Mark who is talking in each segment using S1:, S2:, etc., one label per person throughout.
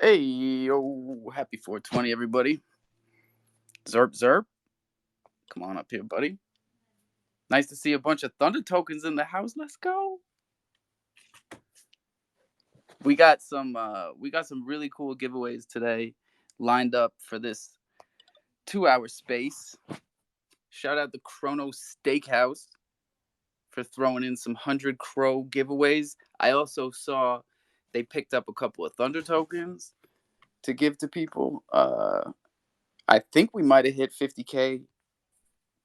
S1: Hey, yo, happy 420, everybody. Zerp, Zerp. Come on up here, buddy. Nice to see a bunch of Thunder tokens in the house. Let's go. We got some really cool giveaways today lined up for this 2-hour space. Shout out to Chrono Steakhouse for throwing in some 100 Crow giveaways. I also saw they picked up a couple of Thunder tokens to give to people. I think we might have hit 50K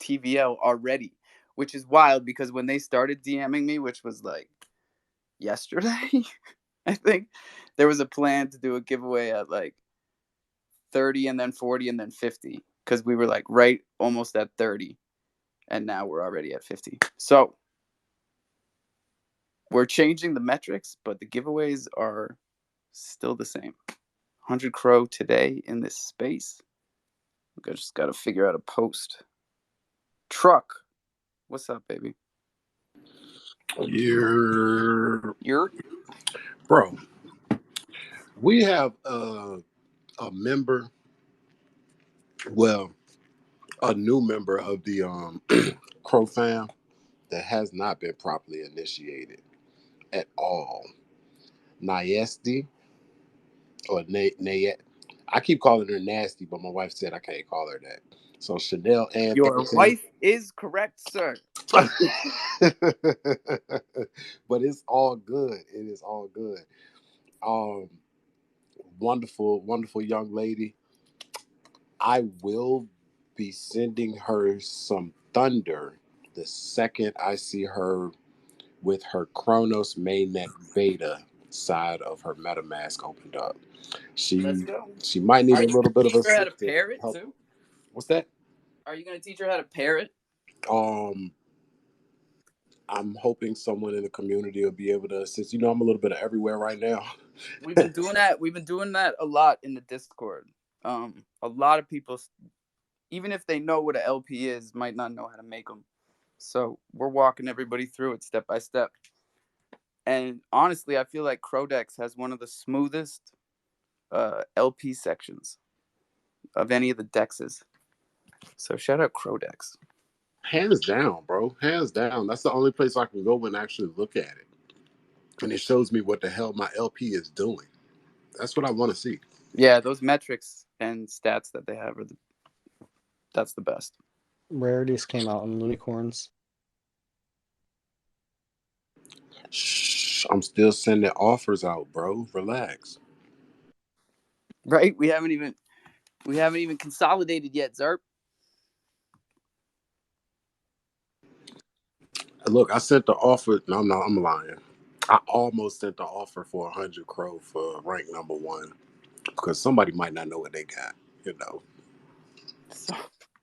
S1: TVL already, which is wild because when they started DMing me, which was like yesterday, I think there was a plan to do a giveaway at like 30 and then 40 and then 50 because we were like right almost at 30 and now we're already at 50. So we're changing the metrics, but the giveaways are still the same. 100 Crow today in this space. I just got to figure out a post. Truck. What's up, baby?
S2: You're
S1: You're
S2: bro. We have a member, well, a new member of the Crow fam that has not been properly initiated at all. Nayesti or Nayet. I keep calling her Nasty, but my wife said I can't call her that. So Chanel and
S1: Your wife is correct, sir.
S2: but it's all good. It is all good. Um, wonderful, wonderful young lady. I will be sending her some thunder the second I see her with her Chronos mainnet beta side of her MetaMask opened up.
S1: Let's
S2: She
S1: go.
S2: she might need
S1: Are
S2: a
S1: you
S2: little
S1: gonna
S2: bit of
S1: teach her how to
S2: assistance
S1: pair it
S2: help.
S1: too?
S2: What's that?
S1: Are you gonna teach her how to pair it?
S2: Um, I'm hoping someone in the community will be able to assist. You know, I'm a little bit of everywhere right now.
S1: We've been doing that. We've been doing that a lot in the Discord. A lot of people, even if they know what an LP is, might not know how to make them. So we're walking everybody through it step by step. And honestly, I feel like Crodex has one of the smoothest LP sections of any of the dexes. So shout out Crodex.
S2: Hands down, bro. Hands down. That's the only place I can go and actually look at it. And it shows me what the hell my LP is doing. That's what I want to see.
S1: Yeah, those metrics and stats that they have that's the best.
S3: Rarities came out in Unicorns.
S2: Shh, I'm still sending offers out, bro. Relax.
S1: Right? We haven't even consolidated yet, Zerp.
S2: Look, I sent the offer. No, I'm lying. I almost sent the offer for 100 Crow for rank number 1 because somebody might not know what they got, you know.
S1: So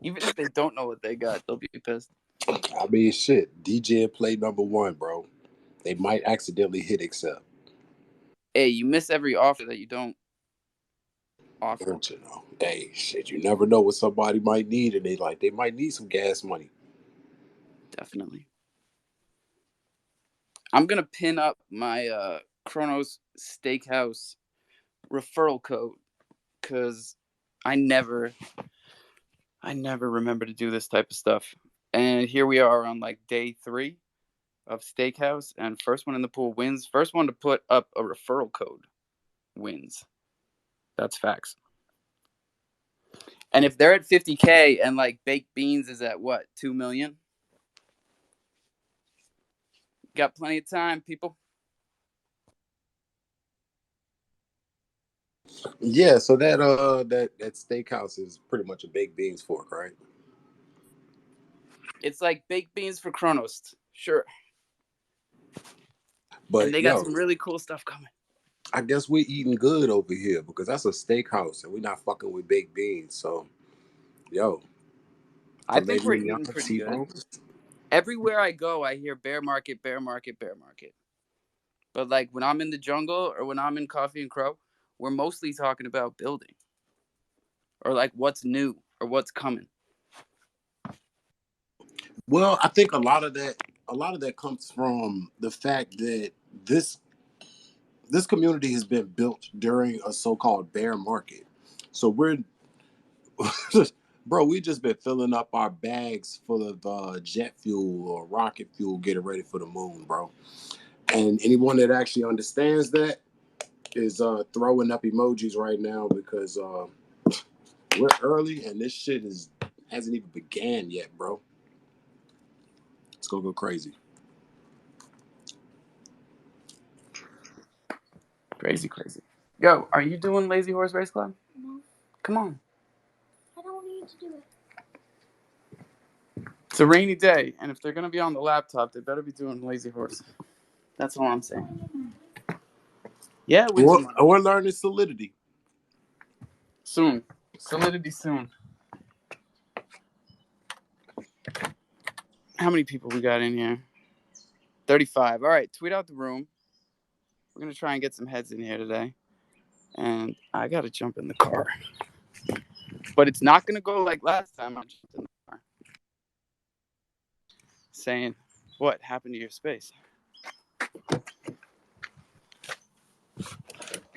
S1: even if they don't know what they got, they'll be pissed.
S2: I mean, shit. DJ play number 1, bro. They might accidentally hit accept.
S1: Hey, you miss every offer that you don't offer.
S2: Don't you know? Hey, shit, you never know what somebody might need, and they might need some gas money.
S1: Definitely. I'm gonna pin up my Chronos Steakhouse referral code because I never remember to do this type of stuff. And here we are on like day 3 of Steakhouse, and first one in the pool wins. First one to put up a referral code wins. That's facts. And if they're at 50K and like baked beans is at what, 2 million? Got plenty of time, people.
S2: Yeah, so that steakhouse is pretty much a baked beans fork, right?
S1: It's like baked beans for Chronos. Sure. And
S2: But
S1: they got
S2: yo,
S1: some really cool stuff coming.
S2: I guess we're eating good over here because that's a steakhouse and we're not fucking with baked beans. So, yo,
S1: I
S2: filet
S1: think we're
S2: mignon,
S1: eating pretty good.
S2: T-bone.
S1: Everywhere I go, I hear bear market, bear market, bear market. But like when I'm in the jungle or when I'm in Coffee and Crow, we're mostly talking about building or like what's new or what's coming.
S2: Well, I think a lot of that comes from the fact that this this community has been built during a so-called bear market. So we're, bro, we just been filling up our bags full of jet fuel or rocket fuel, getting ready for the moon, bro. And anyone that actually understands that is throwing up emojis right now because we're early and this shit hasn't even began yet, bro. It's gonna go crazy.
S1: Crazy. Yo, are you doing Lazy Horse Race Club?
S4: No,
S1: Come on.
S4: I don't need to do it.
S1: It's a rainy day, and if they're gonna be on the laptop, they better be doing Lazy Horse. That's all I'm saying. Yeah,
S2: We're learning Solidity.
S1: Soon. Solidity soon. How many people we got in here? 35. All right, tweet out the room. We're going to try and get some heads in here today. And I got to jump in the car. But it's not going to go like last time I jumped in the car. Saying, what happened to your space?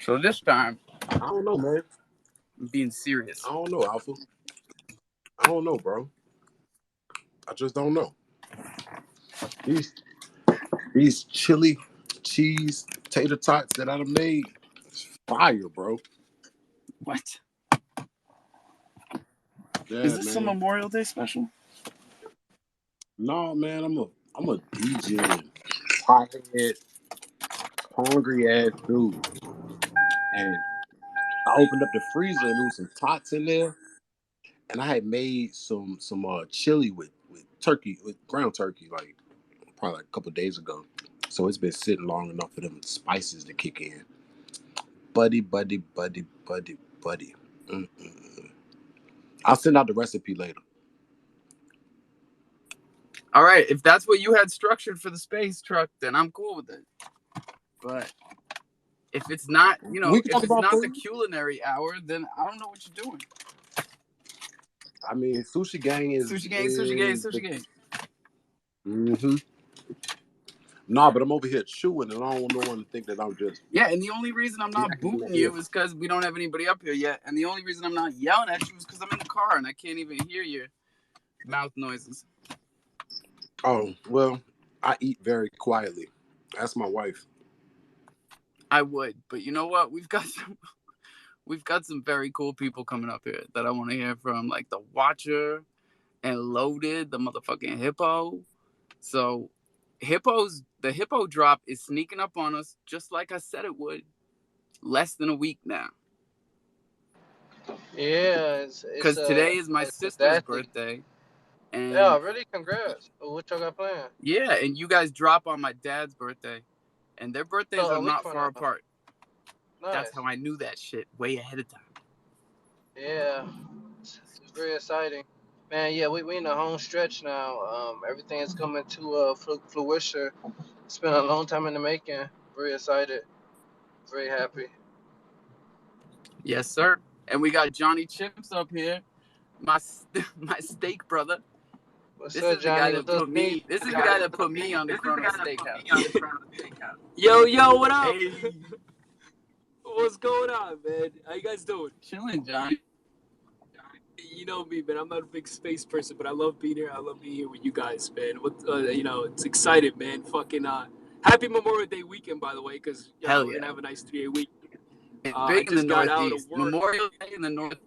S1: So this time,
S2: I don't know, man.
S1: I'm being serious.
S2: I don't know, Alpha. I don't know, bro. I just don't know. These chili cheese tater tots that I done made, it's fire, bro.
S1: What?
S2: Yeah,
S1: Is this
S2: man.
S1: some Memorial Day special?
S2: No, man. I'm a DJ, pothead, hungry ass dude, and I opened up the freezer and there was some tots in there, and I had made some chili with turkey, with ground turkey, like probably like a couple days ago. So it's been sitting long enough for them spices to kick in. Buddy. Mm-mm-mm. I'll send out the recipe later.
S1: All right, if that's what you had structured for the space truck, then I'm cool with it. But if it's not, you know, if it's not the culinary hour, then I don't know what you're doing.
S2: I mean, Sushi Gang is...
S1: Sushi Gang.
S2: Mm-hmm. Nah, but I'm over here chewing, and I don't want no one to think that I'm just...
S1: Yeah, and the only reason I'm not booting you is because we don't have anybody up here yet. And the only reason I'm not yelling at you is because I'm in the car and I can't even hear your mouth noises.
S2: Oh, well, I eat very quietly. Ask my wife.
S1: I would, but you know what? We've got some very cool people coming up here that I want to hear from, like the Watcher and Loaded, the motherfucking Hippo. So the Hippo drop is sneaking up on us, just like I said it would. Less than a week now.
S5: Yeah,
S1: because today is my sister's birthday. And
S5: yeah, really, congrats. What y'all got planned?
S1: Yeah, and you guys drop on my dad's birthday, and their birthdays are not far apart. Nice. That's how I knew that shit way ahead of time.
S5: Yeah, it's very exciting, man. Yeah, we in the home stretch now. Everything is coming to fruition. It's been a long time in the making. Very excited, very happy.
S1: Yes, sir. And we got Johnny Chips up here, my steak brother.
S5: What's
S1: this
S5: up,
S1: is
S5: Johnny?
S1: the guy that put me. This is the guy that put me on the Chrono Steakhouse.
S6: Yo, what up?
S1: Hey.
S6: What's going on, man? How you guys doing?
S1: Chilling, Johnny.
S6: You know me, man. I'm not a big space person, but I love being here. I love being here with you guys, man. It's exciting, man. Fucking happy Memorial Day weekend, by the way, because we're gonna have a nice 3-day week.
S1: It's big in the Northeast. Memorial Day in the North.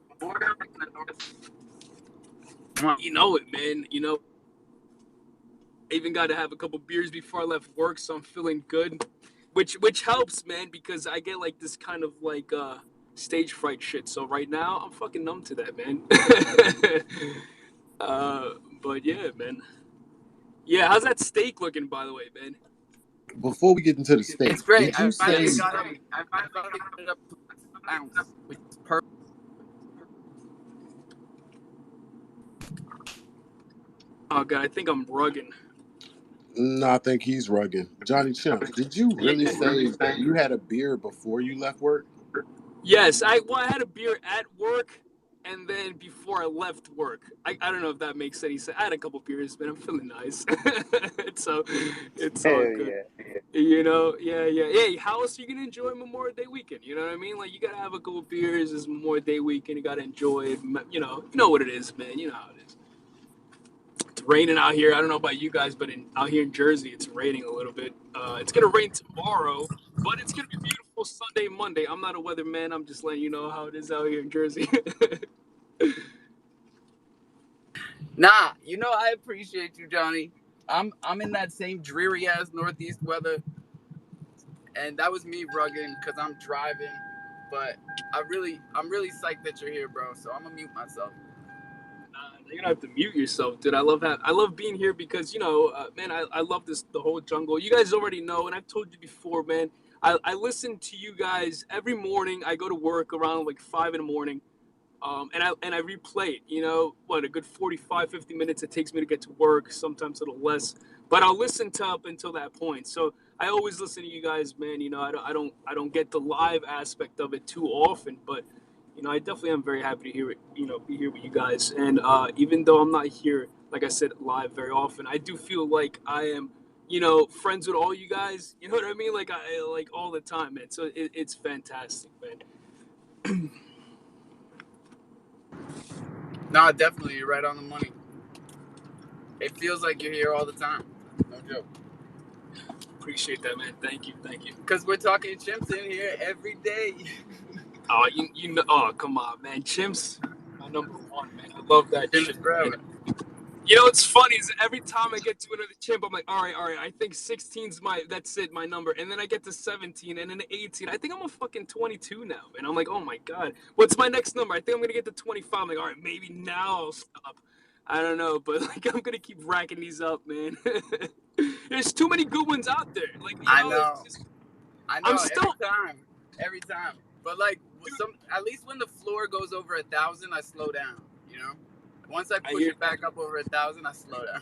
S6: You know it, man. You know, I even got to have a couple beers before I left work, so I'm feeling good, which helps, man, because I get like this kind of like stage fright shit. So right now I'm fucking numb to that, man. But yeah, man. Yeah, how's that steak looking, by the way, man?
S2: Before we get into the steak,
S1: it's great.
S2: Did you say...
S1: I finally got it up to an ounce, which is perfect.
S6: Oh god, I think I'm rugging.
S2: No, I think he's rugging. Johnny Chimp, did you really say that you had a beer before you left work?
S6: Yes, I had a beer at work, and then before I left work. I don't know if that makes any sense. I had a couple beers, man. I'm feeling nice. So it's all
S1: Hell
S6: good.
S1: yeah.
S6: You know, yeah. Hey, how else are you gonna enjoy Memorial Day weekend? You know what I mean? Like, you gotta have a couple beers. It's Memorial Day weekend. You gotta enjoy it. You know what it is, man. You know how it is. It's raining out here. I don't know about you guys, but out here in Jersey, it's raining a little bit. It's gonna rain tomorrow, but it's gonna be beautiful Sunday, Monday. I'm not a weatherman. I'm just letting you know how it is out here in Jersey.
S1: Nah, I appreciate you, Johnny. I'm in that same dreary ass Northeast weather, and that was me rugging because I'm driving. But I'm really psyched that you're here, bro. So I'm gonna mute myself.
S6: You're gonna have to mute yourself, dude. I love being here because man, I love the whole jungle. You guys already know, and I've told you before, man. I listen to you guys every morning. I go to work around like 5 in the morning, and I replay it. A good 45, 50 minutes it takes me to get to work. Sometimes a little less, but I'll listen to up until that point. So I always listen to you guys, man. I don't get the live aspect of it too often, but. I definitely am very happy to hear it, be here with you guys. And even though I'm not here, like I said, live very often, I do feel like I am, friends with all you guys. You know what I mean? Like like all the time, man. So it's fantastic, man.
S1: Nah, definitely, you're right on the money. It feels like you're here all the time. No joke.
S6: Appreciate that, man. Thank you.
S1: Because we're talking chimps in here every day.
S6: Oh, oh, come on, man. Chimps, my number one, man. I love that
S1: Chimps
S6: shit.
S1: forever.
S6: What's funny is every time I get to another chimp, I'm like, all right, I think 16's my number. And then I get to 17 and then 18. I think I'm a fucking 22 now. And I'm like, oh my God, what's my next number? I think I'm going to get to 25. I'm like, all right, maybe now I'll stop. I don't know, but like, I'm going to keep racking these up, man. There's too many good ones out there. Like,
S1: I know.
S6: I'm still
S1: every time. But like, at least when the floor goes over 1,000, I slow down, Once I push it back up over 1,000, I slow down.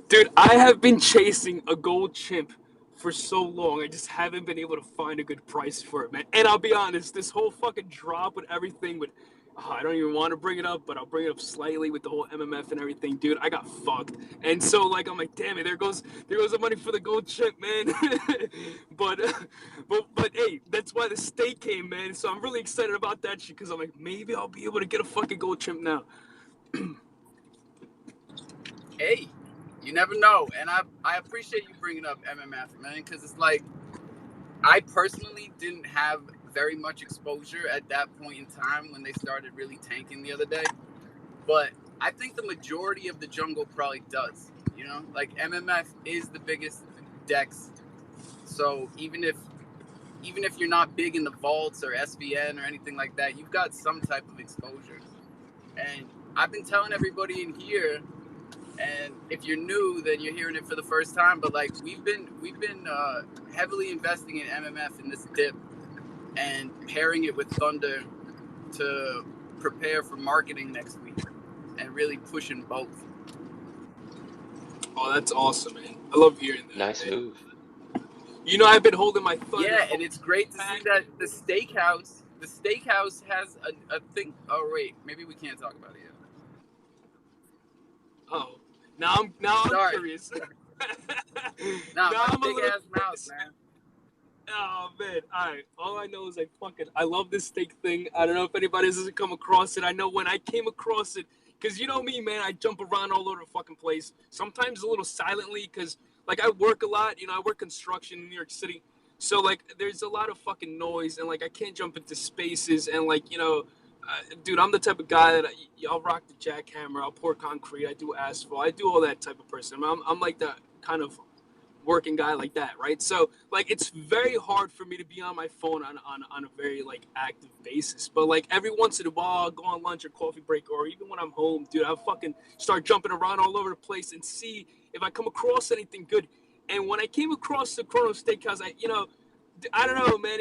S6: Dude, I have been chasing a gold chimp for so long. I just haven't been able to find a good price for it, man. And I'll be honest, this whole fucking drop with everything with I don't even want to bring it up, but I'll bring it up slightly with the whole MMF and everything, dude. I got fucked, and so like I'm like, damn it, there goes the money for the gold chip, man. but hey, that's why the stake came, man. So I'm really excited about that shit because I'm like, maybe I'll be able to get a fucking gold chip now.
S1: Hey, you never know, and I appreciate you bringing up MMF, man, because it's like I personally didn't have very much exposure at that point in time when they started really tanking the other day, but I think the majority of the jungle probably does. Like MMF is the biggest DEX, so even if you're not big in the vaults or SVN or anything like that, you've got some type of exposure. And I've been telling everybody in here, and if you're new, then you're hearing it for the first time. But like we've been heavily investing in MMF in this dip, and pairing it with Thunder to prepare for marketing next week, and really pushing both.
S6: Oh, that's awesome, man! I love hearing that.
S7: Nice
S6: man.
S7: move.
S6: I've been holding my Thunder.
S1: Yeah, and it's great to see that the steakhouse has a thing. Oh wait, maybe we can't talk about it yet.
S6: Oh, now I'm curious.
S1: Nah, my big ass mouth, man.
S6: Oh man, alright. All I know is I love this steak thing. I don't know if anybody has come across it. I know when I came across it, because you know me, man, I jump around all over the fucking place. Sometimes a little silently, because like I work a lot, I work construction in New York City. So like there's a lot of fucking noise, and like I can't jump into spaces, and like, dude, I'm the type of guy that I'll rock the jackhammer, I'll pour concrete, I do asphalt, I do all that type of person. I'm like that kind of working guy like that, right? So like it's very hard for me to be on my phone on a very like active basis. But like every once in a while I'll go on lunch or coffee break, or even when I'm home, dude, I'll fucking start jumping around all over the place and see if I come across anything good. And when I came across the Chrono Steakhouse, I don't know, man,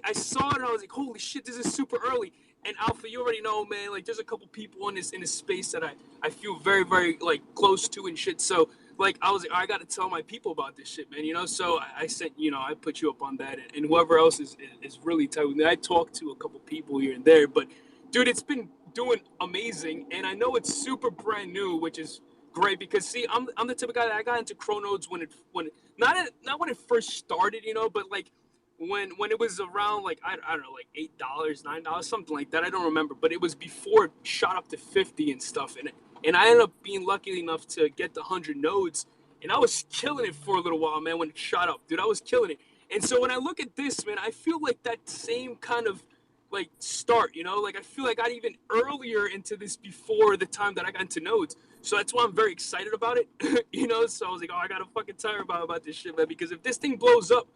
S6: I saw it and I was like, holy shit, this is super early. And Alpha, you already know, man, like there's a couple people in this space that I feel very, very like close to and shit. So like I was like, I got to tell my people about this shit, man. So I sent, I put you up on that, and whoever else is really tight. I talked to a couple people here and there, but Dude, it's been doing amazing, and I know it's super brand new, which is great because see, I'm the type of guy that I got into Chronodes not when it first started, but like when it was around like I don't know, like $8, $9, something like that. I don't remember, but it was before it shot up to 50 and stuff, and I ended up being lucky enough to get the 100 nodes, and I was killing it for a little while, man. When it shot up, dude, I was killing it. And so when I look at this, man, I feel like that same kind of like start, like I feel like I got even earlier into this before the time that I got into nodes. So that's why I'm very excited about it. So I was like, oh, I gotta fucking tell her about this shit, man, because if this thing blows up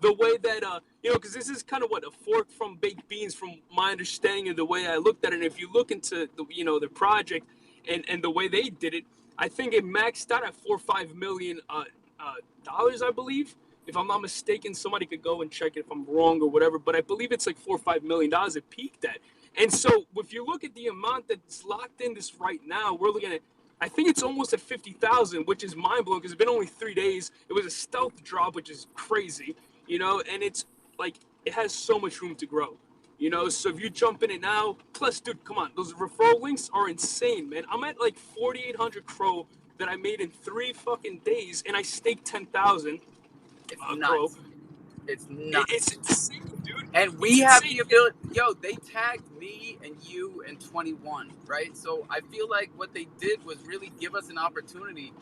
S6: the way that because this is kind of what a fork from baked beans from my understanding and the way I looked at it. And if you look into the project and the way they did it, I think it maxed out at $4 or $5 million dollars, I believe. If I'm not mistaken, somebody could go and check it if I'm wrong or whatever, but I believe it's like $4 or $5 million it peaked at. And so if you look at the amount that's locked in this right now, we're looking at, I think it's almost at 50,000, which is mind blowing because it's been only 3 days. It was a stealth drop, which is crazy, and it's like, it has so much room to grow. So if you jump in it now, plus, dude, come on, those referral links are insane, man. I'm at like 4,800 crow that I made in 3 fucking days, and I staked 10,000.
S1: It's
S6: Crow.
S1: nuts. It's nuts.
S6: It's insane, dude.
S1: And we have the ability. Yo, they tagged me and you and 21, right? So I feel like what they did was really give us an opportunity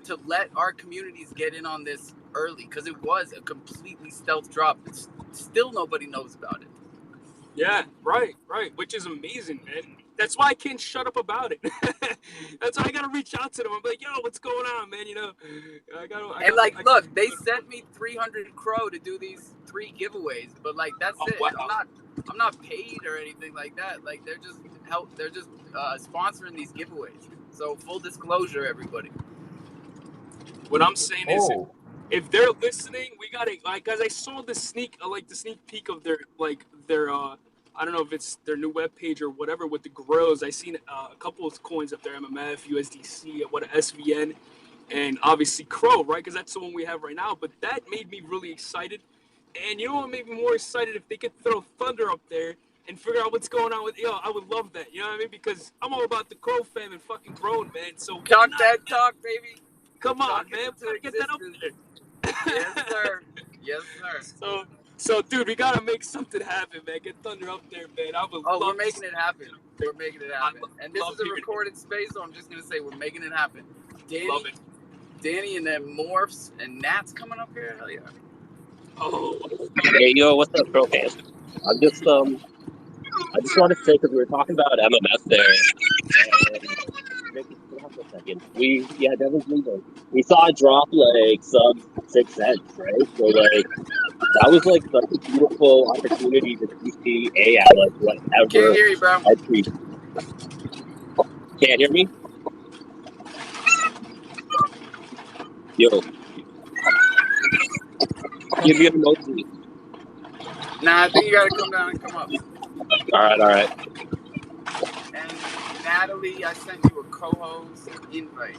S1: to let our communities get in on this early, because it was a completely stealth drop. Still nobody knows about it.
S6: Yeah, right, which is amazing, man. That's why I can't shut up about it. That's why I gotta reach out to them. I'm like, yo, what's going on, man?
S1: Look, they sent me 300 crow to do these 3 giveaways, but like that's it.
S6: Wow.
S1: I'm not paid or anything like that. Like they're just sponsoring these giveaways. So full disclosure, everybody.
S6: What I'm saying is, if they're listening, we gotta guys. I saw the sneak peek of their I don't know if it's their new webpage or whatever with the grills. I seen a couple of coins up there, MMF, USDC, SVN, and obviously Crow, right? Because that's the one we have right now. But that made me really excited. And you know what made me more excited? If they could throw Thunder up there and figure out what's going on with, I would love that. You know what I mean? Because I'm all about the Crow fam and fucking growing, man. So
S1: talk that talk, baby.
S6: Come on, man. We gotta get that up there.
S1: Yes, sir. Yes, sir.
S6: So, dude, we gotta make something happen, man. Get Thunder up there, man.
S1: We're making it happen. We're making it happen. And this is a recorded space, so I'm just gonna say we're making it happen. Danny and then Morphs and Nat's coming up here. Hell yeah.
S6: Oh.
S7: Hey, yo, what's up, bro? I just wanted to say, because we were talking about MMF there. We saw it drop like sub 6 cents, right? So like that was like such a beautiful opportunity to see at like whatever.
S1: Can't hear you, bro.
S7: Can't hear me? Yo. Give me an emoji.
S1: Nah, I think you gotta come down and come up.
S7: All right.
S1: And Natalie, I sent you a co-host invite.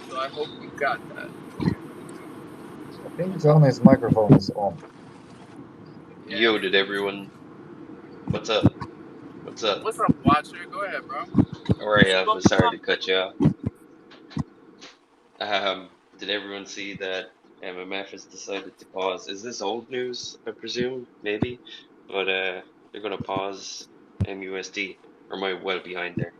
S1: So I hope you got that.
S8: I think it's on his microphone is on.
S1: Yeah.
S9: Yo, did everyone? What's up?
S1: What's up, Watcher? Go ahead, bro.
S9: Alright, I'm sorry to cut you off. Did everyone see that MMF has decided to pause? Is this old news, I presume? Maybe. But they're going to pause MUSD. Or am I well behind there?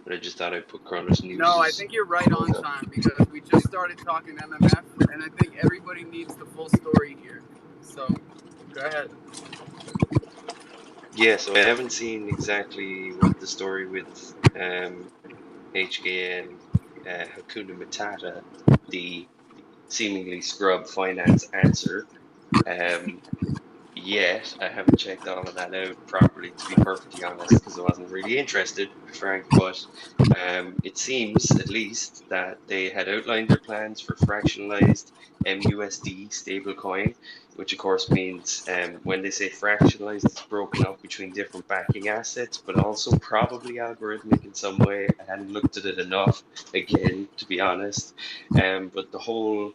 S9: But I just thought I'd put Chronos News.
S1: No, I think you're right on time, because we just started talking MMF, and I think everybody needs the full story here. So, go ahead.
S9: Yeah, so I haven't seen exactly what the story with HKN Hakuna Matata, the seemingly scrub finance answer, yet. I haven't checked all of that out properly, to be perfectly honest, because I wasn't really interested, Frank, but it seems at least that they had outlined their plans for fractionalized MUSD stablecoin, which of course means when they say fractionalized, it's broken up between different backing assets, but also probably algorithmic in some way. I hadn't looked at it enough, again, to be honest, but the whole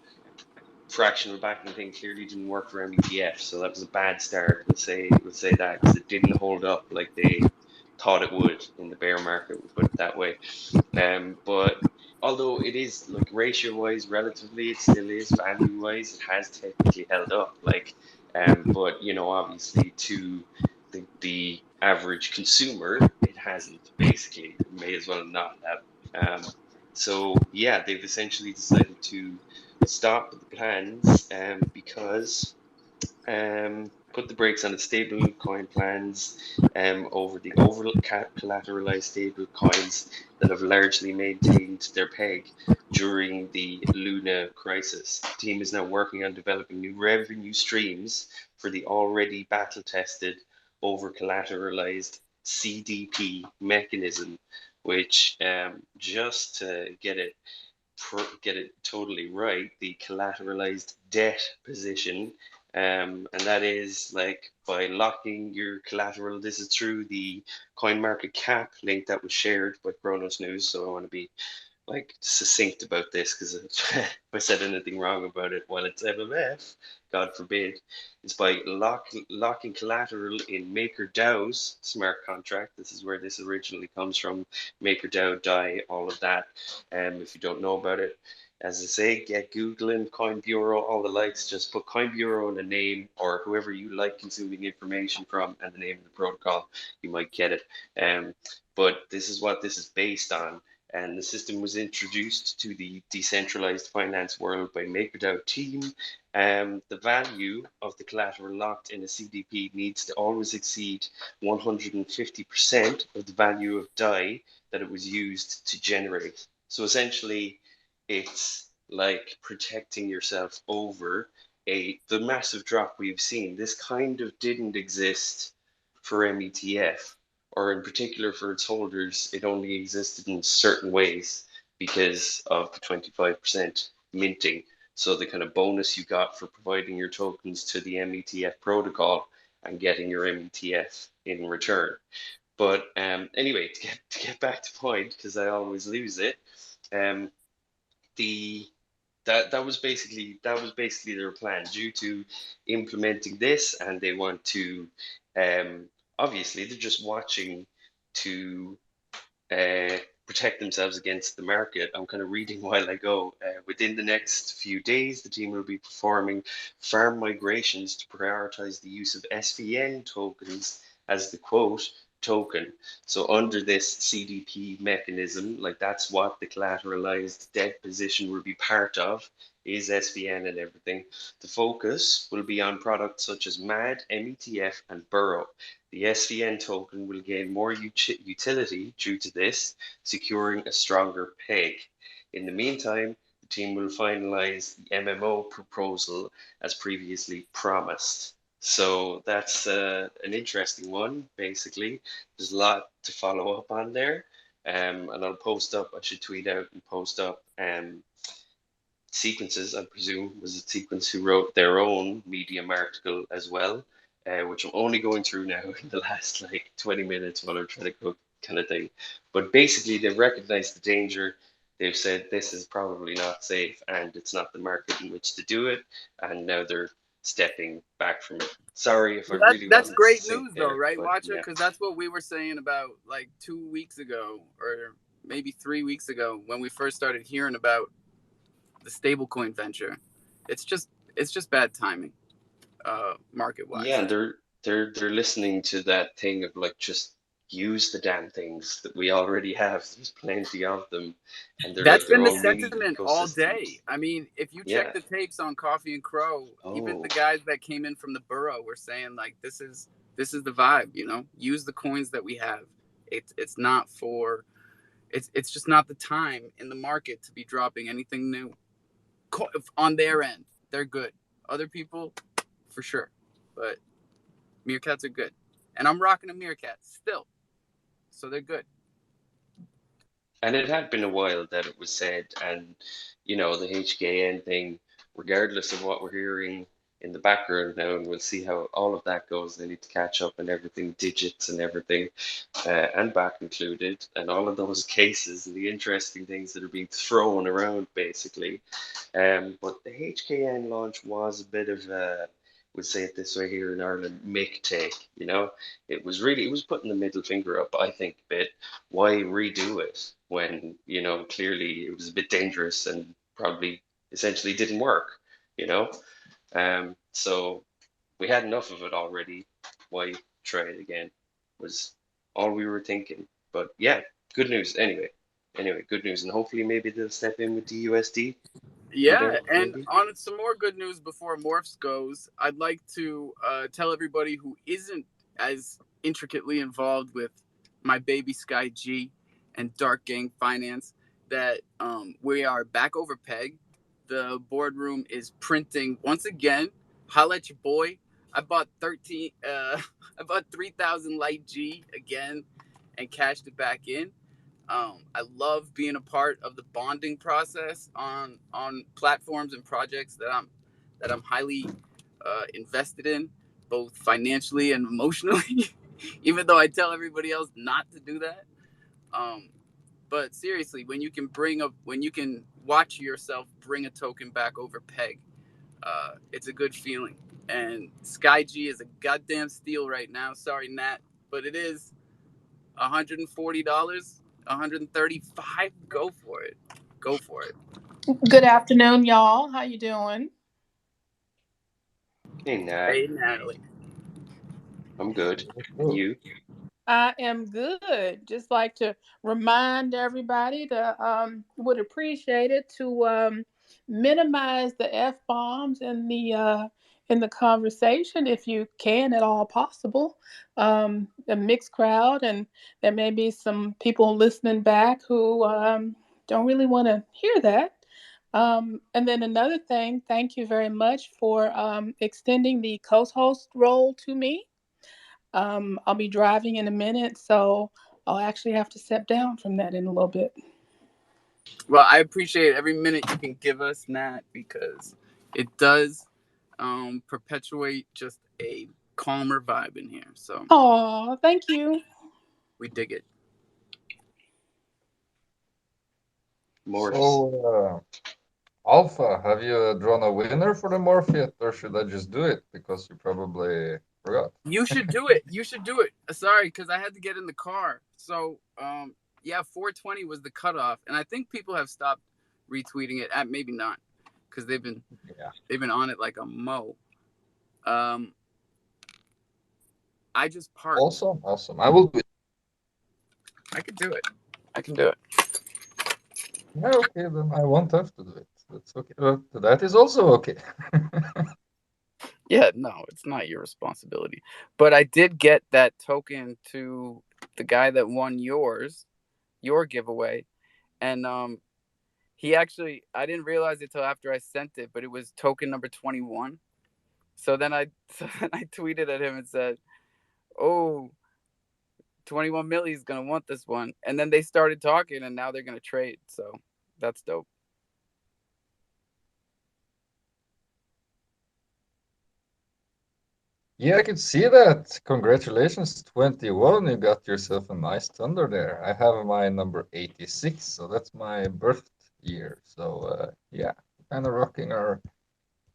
S9: fractional backing thing clearly didn't work for METF, so that was a bad start. We'll say that, because it didn't hold up like they thought it would in the bear market, we'll put it that way. But although it is like ratio wise, relatively, it still is value wise, it has technically held up. Like, but you know, obviously to the average consumer, it hasn't. Basically, it may as well not have. So yeah, they've essentially decided to stop the plans because put the brakes on the stable coin plans over the over collateralized stable coins that have largely maintained their peg during the Luna crisis. The team is now working on developing new revenue streams for the already battle tested over collateralized CDP mechanism, which just to get it totally right, the collateralized debt position, and that is like by locking your collateral. This is through the coin market cap link that was shared by Chronos News. So I want to be like succinct about this because if I said anything wrong about it while it's MMF, God forbid, it's by locking collateral in MakerDAO's smart contract. This is where this originally comes from. MakerDAO, DAI, all of that. If you don't know about it, as I say, get Googling Coin Bureau, all the likes. Just put Coin Bureau in a name or whoever you like consuming information from and the name of the protocol. You might get it. But this is what this is based on. And the system was introduced to the decentralized finance world by MakerDAO team. The value of the collateral locked in a CDP needs to always exceed 150% of the value of DAI that it was used to generate. So essentially, it's like protecting yourself over the massive drop we've seen. This kind of didn't exist for METF, or in particular for its holders, it only existed in certain ways because of the 25% minting. So the kind of bonus you got for providing your tokens to the METF protocol and getting your METF in return. But anyway, to get back to point, because I always lose it, that was basically their plan due to implementing this, and they want to obviously they're just watching to protect themselves against the market. I'm kind of reading while I go. Within the next few days, the team will be performing farm migrations to prioritize the use of SVN tokens as the quote token. So under this CDP mechanism, like that's what the collateralized debt position will be part of, is SVN and everything. The focus will be on products such as MAD, METF, and Burrow. The SVN token will gain more utility due to this, securing a stronger peg. In the meantime, the team will finalize the MMO proposal as previously promised. So that's an interesting one, basically. There's a lot to follow up on there. And I'll post up, I should tweet out and post up Sequences, I presume, was a Sequence who wrote their own Medium article as well, which I'm only going through now in the last like 20 minutes while I'm trying to cook kind of thing. But basically, they've recognized the danger. They've said this is probably not safe and it's not the market in which to do it. And now they're stepping back from it. Sorry if I really
S1: That's
S9: wasn't
S1: great
S9: succinct
S1: news,
S9: there,
S1: though, right,
S9: but
S1: Watcher?
S9: yeah.
S1: Because that's what we were saying about like 2 weeks ago, or maybe 3 weeks ago, when we first started hearing about the stablecoin venture. It's just bad timing, market wise.
S9: Yeah, they're listening to that thing of like just use the damn things that we already have. There's plenty of them, and they're
S1: That's
S9: like their
S1: been the
S9: own mini
S1: sentiment all day.
S9: ecosystems.
S1: I mean, if you
S9: Yeah.
S1: check the tapes on Coffee and Crow, even the
S9: Oh,
S1: guys that came in from the Burrow were saying like this is the vibe, you know? Use the coins that we have. It's not for it's just not the time in the market to be dropping anything new. On their end, they're good. Other people, for sure. But Meerkats are good. And I'm rocking a Meerkat still. So they're good.
S9: and it had been a while that it was said, and you know the HKN thing, regardless of what we're hearing in the background now, and we'll see how all of that goes. They need to catch up and everything, digits and everything, and back included, and all of those cases and the interesting things that are being thrown around, basically. But the HKN launch was a bit of a would say it this way here in Ireland, make take, It was putting the middle finger up, I think, a bit. Why redo it when, clearly it was a bit dangerous and probably essentially didn't work, you know? So we had enough of it already. Why try it again? Was all we were thinking. But yeah, good news anyway. Good news, and hopefully maybe they'll step in with the USD.
S1: Yeah, and
S9: maybe.
S1: on some more good news before Morphs goes, I'd like to tell everybody who isn't as intricately involved with my baby Sky G and Dark Gang Finance that we are back over peg. The boardroom is printing once again. Holla at your boy. I bought 3,000 Light G again and cashed it back in. I love being a part of the bonding process on platforms and projects that I'm highly invested in, both financially and emotionally. Even though I tell everybody else not to do that. But seriously, when you can watch yourself bring a token back over peg, it's a good feeling. And Sky G is a goddamn steal right now. Sorry, Nat, but it is $140, $135. Go for it.
S10: Good afternoon, y'all. How you doing?
S9: Hey, Nat.
S1: Hey, Natalie.
S9: I'm good. You?
S10: I am good. Just like to remind everybody to would appreciate it to minimize the F bombs in the conversation if you can at all possible. A mixed crowd, and there may be some people listening back who don't really want to hear that. And then another thing, thank you very much for extending the co-host role to me. I'll be driving in a minute, so I'll actually have to step down from that in a little bit.
S1: Well, I appreciate every minute you can give us, Nat, because it does perpetuate just a calmer vibe in here. So,
S10: oh, thank you.
S1: We dig it.
S8: So, Alpha, have you drawn a winner for the Morph yet, or should I just do it because you probably forgot?
S1: You should do it. Sorry, because I had to get in the car. So, yeah, 420 was the cutoff, and I think people have stopped retweeting it. Maybe not, because they've been on it like a mo. I just parked.
S8: Awesome. I will do it.
S1: I can do it.
S8: Yeah, okay, then I won't have to do it. That's okay. That is also okay.
S1: Yeah, no, it's not your responsibility. But I did get that token to the guy that won your giveaway. And he actually, I didn't realize it till after I sent it, but it was token number 21. So then I tweeted at him and said, "Oh, 21 Millie is going to want this one." And then they started talking, and now they're going to trade. So that's dope.
S8: Yeah, I could see that. Congratulations, 21. You got yourself a nice Thunder there. I have my number 86, so that's my birth year. So, yeah, kind of rocking our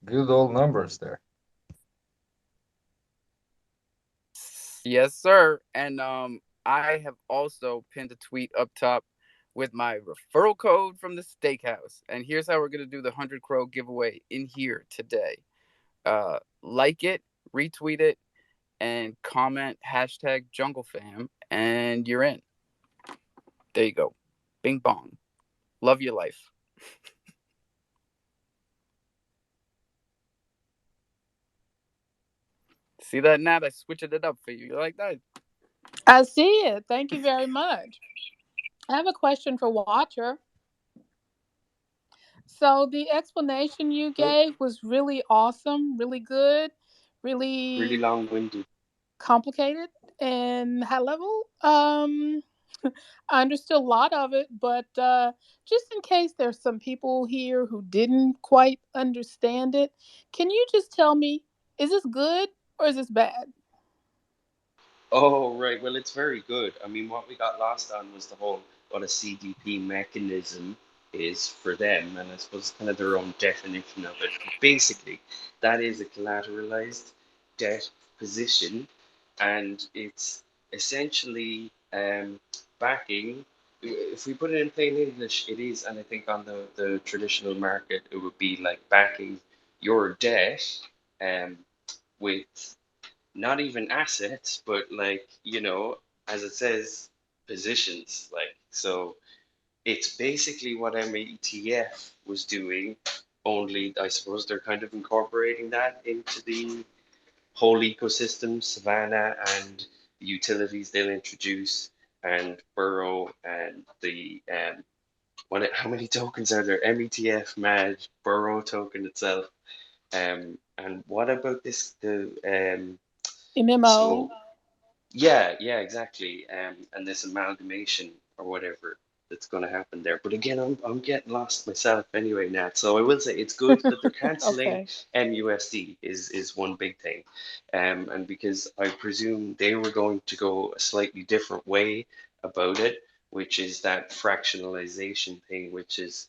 S8: good old numbers there.
S1: Yes, sir. And I have also pinned a tweet up top with my referral code from the steakhouse. And here's how we're going to do the 100 Crow giveaway in here today. Like it, retweet it, and comment #JungleFam, and you're in. There you go. Bing bong. Love your life. See that, Nat? I switched it up for you. You like that?
S10: I see it. Thank you very much. I have a question for Watcher. So the explanation you gave was really awesome, really good, really
S9: long-winded,
S10: complicated, and high level. I understood a lot of it, but just in case there's some people here who didn't quite understand it, can you just tell me, is this good or is this bad?
S9: Oh, right. Well, it's very good. I mean, what we got lost on was the whole what a CDP mechanism is for them, and I suppose kind of their own definition of it. Basically, that is a collateralized debt position, and it's essentially backing. If we put it in plain English, it is, and I think on the traditional market, it would be like backing your debt with not even assets, but like, as it says, positions. Like, so it's basically what METF was doing, only I suppose they're kind of incorporating that into the whole ecosystem, Savannah and the utilities they'll introduce, and Burrow and the how many tokens are there? METF, MAD, Burrow token itself. And what about the
S10: MMO.
S9: so yeah, exactly. And this amalgamation or whatever that's going to happen there. But again, I'm getting lost myself anyway, Nat. So I will say it's good that they're canceling
S10: Okay.
S9: MUSD is one big thing. And because I presume they were going to go a slightly different way about it, which is that fractionalization thing, which is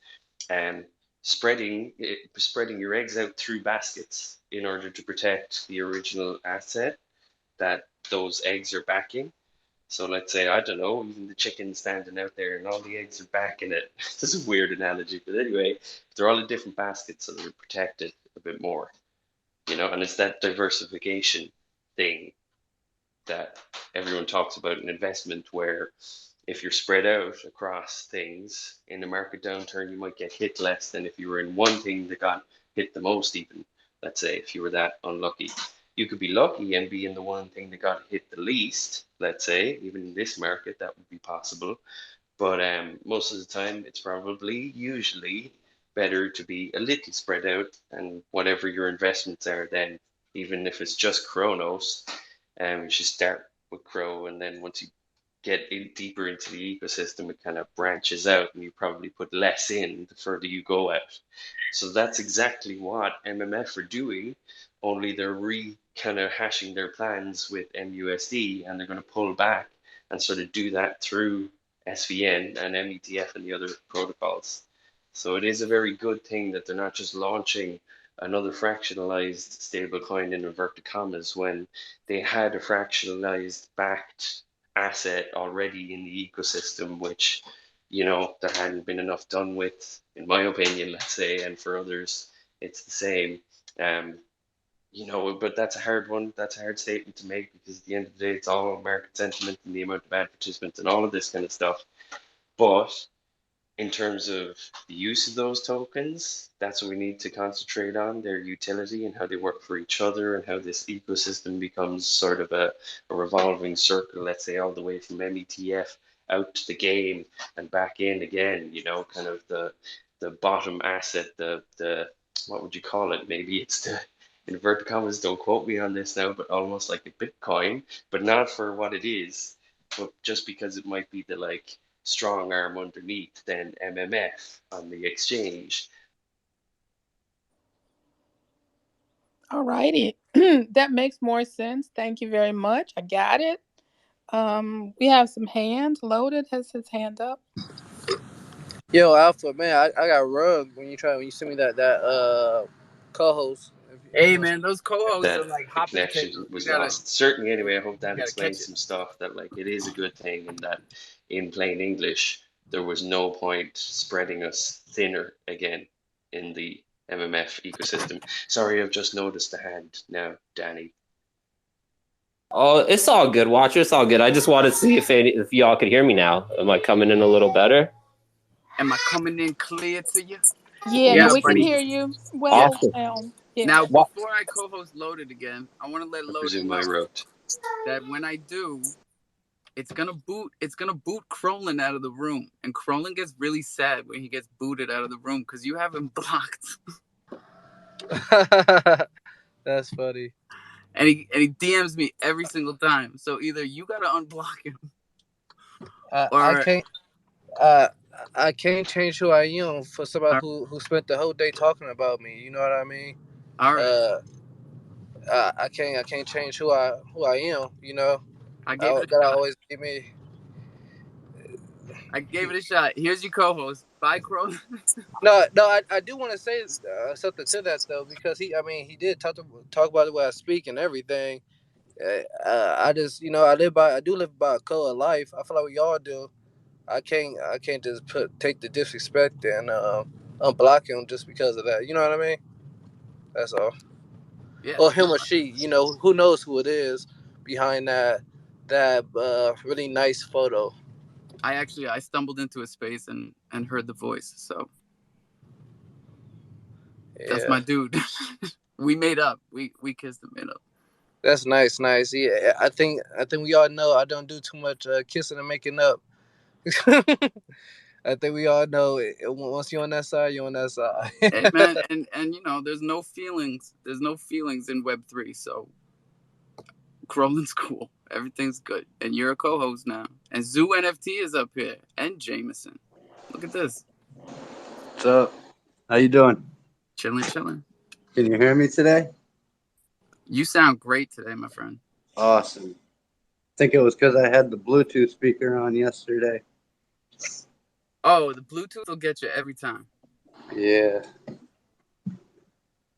S9: spreading your eggs out through baskets in order to protect the original asset that those eggs are backing. So let's say, I don't know, even the chicken standing out there and all the eggs are backing it. This is a weird analogy, but anyway, they're all in different baskets, so they're protected a bit more, and it's that diversification thing that everyone talks about in investment, where if you're spread out across things in a market downturn, you might get hit less than if you were in one thing that got hit the most, even. Let's say if you were that unlucky. You could be lucky and be in the one thing that got hit the least, let's say, even in this market, that would be possible. But most of the time, it's usually better to be a little spread out, and whatever your investments are, then, even if it's just Kronos, you should start with Crow, and then once you get deeper into the ecosystem, it kind of branches out, and you probably put less in the further you go out. So that's exactly what MMF are doing, only they're kind of hashing their plans with MUSD, and they're going to pull back and sort of do that through SVN and METF and the other protocols. So it is a very good thing that they're not just launching another fractionalized stablecoin in inverted commas when they had a fractionalized backed asset already in the ecosystem, which, there hadn't been enough done with, in my opinion, let's say, and for others, it's the same. But that's a hard one. That's a hard statement to make, because at the end of the day, it's all market sentiment and the amount of bad participants and all of this kind of stuff. But in terms of the use of those tokens, that's what we need to concentrate on, their utility and how they work for each other, and how this ecosystem becomes sort of a revolving circle, let's say, all the way from METF out to the game and back in again, kind of the bottom asset, the what would you call it? Maybe it's the, inverted commas, don't quote me on this now, but almost like a Bitcoin, but not for what it is, but just because it might be the strong arm underneath than MMF on the exchange.
S10: All righty. That makes more sense. Thank you very much. I got it. We have some hands. Loaded has his hand up.
S5: Yo, Alpha, man, I got rugged when you sent me that co-host.
S1: Hey man, those co-hosts
S9: That
S1: are like
S9: the
S1: hot
S9: connection
S1: potatoes.
S9: was lost. Certainly, anyway, I hope that
S1: gotta catch
S9: explains
S1: it.
S9: some stuff, that it is a good thing, and that in plain English, there was no point spreading us thinner again in the MMF ecosystem. Sorry, I've just noticed the hand now, Danny.
S7: Oh, it's all good, Watcher. It's all good. I just wanted to see if y'all could hear me now. Am I coming in a little better?
S1: Am I coming in clear to you?
S10: Yeah,
S1: Yeah,
S10: no, we
S1: buddy.
S10: can hear you well. Yeah.
S1: Now, before I co-host Loaded again, I want to let
S9: I
S1: Loaded
S9: presume I
S1: know
S9: wrote
S1: that when I do, it's gonna boot Crolin out of the room, and Crolin gets really sad when he gets booted out of the room because you have him blocked.
S5: That's funny.
S1: And he DMs me every single time. So either you gotta unblock him,
S5: I can't change who I am for somebody who spent the whole day talking about me. You know what I mean?
S1: All right.
S5: I can't change who I am. You know.
S1: I gave it a
S5: gotta
S1: shot.
S5: always give me.
S1: I gave it a shot. Here's your co-host. Bye, Crow.
S5: No, I do want to say something to that though, because he did talk about the way I speak and everything. I just, I do live by a code of life. I feel like we all do. I can't just take the disrespect and unblock him just because of that. You know what I mean? That's all.
S1: Yeah.
S5: Or him or she. Who knows who it is behind that really nice photo.
S1: I stumbled into a space and heard the voice. So that's
S5: Yeah,
S1: my dude. We made up. We kissed and made up.
S5: that's nice. Yeah, I think we all know I don't do too much kissing and making up. I think we all know once you're on that side, you're on that side.
S1: Hey man, and there's no feelings. There's no feelings in Web3. So Crolin's cool. Everything's good. And you're a co-host now. And Zoo NFT is up here. And Jameson. Look at this.
S11: What's up? How you doing?
S1: Chilling.
S11: Can you hear me today?
S1: You sound great today, my friend.
S11: Awesome. I think it was because I had the Bluetooth speaker on yesterday.
S1: Oh, the Bluetooth will get you every time.
S11: Yeah.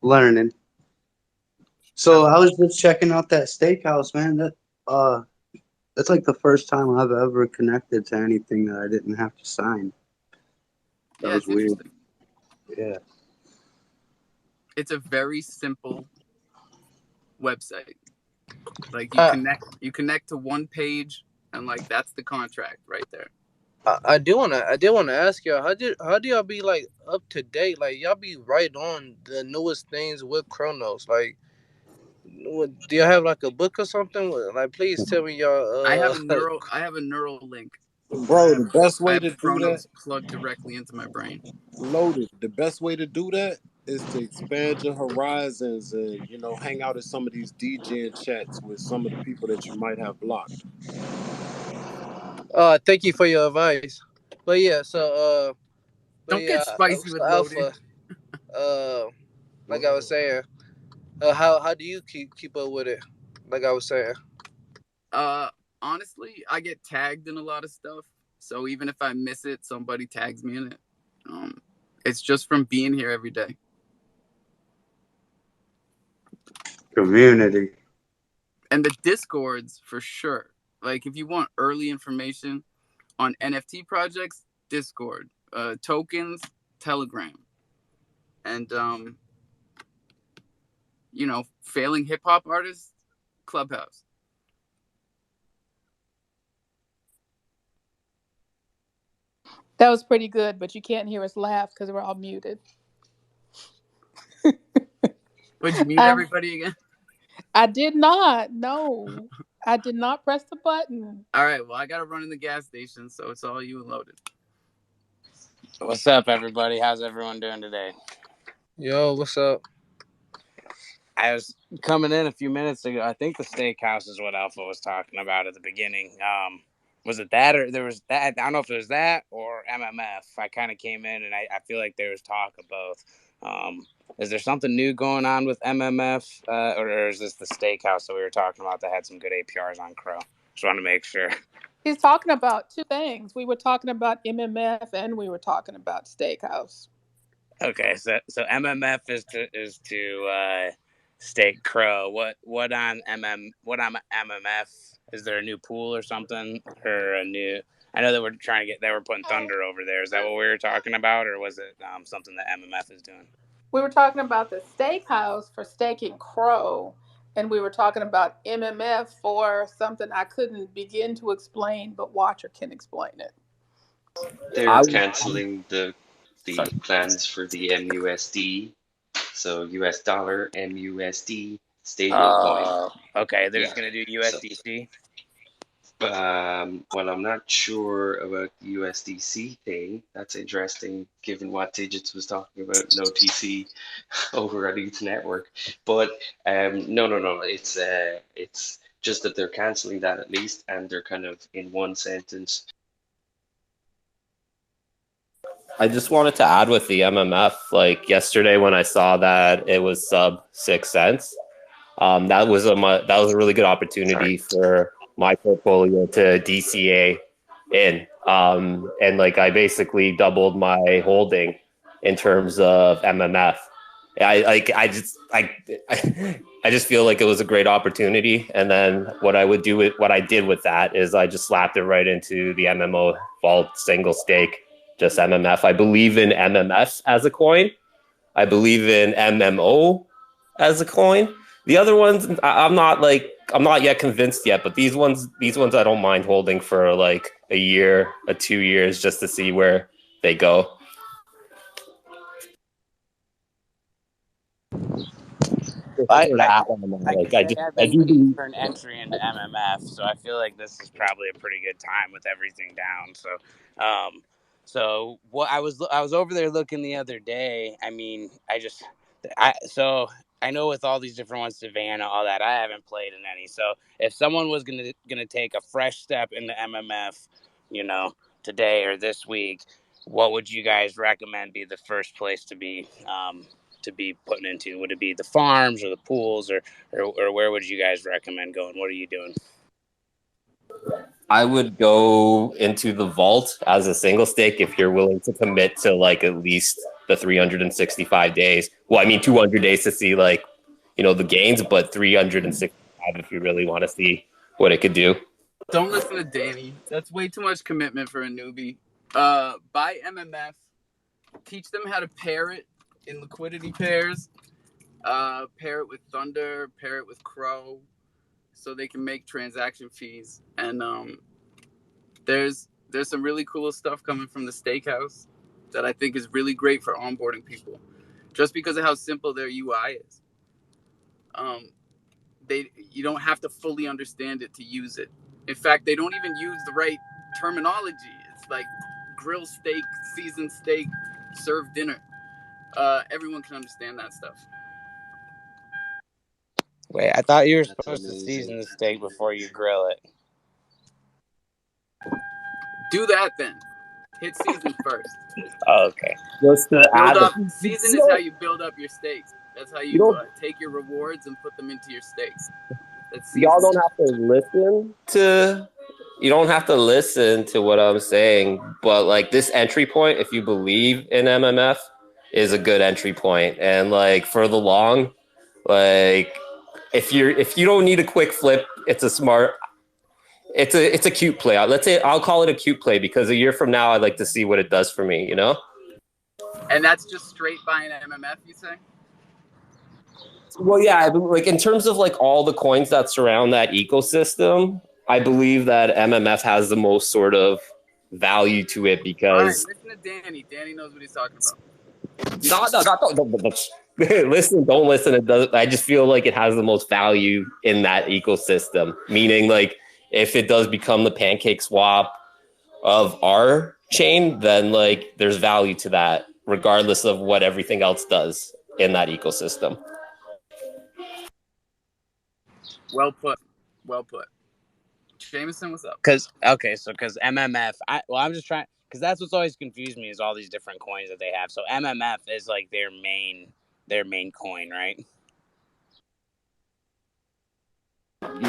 S11: Learning. So I was just checking out that steakhouse, man. That's like the first time I've ever connected to anything that I didn't have to sign. That was weird. Yeah.
S1: It's a very simple website. Like you connect to one page, and like that's the contract right there.
S5: I did want to ask y'all, how do y'all be like up to date? Like y'all be right on the newest things with Chronos? Like, do y'all have like a book or something? Like, please tell me y'all.
S1: I have a neural link.
S2: Bro, the best way to do
S1: Chronos
S2: that,
S1: plugged directly into my brain.
S2: Loaded. The best way to do that is to expand your horizons and hang out in some of these DJing chats with some of the people that you might have blocked.
S5: Thank you for your advice. But yeah, so
S1: don't get spicy with
S5: Alpha. Like I was saying, how do you keep up with it? Like I was saying.
S1: Honestly, I get tagged in a lot of stuff. So even if I miss it, somebody tags me in it. It's just from being here every day.
S11: Community.
S1: And the Discords for sure. Like if you want early information on NFT projects, Discord. Tokens, Telegram. And failing hip hop artists, Clubhouse.
S10: That was pretty good, but you can't hear us laugh because we're all muted.
S1: Would you mute everybody again?
S10: I did not. No, I did not press the button.
S1: All right. Well, I got to run in the gas station, so it's all you and Loaded.
S12: What's up, everybody? How's everyone doing today?
S5: Yo, what's up?
S12: I was coming in a few minutes ago. I think the steakhouse is what Alpha was talking about at the beginning. Was it that, or there was that? I don't know if it was that or MMF. I kind of came in, and I feel like there was talk of both. Is there something new going on with MMF, or is this the steakhouse that we were talking about that had some good APRs on Crow? Just want to make sure.
S10: He's talking about two things. We were talking about MMF, and we were talking about steakhouse.
S12: Okay, so MMF is to stake Crow. What on MMF? Is there a new pool or something, or a new? I know that they were putting Thunder over there. Is that what we were talking about, or was it something that MMF is doing?
S10: We were talking about the steakhouse for staking Crow, and we were talking about MMF for something I couldn't begin to explain, but Watcher can explain it.
S9: They're canceling the plans for the MUSD, so US dollar MUSD stablecoin.
S12: Okay, they're just gonna do USDC.
S9: Well, I'm not sure about the USDC thing. That's interesting, given what Digits was talking about, no TC over at ETH Network. But no. It's just that they're canceling that at least, and they're kind of in one sentence.
S7: I just wanted to add with the MMF, like yesterday when I saw that it was sub 6 cents, that was a really good opportunity for my portfolio to DCA in. And like I basically doubled my holding in terms of MMF. I just feel like it was a great opportunity. And then what I did with that is I just slapped it right into the MMO vault single stake, just MMF. I believe in MMS as a coin. I believe in MMO as a coin. The other ones, I'm not yet convinced yet, but these ones I don't mind holding for like a year, 2 years, just to see where they go.
S12: I
S7: Like,
S12: can say I've
S7: I
S12: been
S7: do
S12: waiting
S7: believe.
S12: for an entry into MMF, so I feel like this is probably a pretty good time with everything down. So what I was over there looking the other day. I mean, so I know with all these different ones, Savannah, all that, I haven't played in any. So if someone was gonna take a fresh step into MMF, today or this week, what would you guys recommend be the first place to be putting into? Would it be the farms or the pools, or where would you guys recommend going? What are you doing?
S7: I would go into the vault as a single stake if you're willing to commit to like at least the 365 days. Well, I mean 200 days to see like, the gains, but 365 if you really want to see what it could do.
S1: Don't listen to Danny. That's way too much commitment for a newbie. Buy MMF. Teach them how to pair it in liquidity pairs. Pair it with Thunder. Pair it with Crow, so they can make transaction fees. And there's some really cool stuff coming from the Steakhouse that I think is really great for onboarding people, just because of how simple their UI is. You don't have to fully understand it to use it. In fact, they don't even use the right terminology. It's like grill steak, seasoned steak, serve dinner. Everyone can understand that stuff.
S12: Wait, I thought you were
S9: That's
S12: supposed to
S9: amazing.
S12: season the steak before you grill it.
S1: Do that then. Hit season first.
S12: Oh, okay.
S7: Just to add,
S1: Season is how you build up your steaks. That's how you take your rewards and put them into your steaks.
S7: Y'all don't have to listen to. You don't have to listen to what I'm saying, but like this entry point, if you believe in MMF, is a good entry point. And like for the long, like if you don't need a quick flip, it's a cute play. Let's say I'll call it a cute play because a year from now I'd like to see what it does for me,
S1: And that's just straight buying MMF, you say?
S7: Well, yeah, like in terms of like all the coins that surround that ecosystem, I believe that MMF has the most sort of value to it because.
S1: All right, listen to Danny. Danny knows what he's talking about.
S7: Don't listen. It does. I just feel like it has the most value in that ecosystem. Meaning, like, if it does become the pancake swap of our chain, then like there's value to that, regardless of what everything else does in that ecosystem.
S1: Well put. Jameson, what's up?
S12: Because MMF, I'm just trying, because that's what's always confused me is all these different coins that they have. So MMF is like their main coin, right?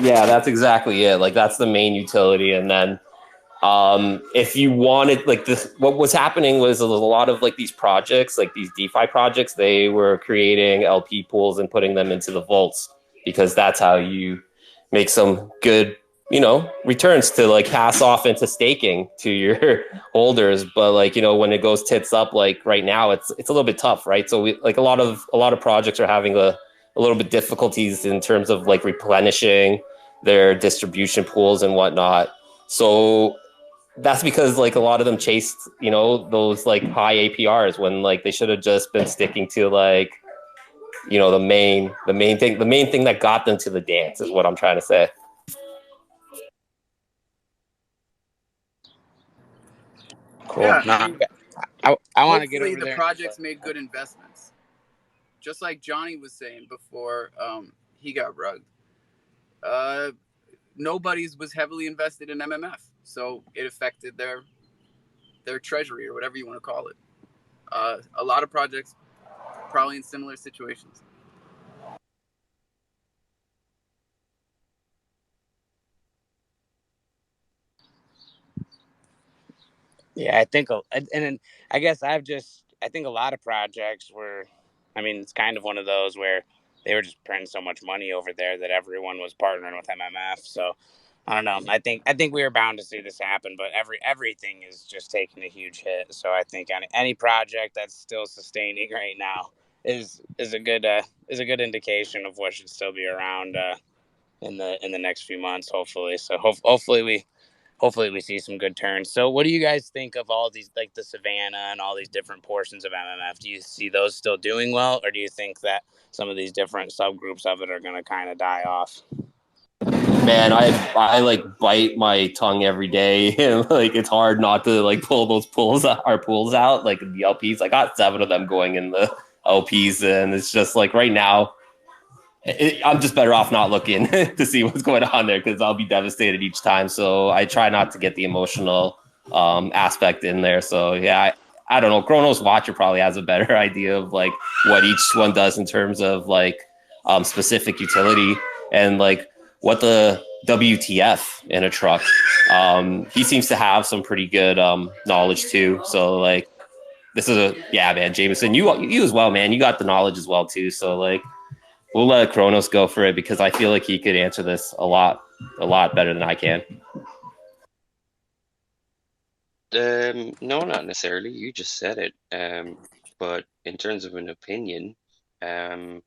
S7: Yeah, that's exactly it. Like that's the main utility, and then if you wanted like this, what was happening was a lot of like these projects, like these DeFi projects, they were creating LP pools and putting them into the vaults because that's how you make some good, returns to like pass off into staking to your holders. But like, when it goes tits up, like right now, it's a little bit tough, right? So we like a lot of projects are having a little bit difficulties in terms of like replenishing their distribution pools and whatnot. So that's because like a lot of them chased, those like high APRs when like they should have just been sticking to like, the main thing that got them to the dance is what I'm trying to say.
S12: Cool.
S1: Yeah,
S12: I want to get over
S1: the
S12: there.
S1: projects made good investments. Just like Johnny was saying before he got rugged. Nobody's was heavily invested in MMF, so it affected their treasury or whatever you want to call it. A lot of projects probably in similar situations.
S12: Yeah, I think, and then I guess I think a lot of projects were, I mean, it's kind of one of those where they were just printing so much money over there that everyone was partnering with MMF. So I don't know. I think we were bound to see this happen, but everything is just taking a huge hit. So I think any project that's still sustaining right now is a good indication of what should still be around in the next few months, hopefully. So hopefully we see some good turns. So what do you guys think of all these, like the Savannah and all these different portions of MMF? Do you see those still doing well, or do you think that some of these different subgroups of it are going to kind of die off?
S7: Man, I like bite my tongue every day, and like it's hard not to like pull those pools out, like the LPs. I got 7 of them going in the LPs, and it's just like right now, I'm just better off not looking to see what's going on there because I'll be devastated each time. So I try not to get the emotional aspect in there. So yeah, I don't know. Chronos Watcher probably has a better idea of like what each one does in terms of like specific utility and like what the WTF in a truck. He seems to have some pretty good knowledge too. So like this is man, Jameson, you as well, man. You got the knowledge as well too. So like we'll let Kronos go for it because I feel like he could answer this a lot better than I can.
S9: No, not necessarily. You just said it. But in terms of an opinion, well,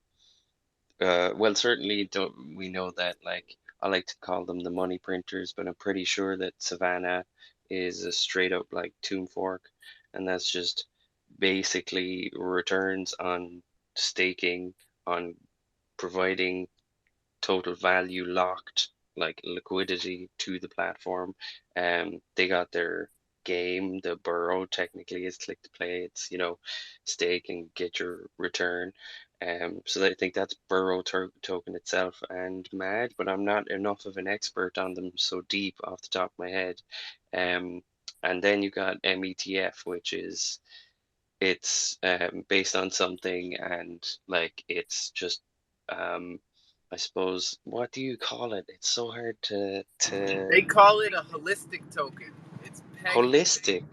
S9: certainly we know that, like, I like to call them the money printers, but I'm pretty sure that Savannah is a straight up like Tomb Fork, and that's just basically returns on staking, on providing total value locked, like liquidity to the platform. They got their game, the burrow technically is click to play. It's, stake and get your return. So I think that's burrow token itself and mad, but I'm not enough of an expert on them so deep off the top of my head. And then you got METF, which is it's based on something, and like it's just I suppose, what do you call it? It's so hard to
S1: They call it a holistic token. It's pegged
S9: holistic,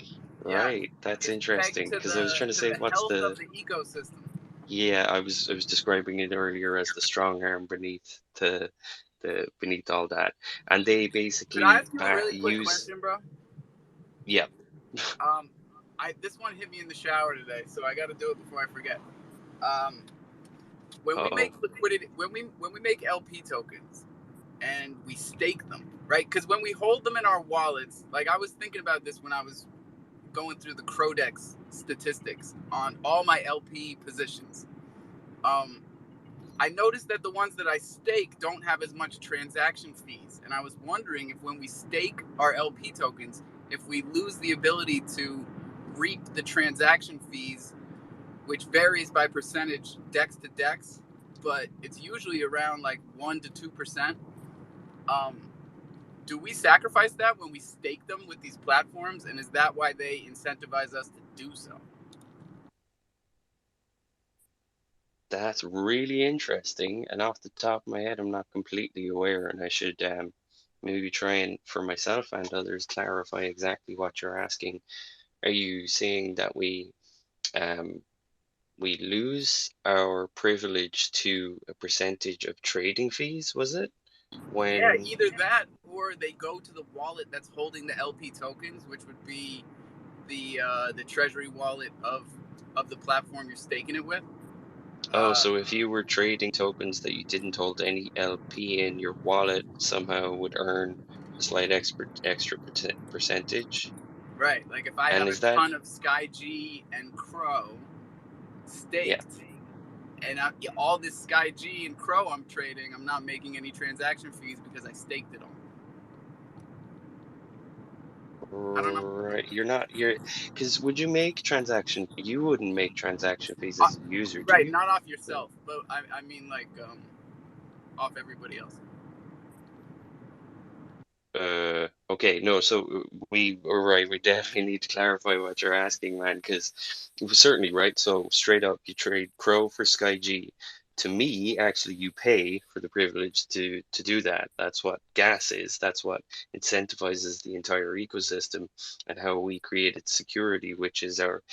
S1: yeah,
S9: right? That's
S1: it's
S9: interesting
S1: pegged to
S9: because I was trying to say
S1: the
S9: what's
S1: health
S9: the
S1: of the ecosystem.
S9: yeah, I was describing it earlier as the strong arm beneath beneath all that, and they
S1: Could I
S9: basically
S1: ask you a really quick
S9: use
S1: question, bro?
S9: yeah.
S1: This one hit me in the shower today, so I got to do it before I forget. When we
S9: Uh-oh.
S1: make liquidity, when we make LP tokens and we stake them, right? Because when we hold them in our wallets, like I was thinking about this when I was going through the Crodex statistics on all my LP positions. I noticed that the ones that I stake don't have as much transaction fees, and I was wondering if when we stake our LP tokens, if we lose the ability to reap the transaction fees, which varies by percentage dex to dex, but it's usually around like 1 to 2%. Do we sacrifice that when we stake them with these platforms, and is that why they incentivize us to do so?
S9: That's really interesting, and off the top of my head, I'm not completely aware, and I should maybe try and, for myself and others, clarify exactly what you're asking. Are you saying that we lose our privilege to a percentage of trading fees, was it?
S1: Yeah, either that or they go to the wallet that's holding the LP tokens, which would be the treasury wallet of the platform you're staking it with.
S9: Oh, so if you were trading tokens that you didn't hold any LP in, your wallet somehow would earn a slight extra percentage?
S1: Right, like if I
S9: And
S1: have
S9: is
S1: a
S9: that
S1: ton of SkyG and Crow staked, and all this SkyG and Crow I'm trading, I'm not making any transaction fees because I staked it all. I don't know.
S9: Right, because would you make transaction? You wouldn't make transaction fees as a user, do
S1: Right,
S9: you?
S1: not off yourself, but I mean like off everybody else.
S9: Okay, no, so we were right. We definitely need to clarify what you're asking, man, because it was certainly right. So straight up, you trade Crow for SkyG, to me, actually, you pay for the privilege to do that. That's what gas is. That's what incentivizes the entire ecosystem, and how we created security, which is our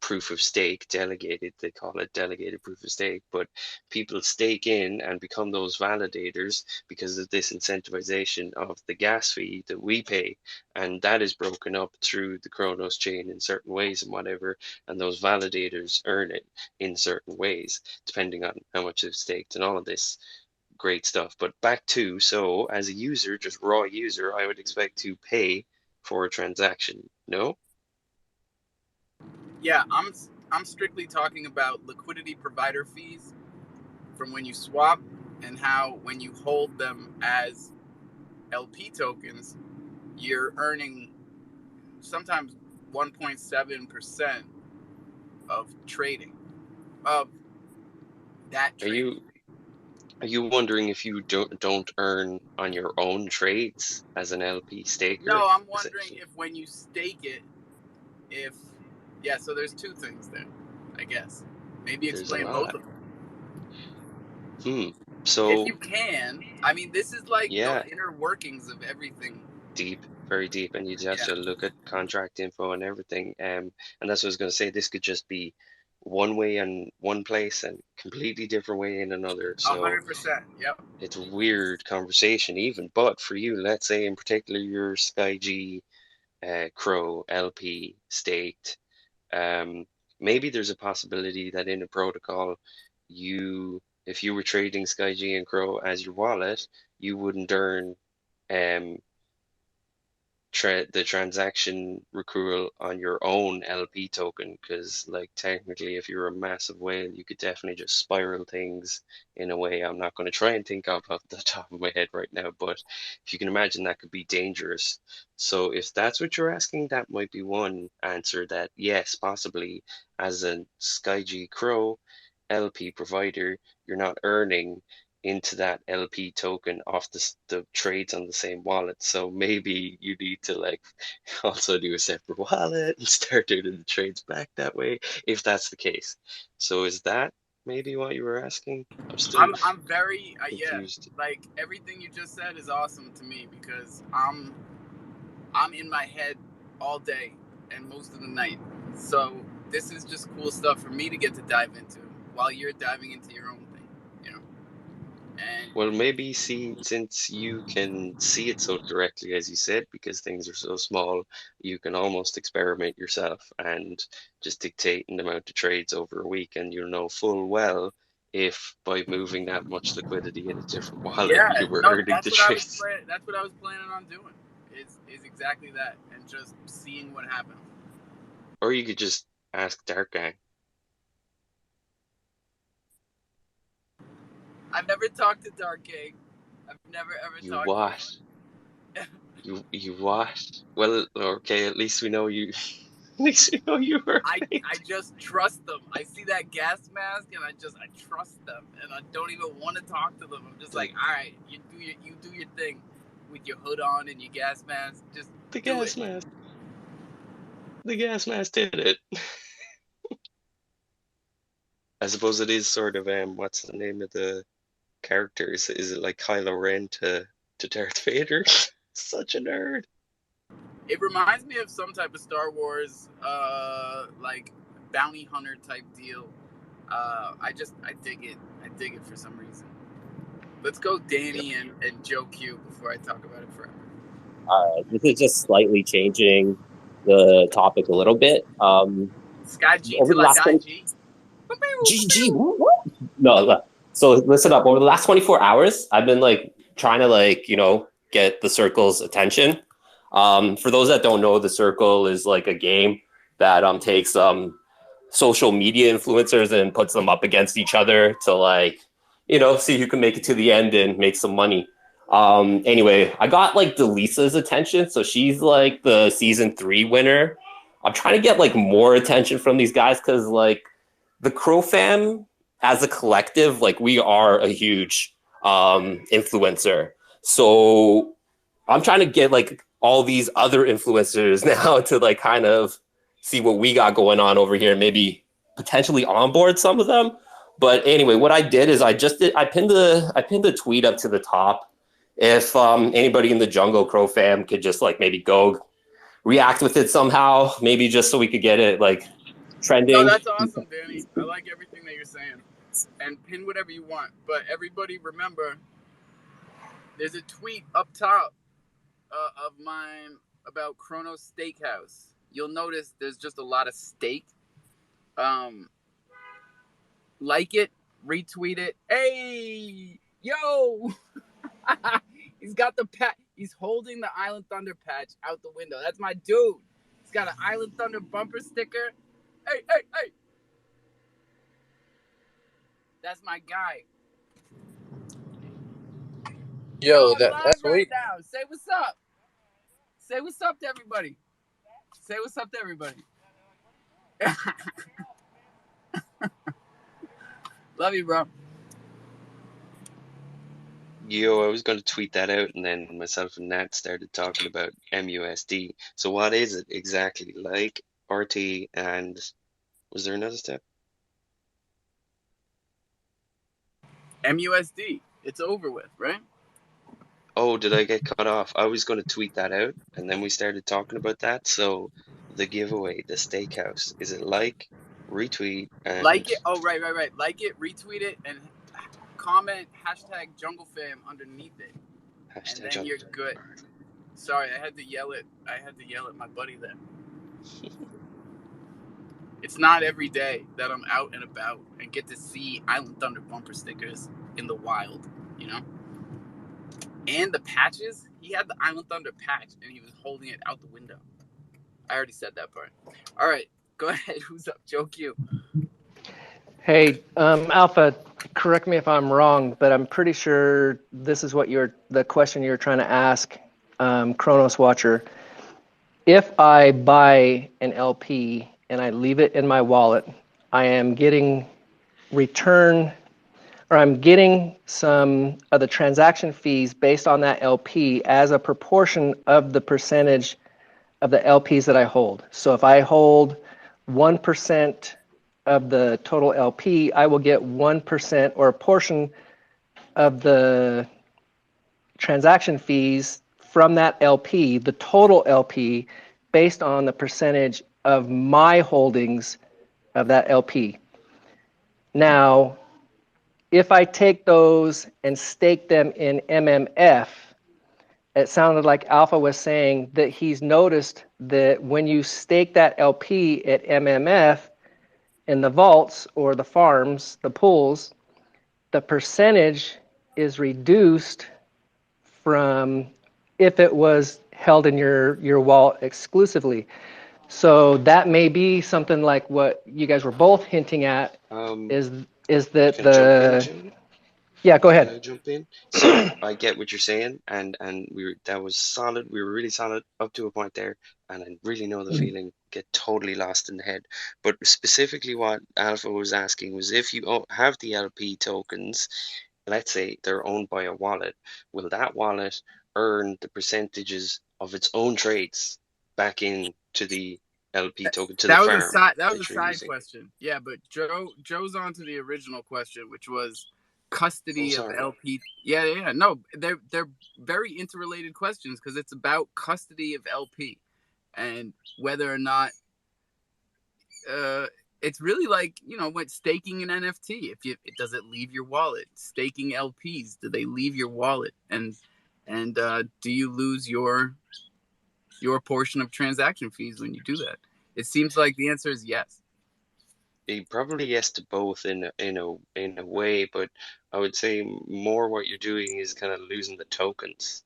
S9: proof of stake, delegated, they call it delegated proof of stake, but people stake in and become those validators because of this incentivization of the gas fee that we pay. And that is broken up through the Kronos chain in certain ways and whatever, and those validators earn it in certain ways, depending on how much they've staked and all of this great stuff. But back to, so as a user, just raw user, I would expect to pay for a transaction, no?
S1: Yeah, I'm strictly talking about liquidity provider fees from when you swap, and how when you hold them as LP tokens, you're earning sometimes 1.7% of trading of that trade.
S9: Are you wondering if you don't earn on your own trades as an LP staker?
S1: No, I'm wondering if when you stake it, yeah, so there's two things there, I guess. Maybe explain both of them.
S9: So
S1: if you can, I mean, this is like
S9: yeah,
S1: the inner workings of everything.
S9: Deep, very deep, and you just have to look at contract info and everything. And that's what I was going to say. This could just be one way in one place and completely different way in another. So
S1: 100%. Yep.
S9: It's a weird conversation even. But for you, let's say in particular your SkyG Crow LP staked, maybe there's a possibility that in a protocol, if you were trading SkyG and Crow as your wallet, you wouldn't earn the transaction accrual on your own LP token, because like technically if you're a massive whale, you could definitely just spiral things in a way I'm not going to try and think of off the top of my head right now, but if you can imagine, that could be dangerous. So if that's what you're asking, that might be one answer, that yes, possibly as a SkyG Crow LP provider, you're not earning into that LP token off the trades on the same wallet. So maybe you need to like also do a separate wallet and start doing the trades back that way, if that's the case. So is that maybe what you were asking?
S1: I'm very confused. Yeah, like everything you just said is awesome to me, because I'm in my head all day and most of the night. So this is just cool stuff for me to get to dive into while you're diving into your own thing, you know.
S9: Well, maybe since you can see it so directly, as you said, because things are so small, you can almost experiment yourself and just dictate an amount of trades over a week, and you'll know full well if by moving that much liquidity in a different wallet, you were earning the trades.
S1: That's what I was planning on doing. Is exactly that, and just seeing what happens.
S9: Or you could just ask Dark Gang.
S1: I've never talked to Dark Gang. I've never ever talked to
S9: him. You what? Well, okay, at least we know you. At least we know you were.
S1: I just trust them. I see that gas mask and I trust them, and I don't even want to talk to them. I'm just like, all right, you do your thing with your hood on and your gas mask. Just
S9: the gas mask. The gas mask did it. I suppose it is sort of what's the name of the characters? Is it like Kylo Ren to Darth Vader? Such a nerd.
S1: It reminds me of some type of Star Wars like bounty hunter type deal. I dig it. I dig it for some reason. Let's go Danny and Joe Q before I talk about it forever.
S7: All right, this is just slightly changing the topic a little bit.
S1: Sky G over the last
S7: GG. What? No. So listen up. Over the last 24 hours, I've been like trying to get the circle's attention. For those that don't know, the circle is like a game that takes social media influencers and puts them up against each other to see who can make it to the end and make some money. Anyway, I got Delisa's attention, so she's like the season 3 winner. I'm trying to get more attention from these guys because the Crow fam as a collective, we are a huge influencer. So I'm trying to get all these other influencers now to kind of see what we got going on over here, maybe potentially onboard some of them. But anyway, what I did is I pinned the tweet up to the top. If anybody in the Jungle Crow fam could just like maybe go react with it somehow, maybe just so we could get it like trending.
S1: No, that's awesome, Danny. I like everything that you're saying. And pin whatever you want. But everybody remember, there's a tweet up top of mine about Kronos Steakhouse. You'll notice there's just a lot of steak. Like it, retweet it. Hey, yo! He's got the He's holding the Island Thunder patch out the window. That's my dude. He's got an Island Thunder bumper sticker. Hey, hey, hey! That's my guy.
S5: Yo,
S1: I'm
S5: that's
S1: live right
S5: sweet.
S1: now. Say what's up. Say what's up to everybody. Say what's up to everybody. Love you, bro.
S9: Yo, I was going to tweet that out, and then myself and Nat started talking about MUSD. So what is it exactly? Like RT and was there another step?
S1: MUSD. It's over with, right?
S9: Oh, did I get cut off? I was going to tweet that out, and then we started talking about that. So the giveaway, the steakhouse, is it like, retweet, and
S1: Like it. Oh, right. Like it, retweet it, and comment #JungleFam underneath it, and then you're good. Sorry, I had to yell at my buddy there. It's not every day that I'm out and about and get to see Island Thunder bumper stickers in the wild, you know? And the patches, he had the Island Thunder patch and he was holding it out the window. I already said that part. All right, go ahead. Who's up? Joe Q.
S13: Hey, Alpha, correct me if I'm wrong, but I'm pretty sure this is what the question you're trying to ask, Kronos Watcher. If I buy an LP and I leave it in my wallet, I am getting I'm getting some of the transaction fees based on that LP as a proportion of the percentage of the LPs that I hold. So if I hold 1% of the total LP, I will get 1% or a portion of the transaction fees from that LP, the total LP, based on the percentage of my holdings of that LP. Now, if I take those and stake them in MMF, it sounded like Alpha was saying that he's noticed that when you stake that LP at MMF in the vaults or the farms, the pools, the percentage is reduced from if it was held in your wallet exclusively. So that may be something like what you guys were both hinting at, is that
S9: Can I jump in, Jim?
S13: Yeah, go ahead.
S9: Can I jump in? So I get what you're saying, and that was solid. We were really solid up to a point there, and I really know the feeling. Get totally lost in the head. But specifically, what Alpha was asking was if you have the LP tokens, let's say they're owned by a wallet, will that wallet earn the percentages of its own trades back into the LP token to the farm?
S1: That was a side question. Yeah, but Joe's on to the original question, which was custody of LP. Yeah. No, they're very interrelated questions because it's about custody of LP and whether or not it's really like, you know, when staking an NFT. Does it leave your wallet? Staking LPs, do they leave your wallet? And do you lose your portion of transaction fees when you do that? It seems like the answer is yes.
S9: Probably yes to both in a way, but I would say more what you're doing is kind of losing the tokens,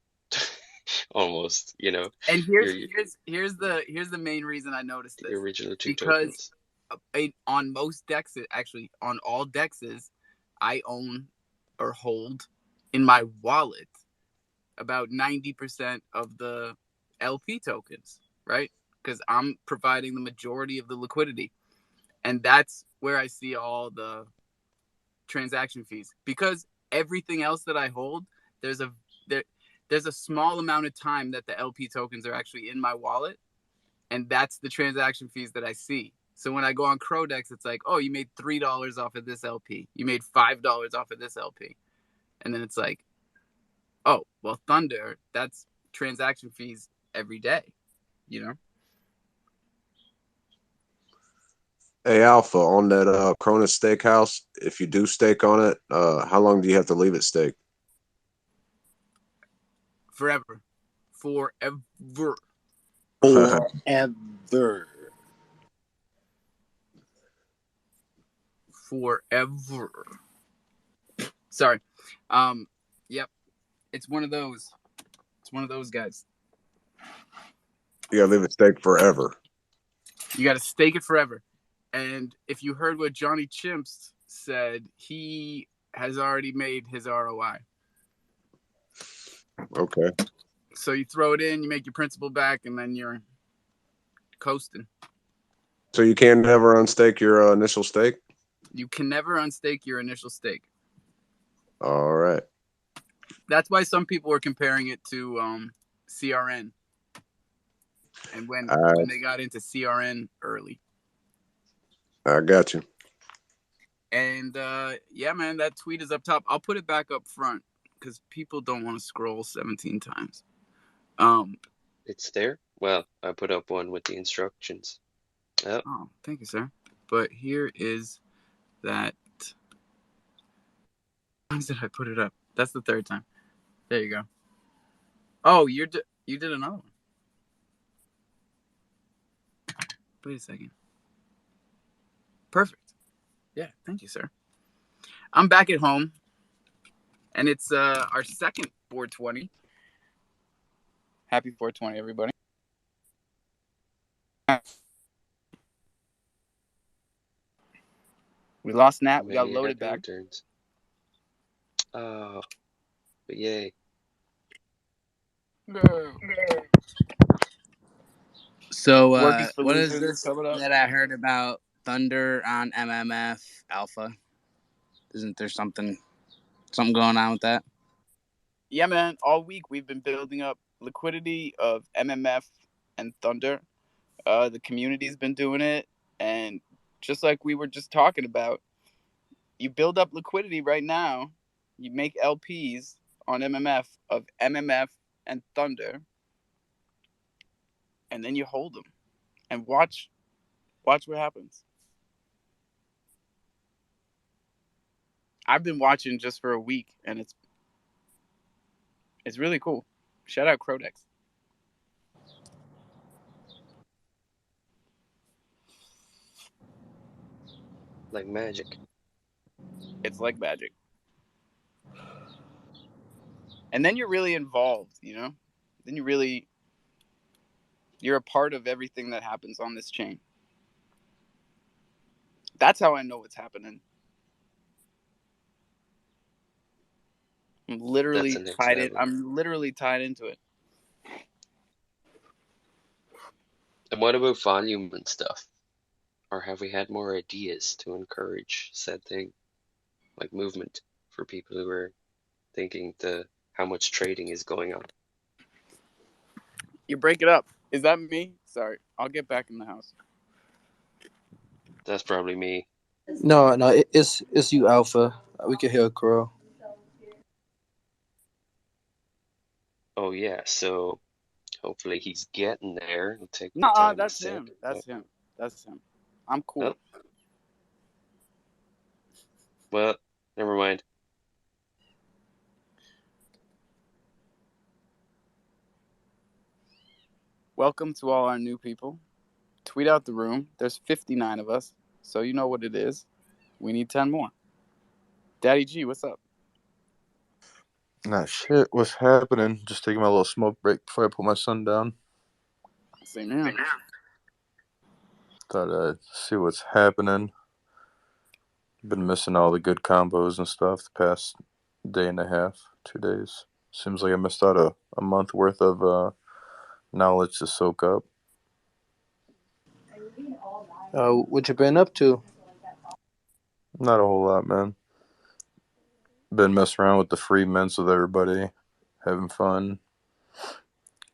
S9: almost, you know.
S1: And here's the main reason I noticed this.
S9: The original two
S1: because
S9: tokens.
S1: On most dexes, actually on all dexes, I own or hold in my wallet about 90% of the LP tokens, right? Because I'm providing the majority of the liquidity. And that's where I see all the transaction fees. Because everything else that I hold, there's a small amount of time that the LP tokens are actually in my wallet. And that's the transaction fees that I see. So when I go on Crodex, it's like, oh, you made $3 off of this LP. You made $5 off of this LP. And then it's like, oh, well, Thunder, that's transaction fees every day, you know?
S14: Hey, Alpha, on that Cronus Steakhouse, if you do steak on it, how long do you have to leave it steak?
S1: Forever. Forever.
S2: Forever.
S1: Forever. Sorry. Yep. It's one of those. It's one of those guys.
S14: You gotta leave it steak forever.
S1: You gotta steak it forever. And if you heard what Johnny Chimps said, he has already made his ROI.
S14: Okay.
S1: So you throw it in, you make your principal back, and then you're coasting.
S14: So you can never unstake your initial stake?
S1: You can never unstake your initial stake.
S14: All right.
S1: That's why some people were comparing it to CRN. And when they got into CRN early.
S14: I got you.
S1: And yeah, man, that tweet is up top. I'll put it back up front because people don't want to scroll 17 times.
S9: It's there? Well, I put up one with the instructions. Yep.
S1: Oh, thank you, sir. But here is that. How times did I put it up? That's the third time. There you go. Oh, you did another one. Wait a second. Perfect. Yeah, thank you, sir. I'm back at home, and it's our second 420. Happy 420, everybody. We lost Nat. We got loaded back.
S9: Turns. Oh, but yay.
S12: So,
S1: Workies for
S12: what is
S1: losers
S12: this
S1: coming up.
S12: that I heard about Thunder on MMF Alpha? Isn't there something going on with that?
S1: Yeah, man. All week we've been building up liquidity of MMF and Thunder. The community's been doing it, and just like we were just talking about, you build up liquidity right now. You make LPs on MMF of MMF and Thunder, and then you hold them and watch what happens. I've been watching just for a week, and it's really cool. Shout out Crodex.
S9: Like magic.
S1: It's like magic. And then you're really involved, you know? Then you're a part of everything that happens on this chain. That's how I know what's happening. I'm literally tied into it.
S9: And what about volume and stuff? Or have we had more ideas to encourage said thing? Like movement for people who are thinking how much trading is going on.
S1: You break it up. Is that me? Sorry. I'll get back in the house.
S9: That's probably me.
S5: No, it's you, Alpha. We can hear Crow.
S9: Oh yeah, so hopefully he's getting there. It'll take
S1: that's him. That's him. I'm cool.
S9: Oh. Well, never mind.
S1: Welcome to all our new people. Tweet out the room. There's 59 of us, so you know what it is. We need 10 more. Daddy G, what's up?
S15: Nah, shit. What's happening? Just taking my little smoke break before I put my son down.
S1: Same here.
S15: Thought I'd see what's happening. Been missing all the good combos and stuff the past day and a half, 2 days. Seems like I missed out a month worth of knowledge to soak up.
S5: What you been up to?
S15: Not a whole lot, man. Been messing around with the free mints with everybody, having fun.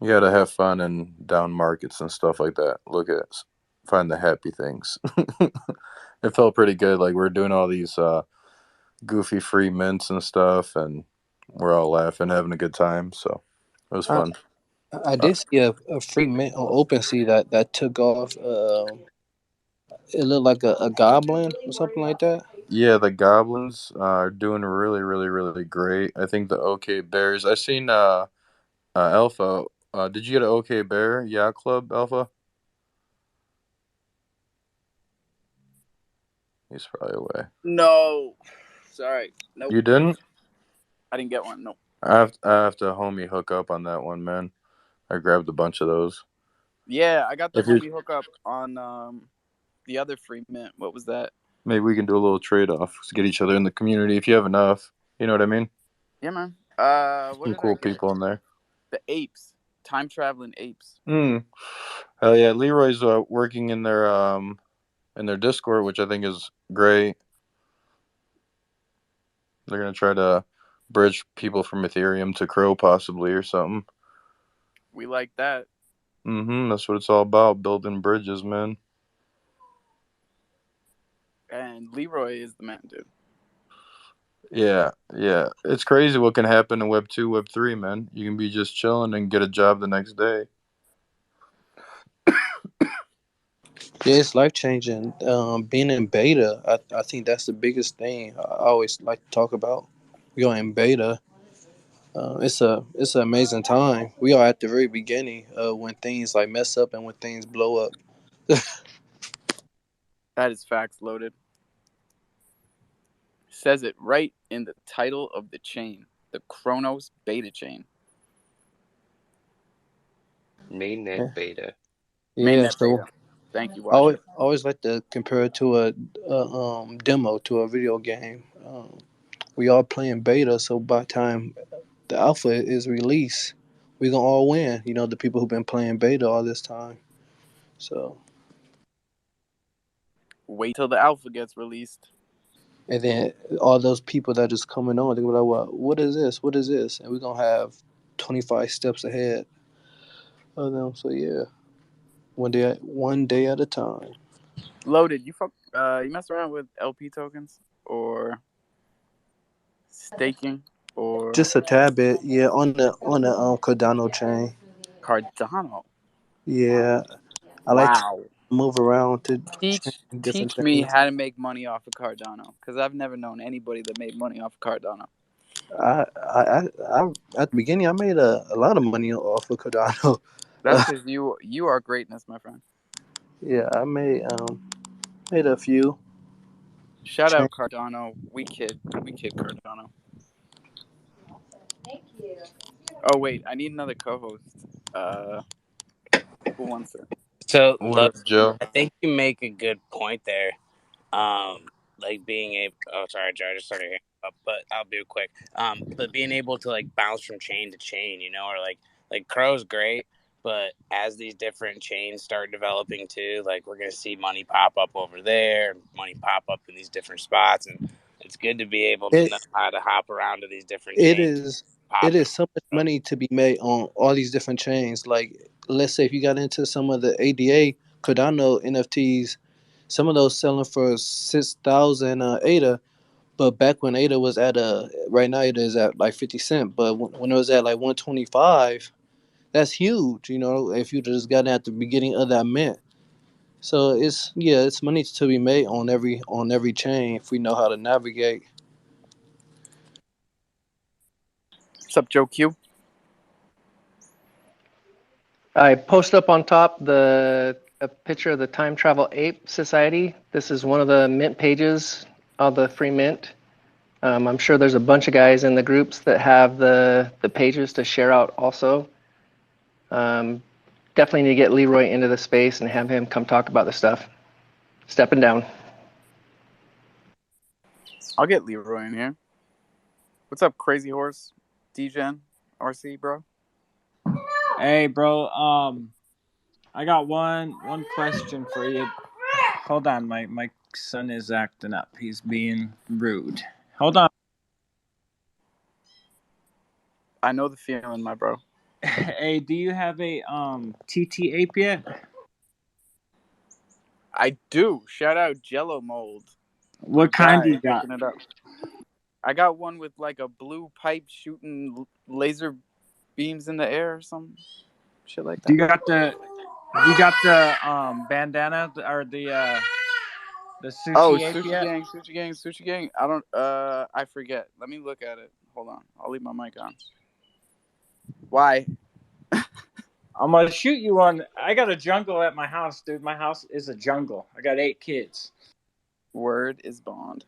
S15: You gotta have fun in down markets and stuff like that. Look at find the happy things. It felt pretty good. Like we're doing all these goofy free mints and stuff, and we're all laughing, having a good time. So it was
S5: I,
S15: fun.
S5: I did see a free mint on OpenSea that took off. It looked like a goblin or something like that.
S15: Yeah, the goblins are doing really, really, really great. I think the OK Bears. I seen Alpha. Did you get an OK Bear Yacht Club, Alpha? He's probably away.
S1: No, sorry, nope.
S15: You didn't?
S1: I didn't get one. Nope.
S15: I have to homie hook up on that one, man. I grabbed a bunch of those.
S1: Yeah, I got the
S15: If you
S1: homie hookup on the other free mint. What was that?
S15: maybe we can do a little trade off to get each other in the community if you have enough. You know what I mean?
S1: Yeah, man. What
S15: Some
S1: did I
S15: cool
S1: get?
S15: people in there.
S1: The apes, time traveling apes.
S15: Hell yeah, Leroy's working in their Discord, which I think is great. They're gonna try to bridge people from Ethereum to Crow possibly or something.
S1: We like that.
S15: That's what it's all about, building bridges, man.
S1: And Leroy is the man, dude.
S15: Yeah. It's crazy what can happen in Web 2, Web 3, man. You can be just chilling and get a job the next day.
S5: Yeah, it's life changing. Being in beta, I think that's the biggest thing. I always like to talk about. We are in beta. It's an amazing time. We are at the very beginning when things like mess up and when things blow up.
S1: That is facts loaded. Says it right in the title of the chain, the Chronos beta chain.
S9: Mainnet beta.
S1: Mainnet
S5: so
S1: beta. Thank you,
S5: I
S1: Watcher.
S5: always like to compare it to a demo, to a video game. We are playing beta, so by the time the alpha is released, we're gonna all win. You know, the people who've been playing beta all this time. So,
S1: Wait till the alpha gets released.
S5: and then all those people that is coming on, they're gonna be like, "Well, what is this? What is this?" And we're gonna have 25 steps ahead of them. So yeah, one day at a time.
S1: Loaded, you mess around with LP tokens or staking or
S5: Just a tad bit, yeah, on the Cardano chain.
S1: Cardano.
S5: Yeah, I like to
S1: Wow.
S5: move around to different
S1: Teach me
S5: chains.
S1: how to make money off of Cardano, because I've never known anybody that made money off of Cardano.
S5: I at the beginning I made a lot of money off of Cardano.
S1: That's because you are greatness, my friend.
S5: Yeah, I made a few.
S1: Shout out Cardano. We kid Cardano.
S4: Thank you.
S1: Oh wait, I need another co-host. Who wants it?
S12: So,
S15: What
S12: look,
S15: up, Joe?
S12: I think you make a good point there. Like being able. Oh, sorry, Joe. I just started hearing up, but I'll be quick. But being able to like bounce from chain to chain, or like Crow's great, but as these different chains start developing too, like we're gonna see money pop up over there, money pop up in these different spots, and it's good to be able to know how to hop around to these different chains.
S5: It is so much money to be made on all these different chains. Like, let's say if you got into some of the ADA Cardano NFTs, some of those selling for 6,000 ADA. But back when ADA was at right now ADA is at like 50 cent. But when it was at like 125, that's huge. If you just got at the beginning of that mint. So it's money to be made on every chain if we know how to navigate.
S1: What's up, Joe Q?
S13: I post up on top a picture of the Time Travel Ape Society. This is one of the mint pages of the free mint. I'm sure there's a bunch of guys in the groups that have the pages to share out also. Definitely need to get Leroy into the space and have him come talk about the stuff. Stepping down.
S1: I'll get Leroy in here. What's up, Crazy Horse? DGen? RC, bro?
S16: Hey, bro. I got one question for you. Hold on, my son is acting up. He's being rude. Hold on.
S1: I know the feeling, my bro.
S16: Hey, do you have a TT Ape yet?
S1: I do. Shout out Jello Mold.
S16: What kind
S1: Guy
S16: you got?
S1: hooking it up. I got one with like a blue pipe shooting laser beams in the air or some shit like
S16: Do
S1: that.
S16: you got the bandana or the sushi
S1: Oh,
S16: ape yet?
S1: Sushi Gang. I don't. I forget. Let me look at it. Hold on. I'll leave my mic on. Why?
S16: I'm gonna shoot you one. I got a jungle at my house, dude. My house is a jungle. I got 8 kids.
S1: Word is bond.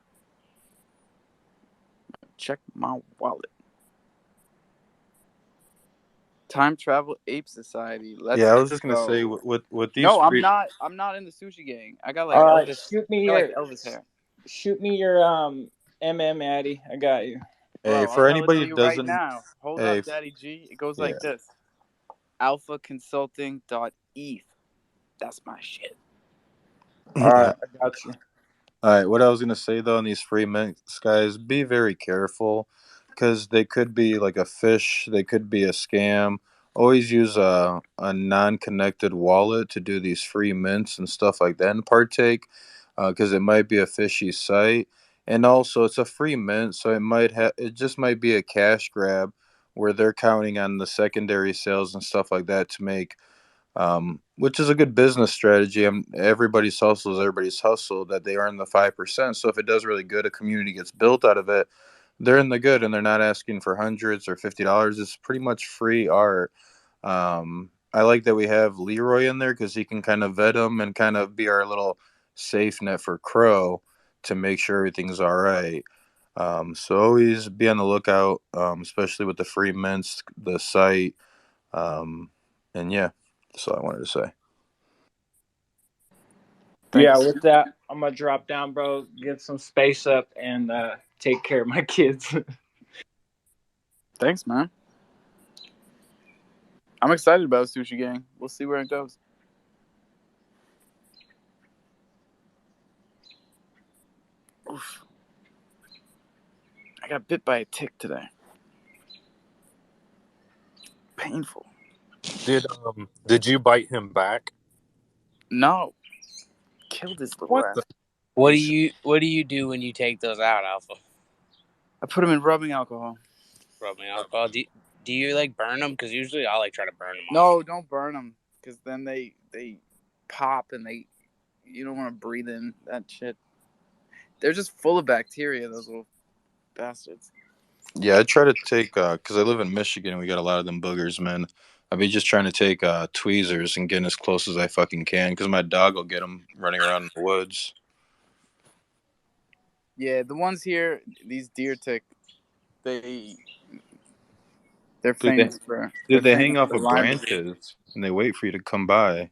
S1: Check my wallet. Time Travel Ape Society. Let's
S15: Yeah, I was just gonna
S1: go.
S15: say with these
S1: No, I'm
S15: free.
S1: not. I'm not in the Sushi Gang. I got like
S16: All right,
S1: Elvis.
S16: shoot
S1: I
S16: me
S1: got like
S16: your
S1: Elvis hair.
S16: MM Addy. I got you.
S15: Hey,
S1: Bro, I'll
S15: for
S1: tell it to
S15: anybody
S1: you
S15: that
S1: right
S15: doesn't.
S1: now. Hold
S15: Hey,
S1: up, Daddy G. It goes
S15: yeah.
S1: like this. alphaconsulting.eth. That's my shit.
S16: All right, I got you.
S15: All right, what I was gonna say though on these free mints, guys, be very careful because they could be like a fish, they could be a scam. Always use a non-connected wallet to do these free mints and stuff like that and partake, because it might be a fishy site, and also it's a free mint, so it just might be a cash grab where they're counting on the secondary sales and stuff like that to make which is a good business strategy. Everybody's hustle is everybody's hustle that they earn the 5%. So if it does really good, a community gets built out of it. They're in the good, and they're not asking for hundreds or $50. It's pretty much free art. I like that we have Leroy in there because he can kind of vet them and kind of be our little safe net for Crow to make sure everything's all right. So always be on the lookout, especially with the free mints, the site, and yeah. That's all I wanted to say.
S16: Yeah, with that, I'm gonna drop down, bro. Get some space up and take care of my kids.
S1: Thanks, man. I'm excited about Sushi Gang. We'll see where it goes. Oof. I got bit by a tick today. Painful.
S15: Did you bite him back?
S1: No. Killed this little ass.
S12: What do you do when you take those out, Alpha?
S1: I put them in rubbing alcohol.
S12: Rubbing alcohol. Do you like burn them? Because usually I like try to burn them.
S1: No, don't burn them, because then they pop and you don't want to breathe in that shit. They're just full of bacteria, those little bastards.
S15: Yeah, I try to take because I live in Michigan and we got a lot of them boogers, man. I'll be just trying to take tweezers and getting as close as I fucking can because my dog will get them running around in the woods.
S1: Yeah, the ones here, these deer tick, they're
S15: Dude,
S1: famous for.
S15: they hang off
S1: for
S15: of
S1: Lyme disease.
S15: branches and they wait for you to come by.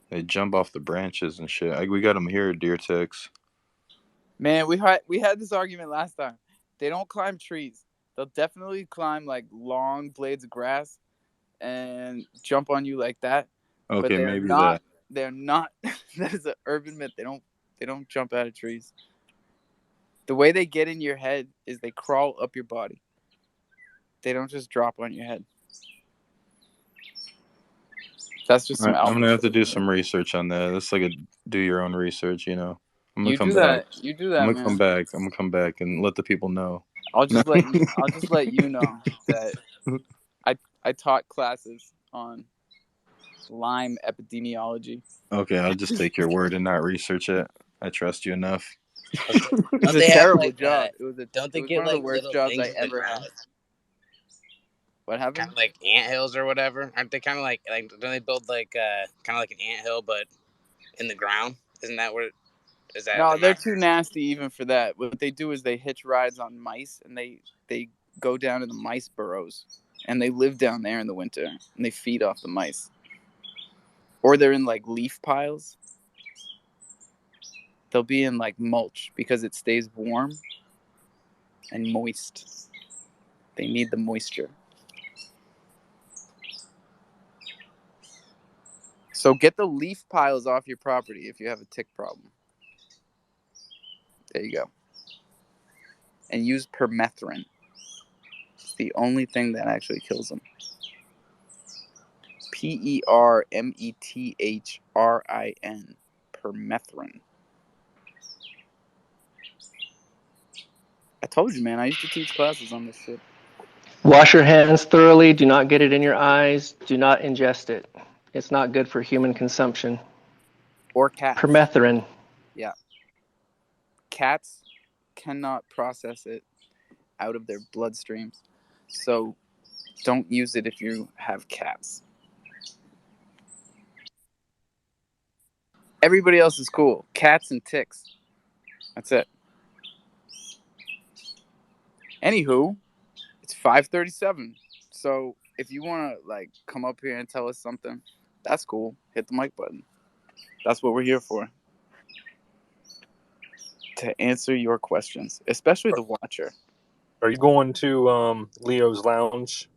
S15: They jump off the branches and shit. We got them here, deer ticks.
S1: Man, we had this argument last time. They don't climb trees. They'll definitely climb like long blades of grass and jump on you like that.
S15: Okay,
S1: but they're
S15: maybe
S1: not.
S15: that.
S1: They're not. That is an urban myth. They don't jump out of trees. The way they get in your head is they crawl up your body. They don't just drop on your head. That's just some
S15: I'm gonna have to do
S1: shit.
S15: some research on that. It's like a do your own research, you know. I'm gonna
S1: You
S15: come
S1: do
S15: back.
S1: that. You do that,
S15: I'm gonna
S1: man.
S15: come back. I'm gonna come back and let the people know.
S1: I'll just let you know that I taught classes on Lyme epidemiology.
S15: Okay, I'll just take your word and not research it. I trust you enough.
S1: It's a terrible job. It was
S12: Don't they
S1: one
S12: get
S1: of the
S12: like
S1: worst
S12: little
S1: jobs
S12: things
S1: I
S12: in the
S1: ever had.
S12: ground?
S1: What happened?
S12: Kind of like anthills or whatever. Aren't they kind of like don't they build like kind of like an anthill but in the ground? Isn't that what? Is that?
S1: No, they're too nasty even for that. What they do is they hitch rides on mice and they go down to the mice burrows and they live down there in the winter and they feed off the mice. Or they're in like leaf piles. They'll be in like mulch because it stays warm and moist. They need the moisture. So get the leaf piles off your property if you have a tick problem. There you go. And use permethrin. It's the only thing that actually kills them. PERMETHRIN. permethrin. I told you, man. I used to teach classes on this shit.
S13: Wash your hands thoroughly. Do not get it in your eyes. Do not ingest it. It's not good for human consumption.
S1: Or cats.
S13: Permethrin.
S1: Yeah. Cats cannot process it out of their bloodstreams. So don't use it if you have cats. Everybody else is cool. Cats and ticks. That's it. Anywho, it's 5:37. So if you want to like come up here and tell us something, that's cool. Hit the mic button. That's what we're here for. To answer your questions, especially the watcher.
S17: Are you going to Leo's Lounge?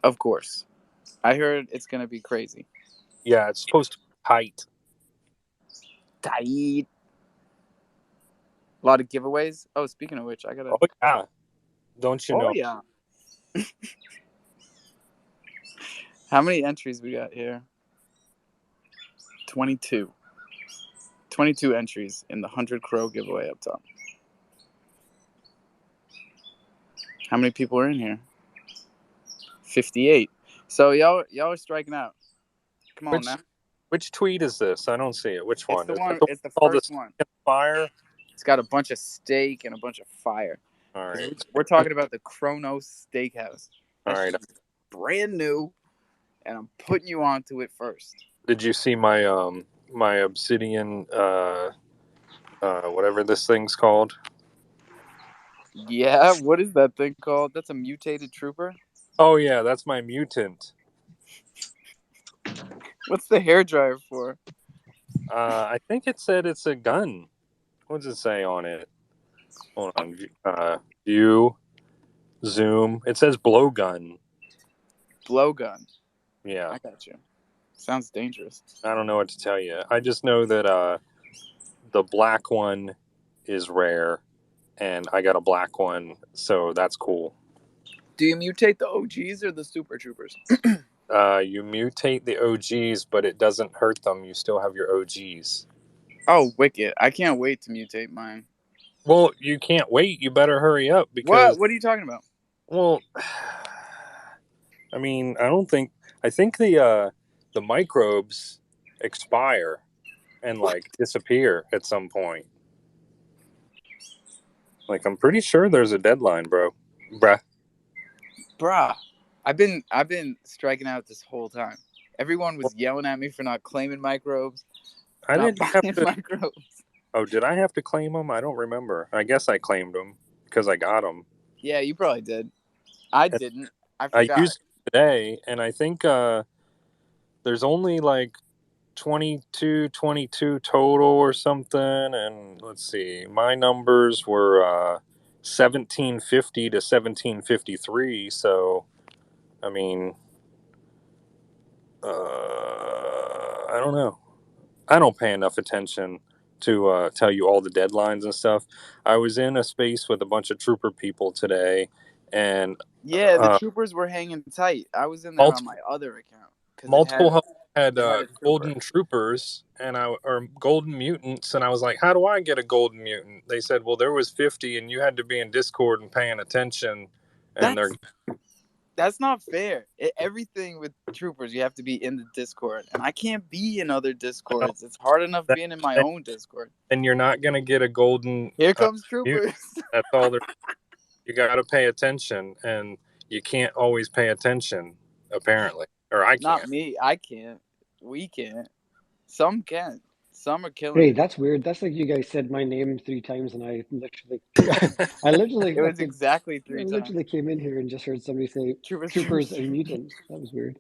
S1: Of course. I heard it's going to be crazy.
S17: Yeah, it's supposed to be tight.
S1: Tight. A lot of giveaways. Oh, speaking of which, I got to...
S17: Oh, yeah. Don't you know?
S1: Oh, yeah. How many entries we got here? 22. 22 entries in the 100 Crow giveaway up top. How many people are in here? 58. So y'all are striking out. Come on now.
S17: Which tweet is this? I don't see it. Which one?
S1: It's the first one.
S17: Fire?
S1: It's got a bunch of steak and a bunch of fire.
S17: All right.
S1: We're talking about the Kronos Steakhouse.
S17: All right.
S1: Brand new, and I'm putting you onto it first.
S17: Did you see my my obsidian whatever this thing's called?
S1: Yeah, what is that thing called? That's a mutated trooper?
S17: Oh yeah, that's my mutant.
S1: What's the hairdryer for?
S17: I think it said it's a gun. What does it say on it? Hold on. View, zoom. It says blowgun.
S1: Blowgun.
S17: Yeah.
S1: I got you. Sounds dangerous.
S17: I don't know what to tell you. I just know that the black one is rare, and I got a black one, so that's cool.
S1: Do you mutate the OGs or the Super Troopers?
S17: You mutate the OGs, but it doesn't hurt them. You still have your OGs.
S1: Oh, wicked. I can't wait to mutate mine.
S17: Well, you can't wait. You better hurry up because...
S1: What are you talking about?
S17: Well, I mean, I think the microbes expire and like disappear at some point. Like, I'm pretty sure there's a deadline, bruh.
S1: I've been striking out this whole time. Everyone was yelling at me for not claiming microbes.
S17: I didn't have to.
S1: Microbes.
S17: Oh, did I have to claim them? I don't remember. I guess I claimed them because I got them.
S1: Yeah, you probably did. I didn't. I forgot.
S17: I used it today, and I think there's only like 22 total or something. And let's see, my numbers were 1750 to 1753. So, I mean, I don't know. I don't pay enough attention to tell you all the deadlines and stuff. I was in a space with a bunch of trooper people today, and
S1: yeah, the troopers were hanging tight. I was in there on my other account.
S17: Multiple had golden troopers or golden mutants, and I was like, "How do I get a golden mutant?" They said, "Well, there was 50, and you had to be in Discord and paying attention." And
S1: that's not fair. Everything with troopers, you have to be in the Discord, and I can't be in other Discords. It's hard enough being in my own Discord.
S17: And you're not gonna get a golden.
S1: Here comes troopers.
S17: That's all there. You got to pay attention, and you can't always pay attention, apparently. Or I can't.
S1: Not me. I can't. We can't. Some can. Some are killing.
S18: Hey, that's weird. That's like you guys said my name 3 times, and I literally.
S1: It was exactly 3 times.
S18: I literally came in here and just heard somebody say troopers and mutants. That was weird.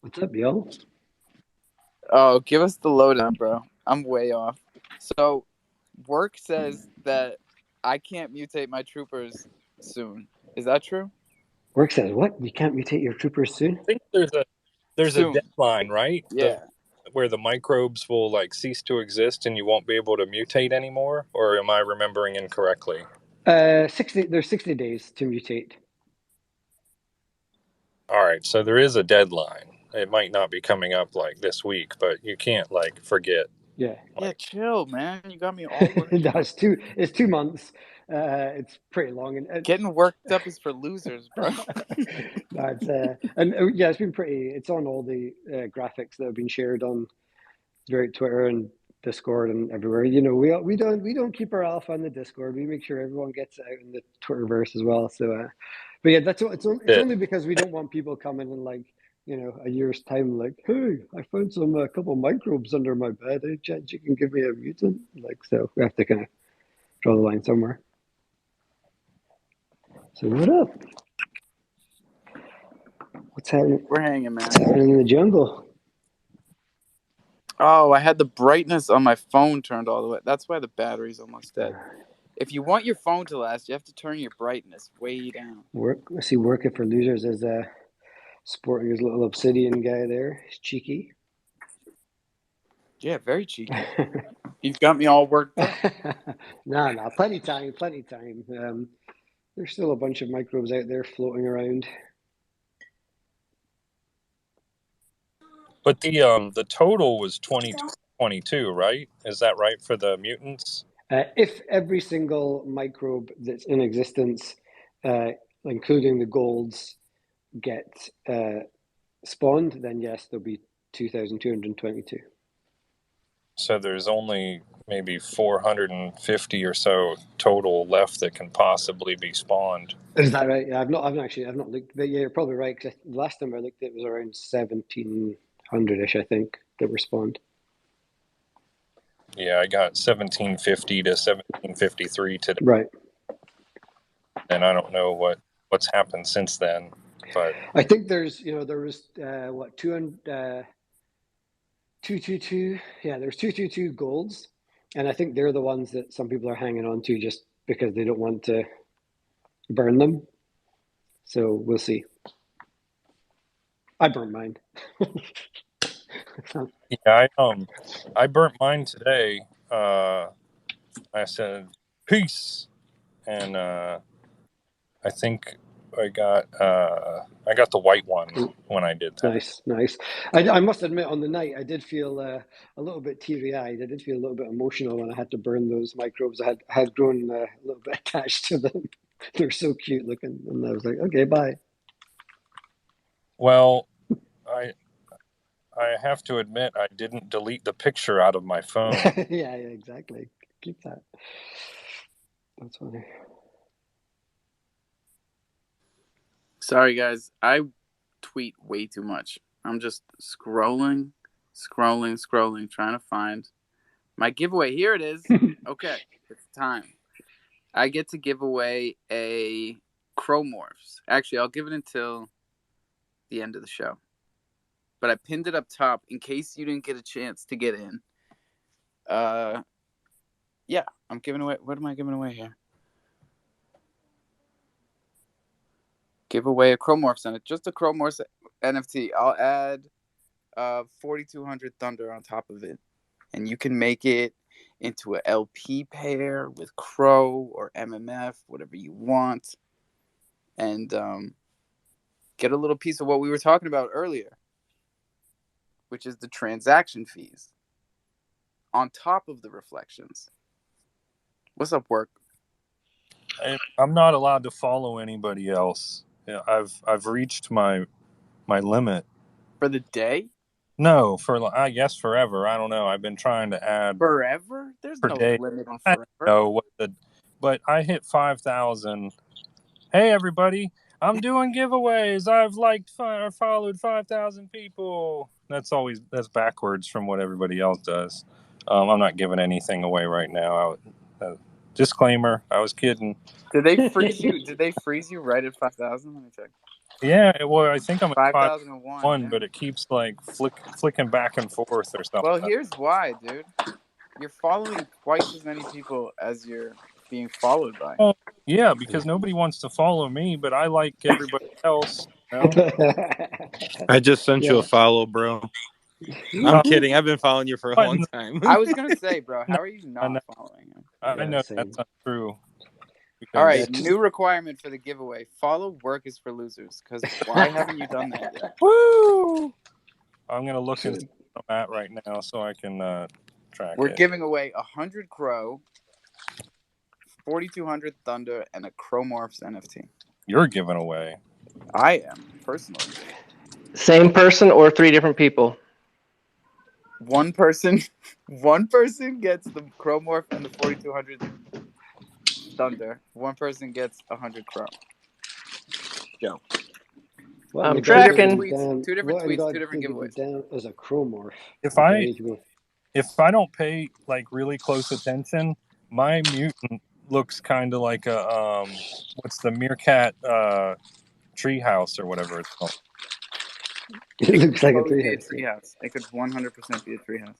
S18: What's up, yo?
S1: Oh, give us the lowdown, bro. I'm way off. So, work says that I can't mutate my troopers soon. Is that true?
S18: Work says what? You can't mutate your troopers soon?
S17: I think there's a deadline, right?
S1: Yeah.
S17: Where the microbes will like cease to exist and you won't be able to mutate anymore? Or am I remembering incorrectly?
S18: 60. There's 60 days to mutate.
S17: All right, so there is a deadline. it might not be coming up like this week, but you can't like forget.
S18: Yeah.
S1: Yeah, chill, man. You got me all worked
S18: No,
S1: up.
S18: it's 2 months. It's pretty long, and
S1: Getting worked up is for losers, bro.
S18: no, it's been pretty. It's on all the graphics that have been shared on throughout Twitter and Discord and everywhere. You know, we don't keep our alpha on the Discord. We make sure everyone gets it out in the Twitterverse as well. So, but yeah, it's only because we don't want people coming in like, you know, a year's time, like, hey, I found a couple microbes under my bed. Hey, Chad, you can give me a mutant. Like, so we have to kind of draw the line somewhere. So what up? What's happening?
S1: We're hanging, man.
S18: What's happening in the jungle?
S1: Oh, I had the brightness on my phone turned all the way. That's why the battery's almost dead. If you want your phone to last, you have to turn your brightness way down.
S18: I see Working for Losers is sporting his little obsidian guy there. He's cheeky.
S1: Yeah, very cheeky. You've got me all worked up.
S18: No, plenty time. There's still a bunch of microbes out there floating around.
S17: But the total was 22, right? Is that right for the mutants?
S18: If every single microbe that's in existence, including the golds, get spawned, then yes, there'll be 2,222.
S17: So there's only maybe 450 or so total left that can possibly be spawned.
S18: Is that right? Yeah, I've not looked, but yeah, you're probably right. Cause the last time I looked, it was around 1,700-ish, I think, that were spawned.
S17: Yeah, I got 1,750 to 1,753 today.
S18: Right.
S17: And I don't know what's happened since then, but
S18: I think there was 222. Yeah, there's 222 golds, and I think they're the ones that some people are hanging on to just because they don't want to burn them. So we'll see. I burnt mine.
S17: yeah, I burnt mine today. I said peace, and I think I got the white one when I did that.
S18: Nice. I must admit, on the night, I did feel a little bit teary-eyed. I did feel a little bit emotional when I had to burn those microbes. I had grown a little bit attached to them. They're so cute looking, and I was like, okay, bye.
S17: Well, I have to admit, I didn't delete the picture out of my phone.
S18: yeah, exactly. Keep that. That's funny.
S1: Sorry, guys. I tweet way too much. I'm just scrolling, trying to find my giveaway. Here it is. Okay, it's time. I get to give away a Chromorphs. Actually, I'll give it until the end of the show. But I pinned it up top in case you didn't get a chance to get in. Yeah, I'm giving away. What am I giving away here? Give away a Chromorphs on it. Just a Chromorphs NFT. I'll add 4,200 Thunder on top of it. And you can make it into a LP pair with Crow or MMF, whatever you want. And get a little piece of what we were talking about earlier, which is the transaction fees on top of the reflections. What's up, Work?
S17: I'm not allowed to follow anybody else. Yeah, I've reached my limit.
S1: For the day?
S17: No, for I guess forever. I don't know. I've been trying to add
S1: Forever? There's no
S17: day.
S1: limit on forever.
S17: I know but I hit 5,000. Hey everybody, I'm doing giveaways. I've followed 5,000 people. That's backwards from what everybody else does. I'm not giving anything away right now. Disclaimer, I was kidding.
S1: Did they freeze you? Did they freeze you right at 5,000? Let me check.
S17: Yeah, well, I think I'm at
S1: 5,001, yeah.
S17: but it keeps like flicking back and forth or something.
S1: Well, here's why, dude. You're following twice as many people as you're being followed by.
S17: Oh, yeah, because nobody wants to follow me, but I like everybody else. You know?
S19: I just sent you a follow, bro. I'm kidding. I've been following you for a long time.
S1: I was gonna say, bro, how are you not following him?
S17: I know that's not true.
S1: All right, new requirement for the giveaway: follow Work is for Losers. Because why haven't you done that yet?
S17: Woo! I'm gonna look and see where I'm at right now so I can track
S1: We're
S17: it.
S1: giving away 100 Crow, 4,200 Thunder, and a Chromorphs NFT.
S17: You're giving away.
S1: I am, personally.
S13: Same person or 3 different people?
S1: One person gets the Chromorph and the 4,200 Thunder. One person gets 100 Crow. Go.
S18: What
S13: I'm
S18: you got to do
S13: tracking.
S18: to be down?
S1: Two different
S18: What you
S1: tweets,
S18: got
S1: two
S18: to
S1: different
S18: do to be
S1: giveaways.
S18: down as a Chromorph?
S17: If
S18: Okay, you go.
S17: I don't pay like really close attention, my mutant looks kind of like a what's the meerkat treehouse or whatever it's called.
S18: It looks like a
S1: Totally be a
S18: treehouse.
S1: treehouse. It could 100% be a treehouse.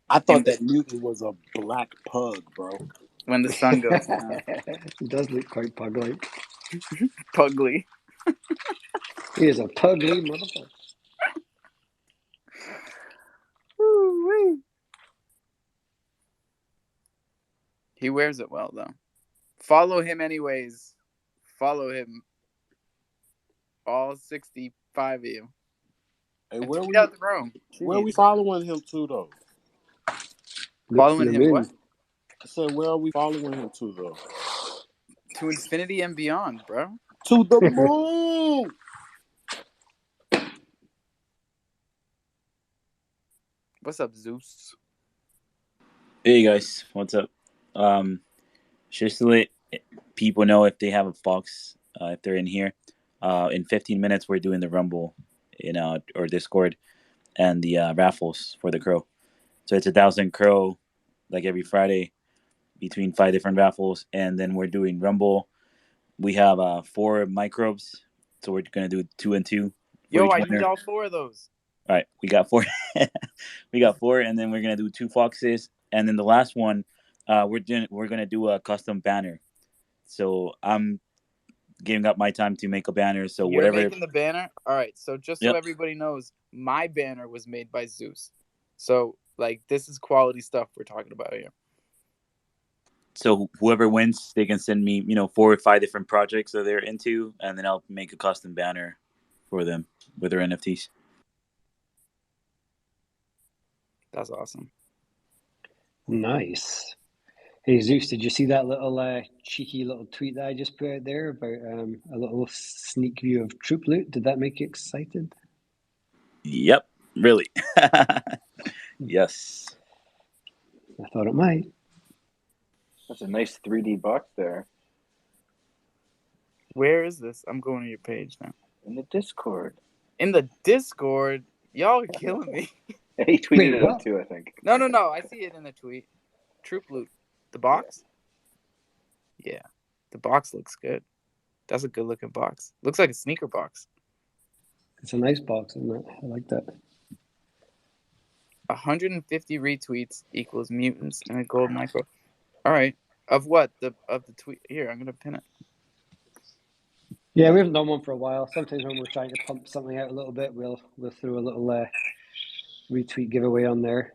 S2: I thought that mutant was a black pug, bro.
S1: When the sun goes down.
S18: He does look quite pug-like.
S1: Pugly.
S18: He is a pugly motherfucker.
S1: Woo-wee. He wears it well, though. Follow him anyways. Follow him. All 65 of you.
S2: Hey,
S1: And
S2: where
S1: tweet
S2: we
S1: out the room.
S2: where we following him to though?
S1: Following him what?
S2: I said, where are we following him to though?
S1: To infinity and beyond, bro.
S2: To the moon.
S1: What's up, Zeus?
S20: Hey guys, what's up? Just to let people know if they have a Fox, if they're in here, in 15 minutes we're doing the Rumble in our Discord and the raffles for the Crow. So it's 1,000 Crow, like every Friday, between 5 different raffles, and then we're doing Rumble. We have 4 microbes, so we're gonna do 2 and 2.
S1: Yo, I need all 4 of those.
S20: All right, we got 4. We got 4, and then we're gonna do 2 Foxes, and then the last one, we're gonna do a custom banner. So I'm giving up my time to make a banner. So
S1: You're
S20: whatever.
S1: making the banner? All right. So just so everybody knows, my banner was made by Zeus. So like this is quality stuff we're talking about here.
S20: So whoever wins, they can send me, 4 or 5 different projects that they're into, and then I'll make a custom banner for them with their NFTs.
S1: That's awesome.
S18: Nice. Hey Zeus, did you see that little cheeky little tweet that I just put out there about a little sneak view of Troop Loot? Did that make you excited?
S20: Yep, really. Yes.
S18: I thought it might.
S21: That's a nice 3D box there.
S1: Where is this? I'm going to your page now.
S21: In the Discord.
S1: In the Discord? Y'all are killing me.
S21: He tweeted it out too, I think.
S1: No. I see it in the tweet. Troop Loot. The box? Yeah. The box looks good. That's a good looking box. Looks like a sneaker box.
S18: It's a nice box, isn't it? I like that.
S1: 150 retweets equals mutants and a gold micro. All right. Of what? Of the tweet. Here, I'm gonna pin it.
S18: Yeah, we haven't done one for a while. Sometimes when we're trying to pump something out a little bit, we'll throw a little retweet giveaway on there.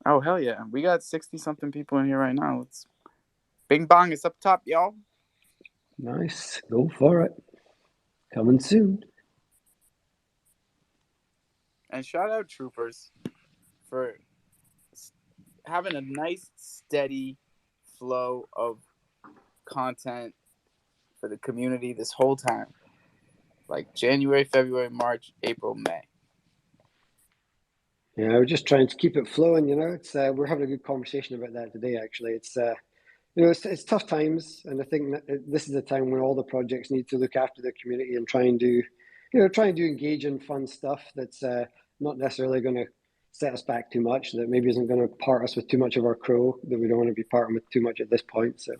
S1: Oh hell yeah. We got 60 something people in here right now. Let's bing bong, it's up top, y'all.
S18: Nice. Go for it. Coming soon.
S1: And shout out Troopers for having a nice steady flow of content for the community this whole time. Like January, February, March, April, May.
S18: Yeah, we're just trying to keep it flowing. It's we're having a good conversation about that today. Actually, it's it's tough times, and I think that this is a time when all the projects need to look after their community and try and do engaging, fun stuff that's not necessarily going to set us back too much. That maybe isn't going to part us with too much of our crow that we don't want to be parting with too much at this point. So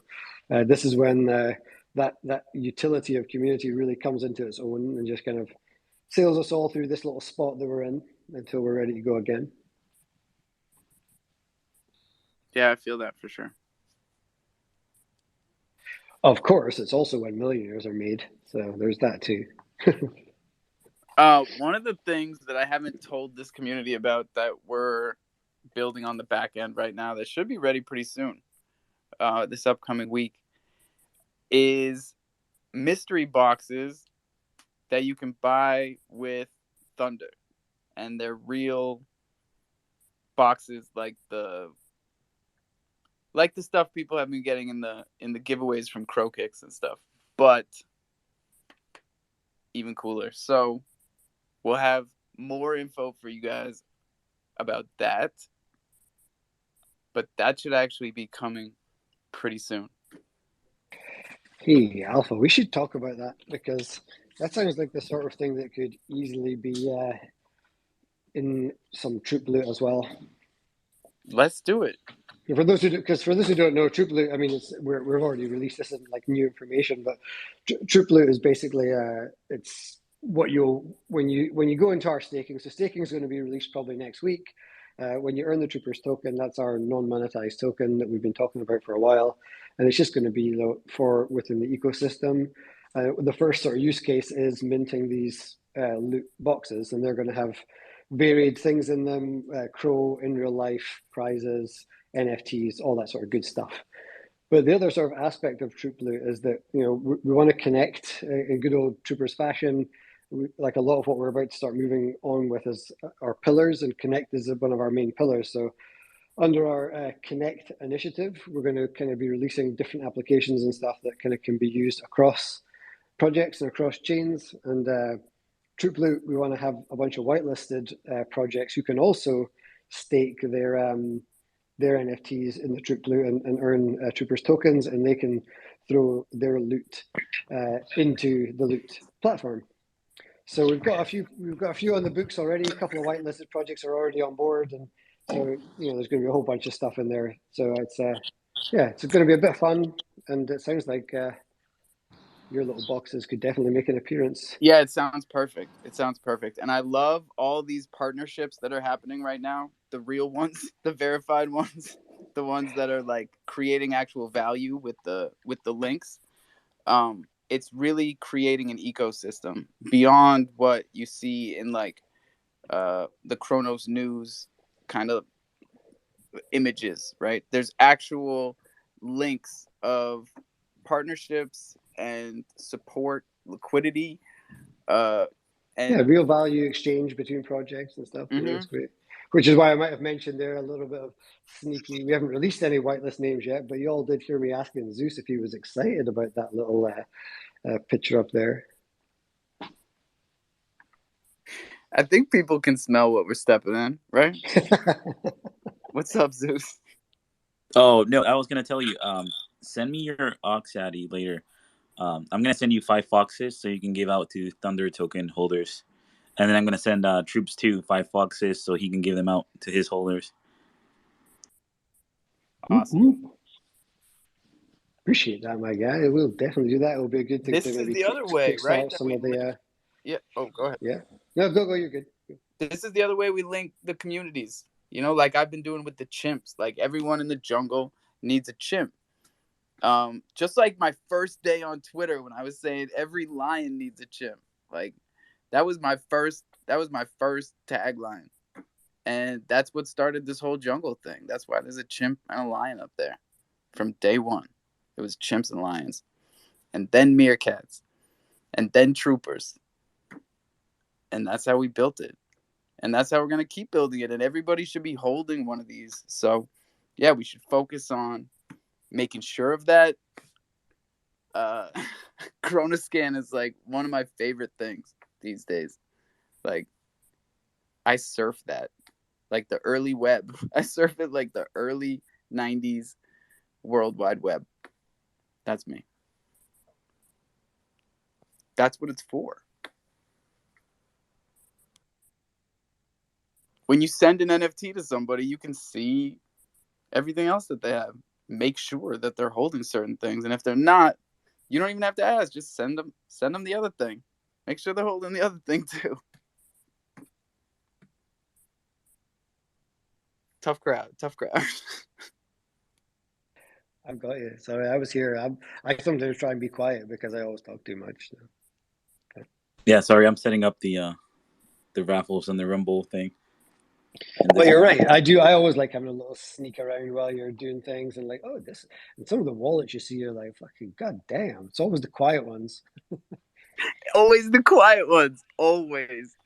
S18: this is when that utility of community really comes into its own and just kind of sails us all through this little spot that we're in until we're ready to go again.
S1: Yeah, I feel that for sure.
S18: Of course, it's also when millionaires are made, so there's that too.
S1: One of the things that I haven't told this community about that we're building on the back end right now that should be ready pretty soon, this upcoming week, is mystery boxes that you can buy with Thunder. and they're real boxes, like the stuff people have been getting in the giveaways from Crow Kicks and stuff, but even cooler. So we'll have more info for you guys about that, but that should actually be coming pretty soon.
S18: Hey, Alpha, we should talk about that because that sounds like the sort of thing that could easily be in some troop loot as well.
S1: Let's do it.
S18: For those who don't know, troop loot, I mean, we've already released this in like new information, but troop loot is basically it's what when you go into our staking. So staking is going to be released probably next week. When you earn the Troopers token, that's our non-monetized token that we've been talking about for a while, and it's just going to be for within the ecosystem. The first sort of use case is minting these loot boxes, and they're going to have varied things in them: Crow in real life, prizes, NFTs, all that sort of good stuff. But the other sort of aspect of Troop Loot is that we want to connect in good old Troopers fashion. Like a lot of what we're about to start moving on with is our pillars, and Connect is one of our main pillars. So under our Connect initiative, we're going to kind of be releasing different applications and stuff that kind of can be used across projects and across chains. And Troop Loot, we want to have a bunch of whitelisted projects who can also stake their NFTs in the Troop Loot and earn Troopers tokens, and they can throw their loot into the Loot platform. So we've got a few on the books already. A couple of whitelisted projects are already on board, and so there's going to be a whole bunch of stuff in there. So it's it's going to be a bit of fun, and it sounds like your little boxes could definitely make an appearance.
S1: Yeah, it sounds perfect. And I love all these partnerships that are happening right now. The real ones, the verified ones, the ones that are like creating actual value with the links. It's really creating an ecosystem beyond what you see in like the Chronos News kind of images, right? There's actual links of partnerships and support, liquidity, and
S18: real value exchange between projects and stuff.
S1: Mm-hmm.
S18: It's great. Which is why I might have mentioned there a little bit of sneaky. We haven't released any whitelist names yet, but you all did hear me asking Zeus if he was excited about that little picture up there.
S1: I think people can smell what we're stepping in, right? What's up, Zeus?
S20: Oh no, I was gonna tell you. Send me your Oxaddy later. I'm gonna send you 5 foxes so you can give out to Thunder token holders, and then I'm gonna send Troops 2 5 foxes so he can give them out to his holders.
S1: Awesome.
S18: Mm-hmm. Appreciate that, my guy. We'll definitely do that. It'll be a good thing.
S1: This
S18: to
S1: is
S18: maybe
S1: the other way, right?
S18: Some of the.
S1: Yeah. Oh, go ahead.
S18: Yeah. No, go. You're good.
S1: This is the other way we link the communities. Like I've been doing with the chimps. Like everyone in the jungle needs a chimp. Just like my first day on Twitter when I was saying every lion needs a chimp. Like that was my first tagline. And that's what started this whole jungle thing. That's why there's a chimp and a lion up there. From day one. It was chimps and lions. And then meerkats. And then troopers. And that's how we built it. And that's how we're going to keep building it. And everybody should be holding one of these. So, yeah, we should focus on making sure of that. Chronoscan is like one of my favorite things these days. Like, I surf that. Like the early web. I surf it like the early 90s World Wide Web. That's me. That's what it's for. When you send an NFT to somebody, you can see everything else that they have. Make sure that they're holding certain things. And if they're not, you don't even have to ask. Just send them the other thing. Make sure they're holding the other thing too. Tough crowd.
S18: I've got you. Sorry, I was here. I sometimes try and be quiet because I always talk too much. So.
S20: Yeah, sorry, I'm setting up the raffles and the Rumble thing.
S18: Well, you're right. I always like having a little sneak around while you're doing things and like, this. And some of the wallets you see are like, fucking goddamn. It's always the quiet ones.
S1: Always the quiet ones. Always.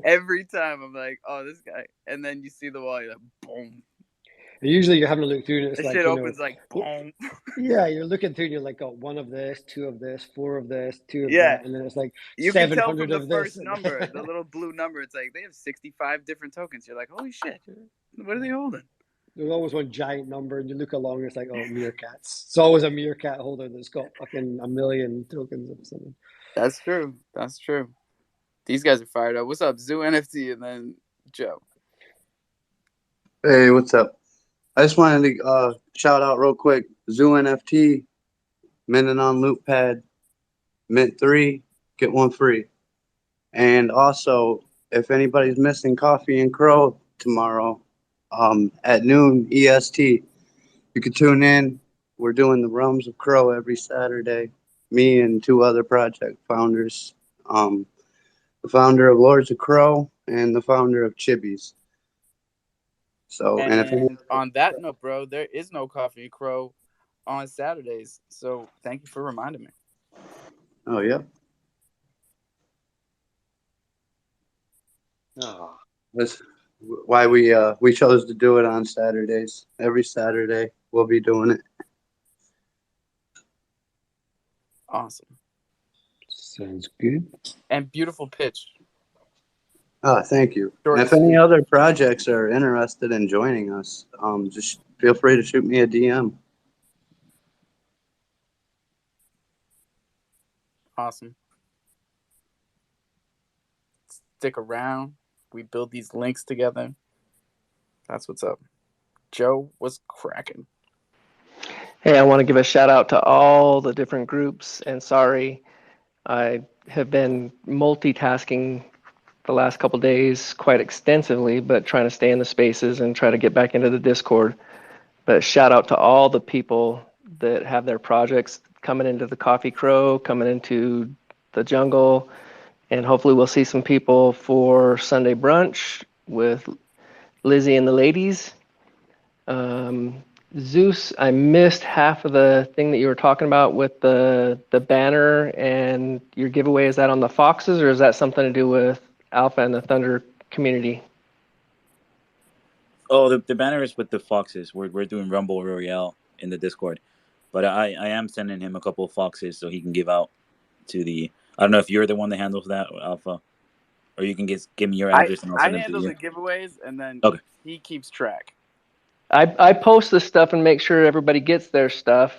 S1: Every time I'm like, oh, this guy. And then you see the wall, you're like, boom.
S18: And usually you're having to look through and it's
S1: That
S18: like,
S1: shit
S18: you know,
S1: opens like, boom.
S18: yeah, you're looking through and you're like, got 1 of this, 2 of this, 4 of this, 2 of
S1: Yeah.
S18: that, and then it's like
S1: You can tell
S18: 700
S1: from the
S18: of this.
S1: first number, the little blue number, it's like they have 65 different tokens. You're like, holy shit. What are they holding?
S18: There's always one giant number, and you look along, and it's like, oh, meerkats. It's always a meerkat holder that's got fucking 1 million tokens of something.
S1: That's true. That's true. These guys are fired up. What's up, Zoo NFT and then Joe?
S11: Hey, what's up? I just wanted to shout out real quick. Zoo NFT, minting on Loop Pad, mint 3, get 1 free. And also, if anybody's missing Coffee and Crow tomorrow, at noon EST, you can tune in. We're doing the Realms of Crow every Saturday. Me and 2 other project founders, the founder of Lords of Crow and the founder of Chibby's. So,
S1: And on that note, bro, there is no Coffee and Crow on Saturdays. So thank you for reminding me.
S11: Oh, yeah.
S9: Oh,
S11: That's why we chose to do it on Saturdays. Every Saturday we'll be doing it.
S1: Awesome.
S18: Sounds good.
S1: And beautiful pitch.
S11: Oh, thank you.
S1: Short
S11: And if
S1: and
S11: any
S1: sweet.
S11: other projects are interested in joining us, just feel free to shoot me a DM.
S1: Awesome. Stick around. We build these links together. That's what's up. Joe, what's cracking?
S13: Hey, I want to give a shout out to all the different groups, and sorry, I have been multitasking the last couple days quite extensively, but trying to stay in the spaces and try to get back into the Discord. But shout out to all the people that have their projects coming into the Coffee Crow, coming into the jungle, and hopefully we'll see some people for Sunday brunch with Lizzie and the ladies. Zeus, I missed half of the thing that you were talking about with the banner and your giveaway. Is that on the Foxes, or is that something to do with Alpha and the Thunder community?
S20: Oh, the banner is with the Foxes. We're doing Rumble Royale in the Discord, but I am sending him a couple of Foxes so he can give out to the. I don't know if you're the one that handles that, Alpha, or you can give me your address and I'll
S1: I
S20: send them to
S1: handle
S20: you.
S1: the giveaways, and then
S20: Okay.
S1: he keeps track.
S13: I post the stuff and make sure everybody gets their stuff.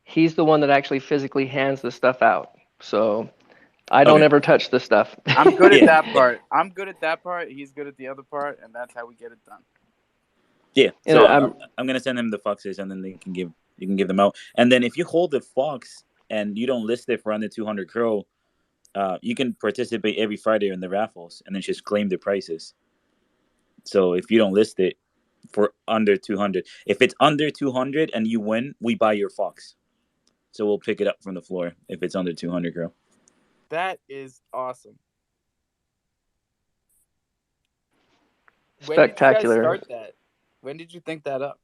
S13: He's the one that actually physically hands the stuff out. So I don't
S20: Okay.
S13: ever touch the stuff.
S1: I'm good at
S20: Yeah.
S1: that part. I'm good at that part. He's good at the other part, and that's how we get it done.
S20: Yeah.
S13: You
S20: So
S13: know,
S20: I'm gonna send them the Foxes and then you can give them out. And then if you hold the Fox and you don't list it for under 200 Crow, you can participate every Friday in the raffles and then just claim the prices. So if you don't list it for under 200, if it's under 200 and you win, we buy your Fox. So we'll pick it up from the floor if it's under 200 Crow.
S1: That is awesome.
S13: Spectacular.
S1: When did you guys start that? When did you think that up?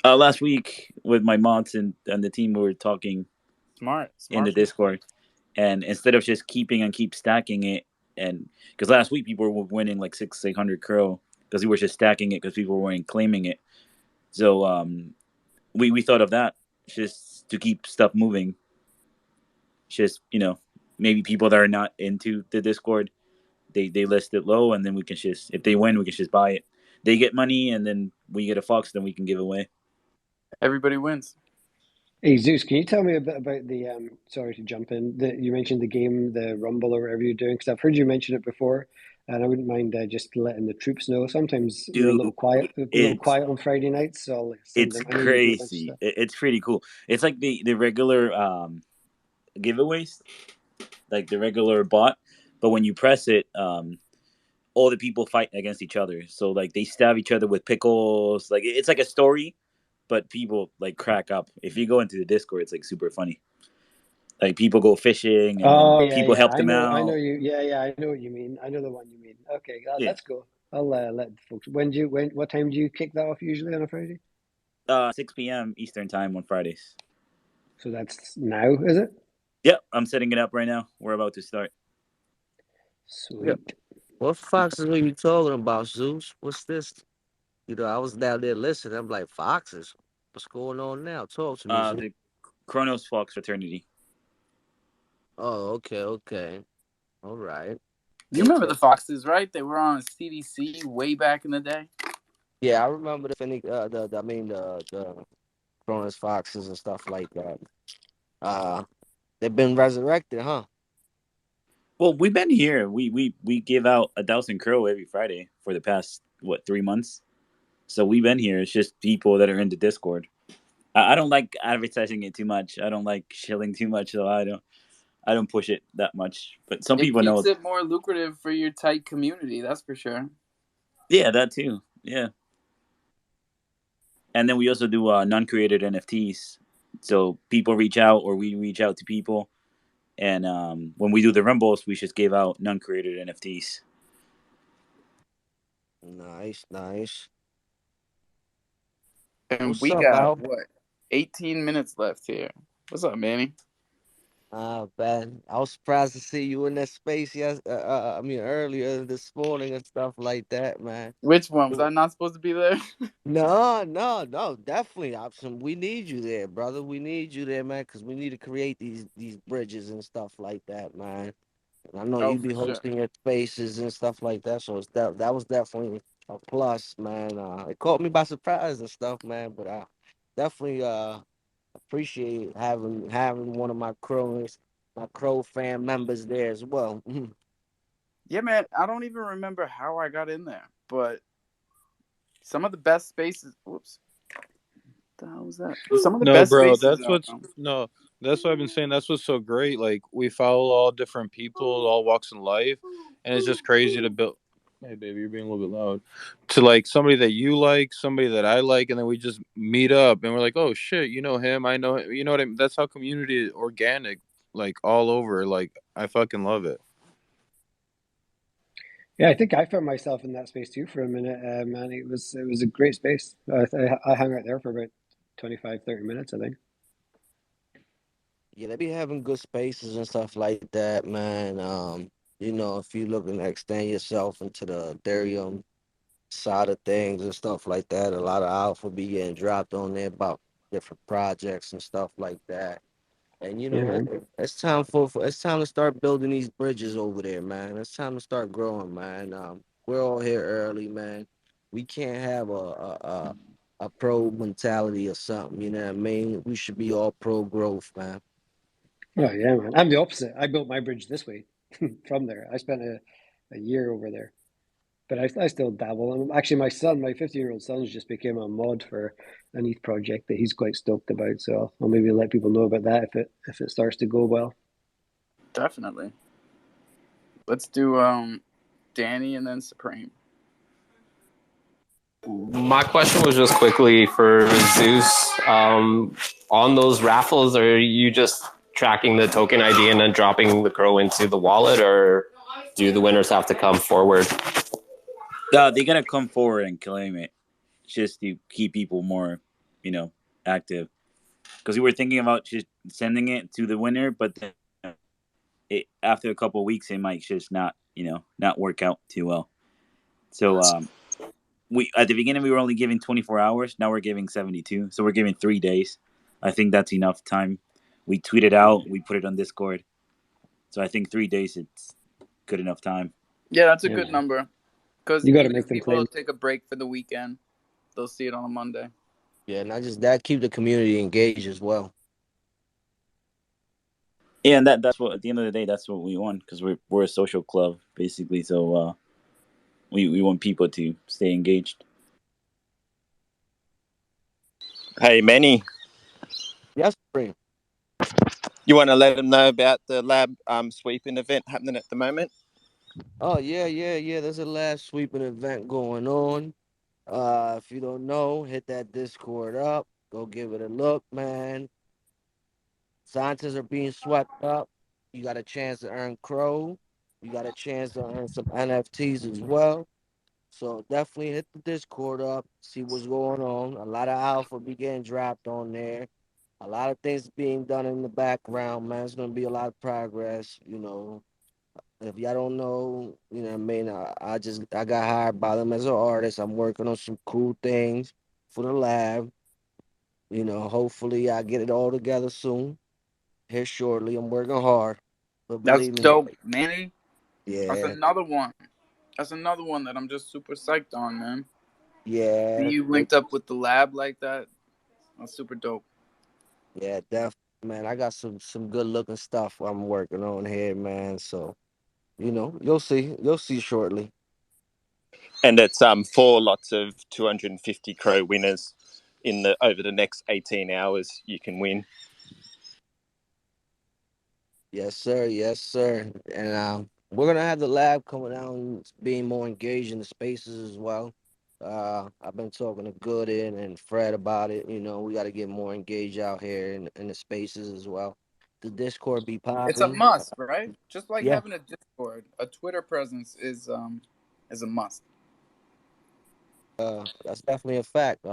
S20: Last week with my mods and the team, we were talking
S1: Smart
S20: in the Discord, and instead of just keep stacking it, and because last week people were winning like 600 Crow because we were just stacking it because people weren't claiming it. So we thought of that just to keep stuff moving. Just maybe people that are not into the Discord, they list it low, and then we can just, if they win, we can just buy it. They get money, and then we get a Fox, then we can give away.
S1: Everybody wins.
S18: Hey Zeus, can you tell me a bit about the sorry to jump in, you mentioned the game, the Rumble or whatever you're doing, because I've heard you mention it before, and I wouldn't mind just letting the troops know. Sometimes we're a little quiet on Friday nights, so I'll send
S20: It's
S18: them. I know you do a bunch of
S20: crazy.
S18: stuff.
S20: It's pretty cool. It's like the regular giveaways, like the regular bot, but when you press it, all the people fight against each other. So like they stab each other with pickles. Like it's like a story, but people like crack up. If you go into the Discord, it's like super funny. Like people go fishing, and then people help them out.
S18: I know you. Yeah, I know what you mean. I know the one you mean. Okay,
S20: Yeah.
S18: that's cool. I'll let folks. What time do you kick that off usually on a Friday?
S20: 6 p.m. Eastern time on Fridays.
S18: So that's now, is it?
S20: Yep, I'm setting it up right now. We're about to start.
S18: Sweet.
S3: What foxes are you talking about, Zeus? What's this? I was down there listening. I'm like, foxes? What's going on now? Talk to me, Zeus.
S20: The Chronos Fox fraternity.
S3: Oh, okay. All right.
S1: You remember the Foxes, right? They were on CDC way back in the day.
S3: Yeah, I remember the Cronus foxes and stuff like that. They've been resurrected, huh?
S20: Well, we've been here. We give out 1,000 crow every Friday for the past 3 months. So we've been here. It's just people that are in the Discord. I don't like advertising it too much. I don't like shilling too much, so I don't push it that much. But some people know.
S1: It keeps it more lucrative for your tight community. That's for sure.
S20: Yeah, that too. Yeah. And then we also do non-created NFTs. So people reach out or we reach out to people. And when we do the Rumbles, we just give out non-created NFTs.
S3: Nice.
S1: And
S3: What's
S1: we
S3: up,
S1: got,
S3: Al?
S1: 18 minutes left here. What's up, Manny?
S3: Ben, I was surprised to see you in that space earlier this morning and stuff like that, man.
S1: Which one? Was I not supposed to be there?
S3: No, definitely. We need you there, brother. We need you there, man, because we need to create these bridges and stuff like that, man. And I know you be hosting your spaces and stuff like that, so that was definitely a plus, man. It caught me by surprise and stuff, man, but I definitely appreciate having one of my Crow fan members there as well.
S1: Yeah, man. I don't even remember how I got in there, but some of the best spaces. Whoops. What the hell was that? Some of the best
S19: bro,
S1: spaces.
S19: that's what I've been saying. That's what's so great. Like we follow all different people, all walks in life, and it's just crazy to build. Hey, baby, you're being a little bit loud. To like somebody that you like, somebody that I like, and then we just meet up, and we're like, oh shit, you know him, I know him. You know what I mean? That's how community is organic, like all over. Like I fucking love it.
S18: Yeah, I think I found myself in that space too for a minute, man. It was a great space. I hung out there for about 25, 30 minutes, I think.
S3: Yeah, they be having good spaces and stuff like that, man. If you're looking to extend yourself into the Ethereum side of things and stuff like that, a lot of alpha be getting dropped on there about different projects and stuff like that. And it's time it's time to start building these bridges over there, man. It's time to start growing, man. We're all here early, man. We can't have a pro mentality or something, you know what I mean? We should be all pro growth, man.
S18: Oh yeah, man. I'm the opposite. I built my bridge this way from there. I spent a year over there. But I still dabble. And actually, my 15-year-old son just became a mod for an ETH project that he's quite stoked about. So I'll maybe let people know about that if it starts to go well.
S1: Definitely. Let's do Danny and then Supreme.
S7: My question was just quickly for Zeus. On those raffles, are you just tracking the token ID and then dropping the crow into the wallet, or do the winners have to come forward?
S20: They gotta come forward and claim it, just to keep people more, active. Because we were thinking about just sending it to the winner, but then after a couple of weeks, it might just not work out too well. So we at the beginning we were only giving 24 hours. Now we're giving 72. So we're giving 3 days. I think that's enough time. We tweet it out. We put it on Discord. So I think 3 days it's good enough time.
S1: Yeah, that's a good number. Because
S18: you got to make them
S1: people
S18: claim.
S1: take a break for the weekend, they'll see it on a Monday.
S3: Yeah, not just that, keep the community engaged as well.
S20: Yeah, and that's what at the end of the day, that's what we want, because we're a social club basically. So we want people to stay engaged.
S22: Hey, Manny.
S3: Yes, Spring.
S22: You want to let them know about the lab sweeping event happening at the moment?
S3: Oh, yeah. There's a lab sweeping event going on. If you don't know, hit that Discord up. Go give it a look, man. Scientists are being swept up. You got a chance to earn crow. You got a chance to earn some NFTs as well. So definitely hit the Discord up, see what's going on. A lot of alpha be getting dropped on there. A lot of things being done in the background, man. It's gonna be a lot of progress. If y'all don't know, what I mean, I got hired by them as an artist. I'm working on some cool things for the lab. Hopefully I get it all together soon. Here shortly. I'm working hard. But
S1: That's
S3: believe me,
S1: dope, Manny. That's
S3: yeah,
S1: another one. That's another one that I'm just super psyched on, man. See
S3: yeah,
S1: you linked up with the lab like that. That's super dope.
S3: yeah, definitely, man. I got some good looking stuff I'm working on here, man. So, you'll see. You'll see shortly.
S22: And it's 4 lots of 250 crow winners over the next 18 hours. You can win.
S3: Yes, sir. Yes, sir. And we're gonna have the lab coming out and being more engaged in the spaces as well. I've been talking to Gooden and Fred about it. We got to get more engaged out here in the spaces as well. The Discord be
S1: It's a
S3: popping.
S1: must, right? Just like
S3: Yeah.
S1: having a Discord, a Twitter presence is a must.
S3: That's definitely a fact.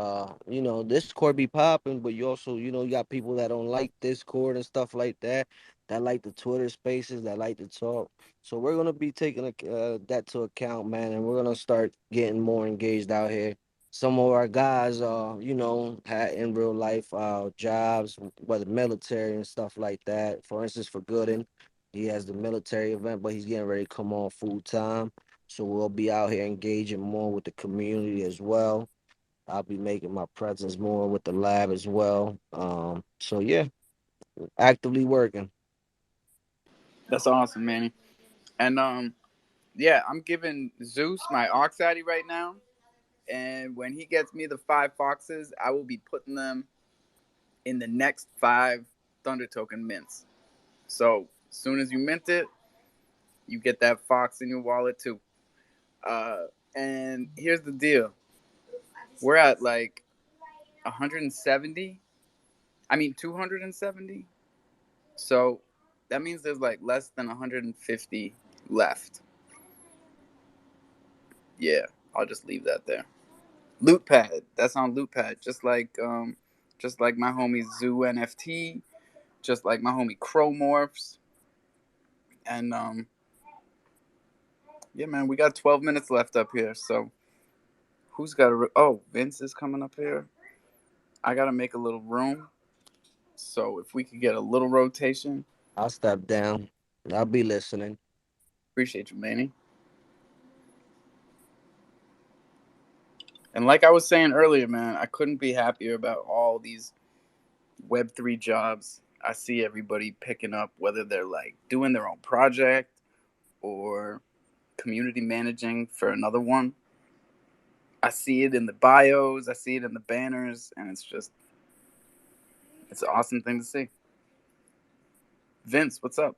S3: Discord be popping, but you also, you got people that don't like Discord and stuff like that, that like the Twitter spaces, that like to talk. So we're gonna be taking that to account, man, and we're gonna start getting more engaged out here. Some of our guys, had in real life jobs, whether military and stuff like that. For instance, for Gooden, he has the military event, but he's getting ready to come on full time. So we'll be out here engaging more with the community as well. I'll be making my presence more with the lab as well. So yeah, actively working.
S1: That's awesome, Manny. And yeah, I'm giving Zeus my Ox Addy right now. And when he gets me the 5 foxes, I will be putting them in the next 5 Thunder Token mints. So as soon as you mint it, you get that fox in your wallet too. And here's the deal. We're at like 170. I mean 270. So that means there's like less than 150 left. Yeah, I'll just leave that there. Loot Pad. That's on Loot Pad. Just like my homie Zoo NFT, just like my homie Crowmorphs. And yeah, man, we got 12 minutes left up here. So who's got Vince is coming up here. I gotta make a little room. So if we could get a little rotation.
S3: I'll step down. I'll be listening.
S1: Appreciate you, Manny. And like I was saying earlier, man, I couldn't be happier about all these Web3 jobs. I see everybody picking up, whether they're like doing their own project or community managing for another one. I see it in the bios, I see it in the banners, and it's an awesome thing to see. Vince, what's up?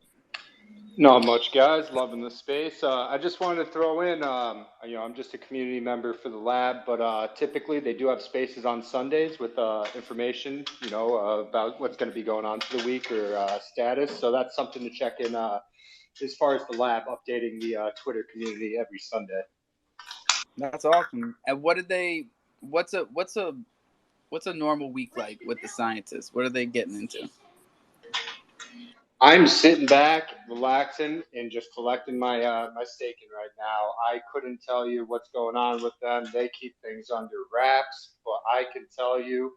S6: Not much, guys. Loving the space. I just wanted to throw in, I'm just a community member for the lab, but typically they do have spaces on Sundays with information, about what's going to be going on for the week or status. So that's something to check in as far as the lab updating the Twitter community every Sunday.
S1: That's awesome. And what's a normal week like with the scientists? What are they getting into?
S6: I'm sitting back, relaxing, and just collecting my my staking right now. I couldn't tell you what's going on with them. They keep things under wraps, but I can tell you,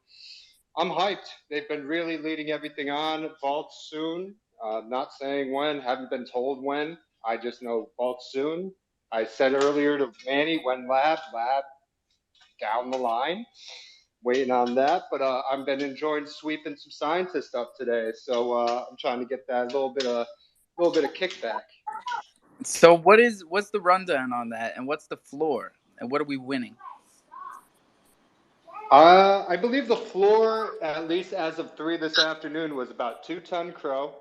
S6: I'm hyped. They've been really leading everything on. Vault soon. Not saying when. Haven't been told when. I just know vault soon. I said earlier to Manny, when lab down the line. Waiting on that, but I've been enjoying sweeping some scientist stuff today, so I'm trying to get that little bit of kickback.
S1: So what's the rundown on that, and what's the floor, and what are we winning?
S6: I believe the floor, at least as of 3 this afternoon, was about 2-ton crow,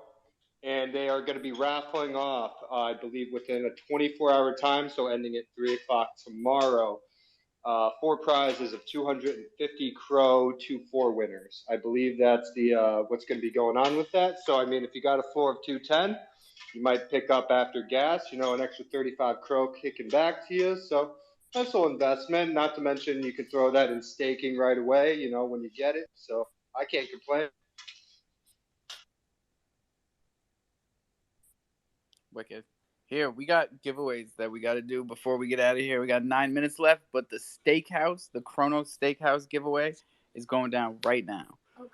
S6: and they are going to be raffling off, I believe, within a 24-hour time, so ending at 3 o'clock tomorrow. 4 prizes of 250 crow, 2 winners. I believe that's the what's going to be going on with that. So I mean, if you got a floor of 210, you might pick up after gas, an extra 35 crow kicking back to you. So nice little investment. Not to mention you can throw that in staking right away, when you get it. So I can't complain.
S1: Wicked. Here, we got giveaways that we got to do before we get out of here. We got 9 minutes left, but the steakhouse, the Kronos Steakhouse giveaway is going down right now.
S4: Oh,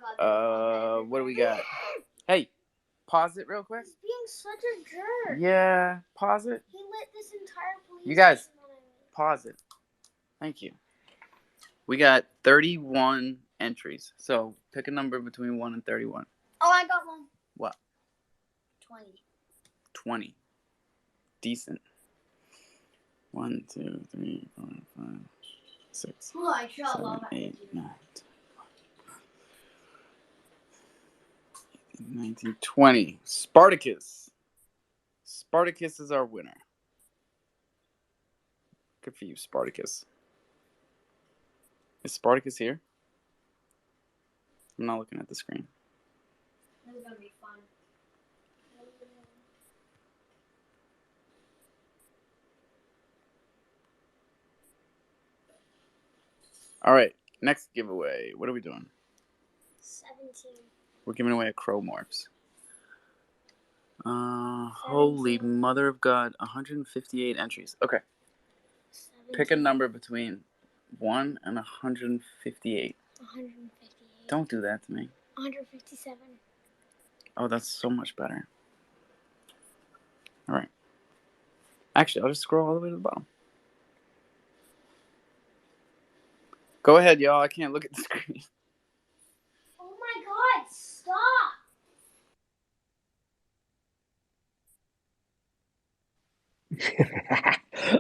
S4: God.
S1: What do we got? Hey, pause it real quick.
S4: He's being such a jerk.
S1: Yeah, pause it.
S4: He lit this entire police
S1: You guys,
S4: station on me.
S1: pause it. Thank you. We got 31 entries. So pick a number between 1 and 31.
S4: Oh, I got one.
S1: What?
S4: 20.
S1: 20. Decent. 1, 2, 3, 4, 5, 6,
S4: Oh, I shot
S1: 7,
S4: lava.
S1: 8, 9, 10, 19, 20. Spartacus. Spartacus is our winner. Good for you, Spartacus. Is Spartacus here? I'm not looking at the screen.
S4: This is going to be fun.
S1: All right, next giveaway. What are we doing?
S4: 17.
S1: We're giving away a Crowmorphs. Holy mother of God, 158 entries. Okay.
S4: 17.
S1: Pick a number between 1 and 158.
S4: 158.
S1: Don't do that to me.
S4: 157.
S1: Oh, that's so much better. All right. Actually, I'll just scroll all the way to the bottom. Go ahead, y'all. I can't look at the screen.
S4: Oh my God, stop!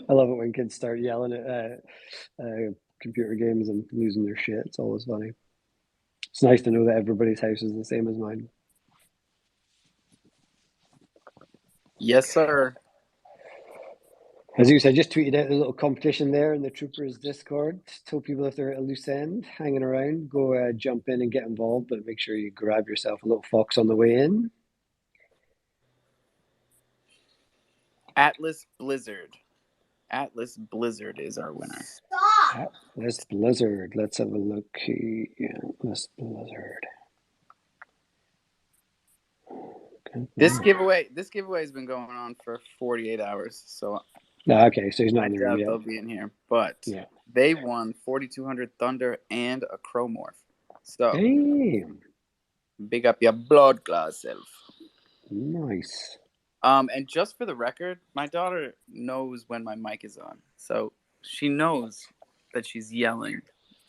S18: I love it when kids start yelling at computer games and losing their shit. It's always funny. It's nice to know that everybody's house is the same as mine.
S1: Yes, sir.
S18: As you said, I just tweeted out a little competition there in the Troopers Discord. Told people if they're at a loose end, hanging around, go jump in and get involved, but make sure you grab yourself a little fox on the way in.
S1: Atlas Blizzard. Atlas Blizzard is our winner.
S4: Stop!
S18: Atlas Blizzard. Let's have a look here. Atlas Blizzard.
S1: This giveaway has been going on for 48 hours, so
S18: Okay, so he's not
S1: I
S18: in the
S1: doubt
S18: room yet.
S1: they'll be in here. But
S18: Yeah.
S1: they won 4,200 Thunder and a Crowmorph. So
S18: Damn.
S1: big up your blood class self.
S18: Nice.
S1: And just for the record, my daughter knows when my mic is on, so she knows that she's yelling,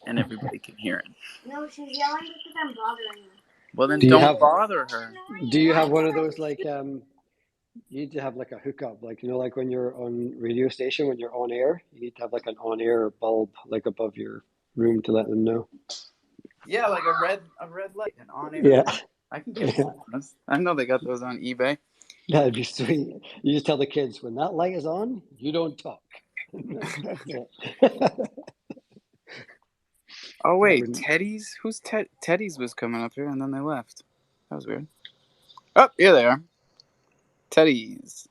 S1: and everybody can hear it.
S4: No, she's yelling because I'm bothering her.
S1: Well, then
S18: Do you
S1: don't
S18: have
S1: bother her.
S18: Do you have one of those like you need to have like a hookup, like like when you're on radio station when you're on air, you need to have like an on air bulb like above your room to let them know.
S1: Yeah, like a red light, an on air.
S18: Yeah.
S1: I can get one of those. I know they got those on eBay.
S18: That'd be sweet. You just tell the kids when that light is on, you don't talk. That's it.
S1: Oh wait,
S18: wouldn't-
S1: Teddy's? Who's Teddy's was coming up here and then they left. That was weird. Oh, here they are. Teddy's.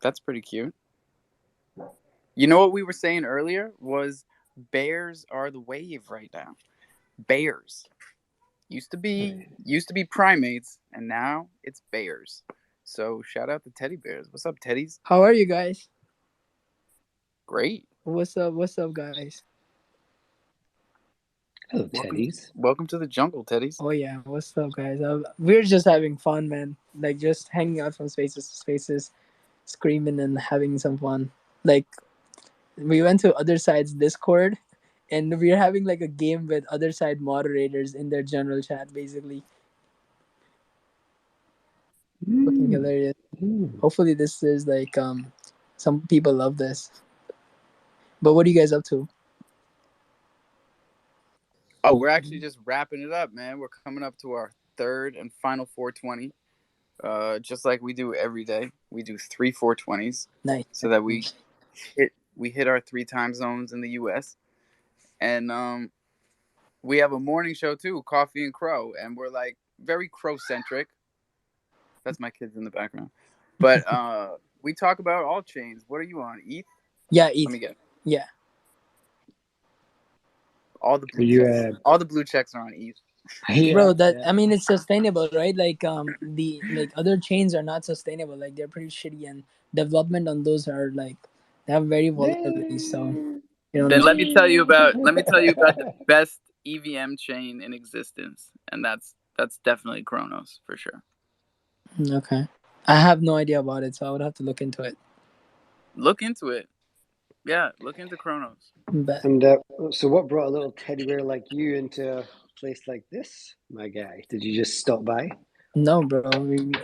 S1: That's pretty cute. You know what we were saying earlier was bears are the wave right now. Bears. Used to be primates, and now it's bears. So shout out to teddy bears. What's up, Teddies?
S8: How are you guys?
S1: Great.
S8: What's up, guys?
S18: Hello, Teddies.
S1: Welcome to the jungle, Teddies.
S8: Oh yeah, what's up, guys? We're just having fun, man. Like just hanging out from spaces to spaces, screaming and having some fun. Like we went to Other Side's Discord, and we're having like a game with Other Side moderators in their general chat, basically. Fucking hilarious. Hopefully this is like some people love this. But what are you guys up to?
S1: Oh, we're actually just wrapping it up, man. We're coming up to our third and final 420. Just like we do every day. We do 3 420s.
S8: Nice.
S1: So that we hit our 3 time zones in the US. And we have a morning show too, Coffee and Crow, and we're like very crow centric. That's my kids in the background. But we talk about all chains. What are you on? ETH?
S8: Yeah, ETH.
S1: Let me get.
S8: Yeah.
S1: All the blue checks. All the blue checks are on ETH.
S8: Bro,
S18: Yeah,
S8: that
S18: yeah.
S8: I mean, it's sustainable, right? Like the like other chains are not sustainable. Like they're pretty shitty, and development on those are like they have very vulnerability. So you don't
S1: Then
S8: know.
S1: let me tell you about the best EVM chain in existence, and that's definitely Chronos for sure.
S8: Okay, I have no idea about it, so I would have to look into it.
S1: Look into it. Yeah, look into Chronos.
S8: But
S18: And so, what brought a little teddy bear like you into a place like this, my guy? Did you just stop by?
S8: no, bro.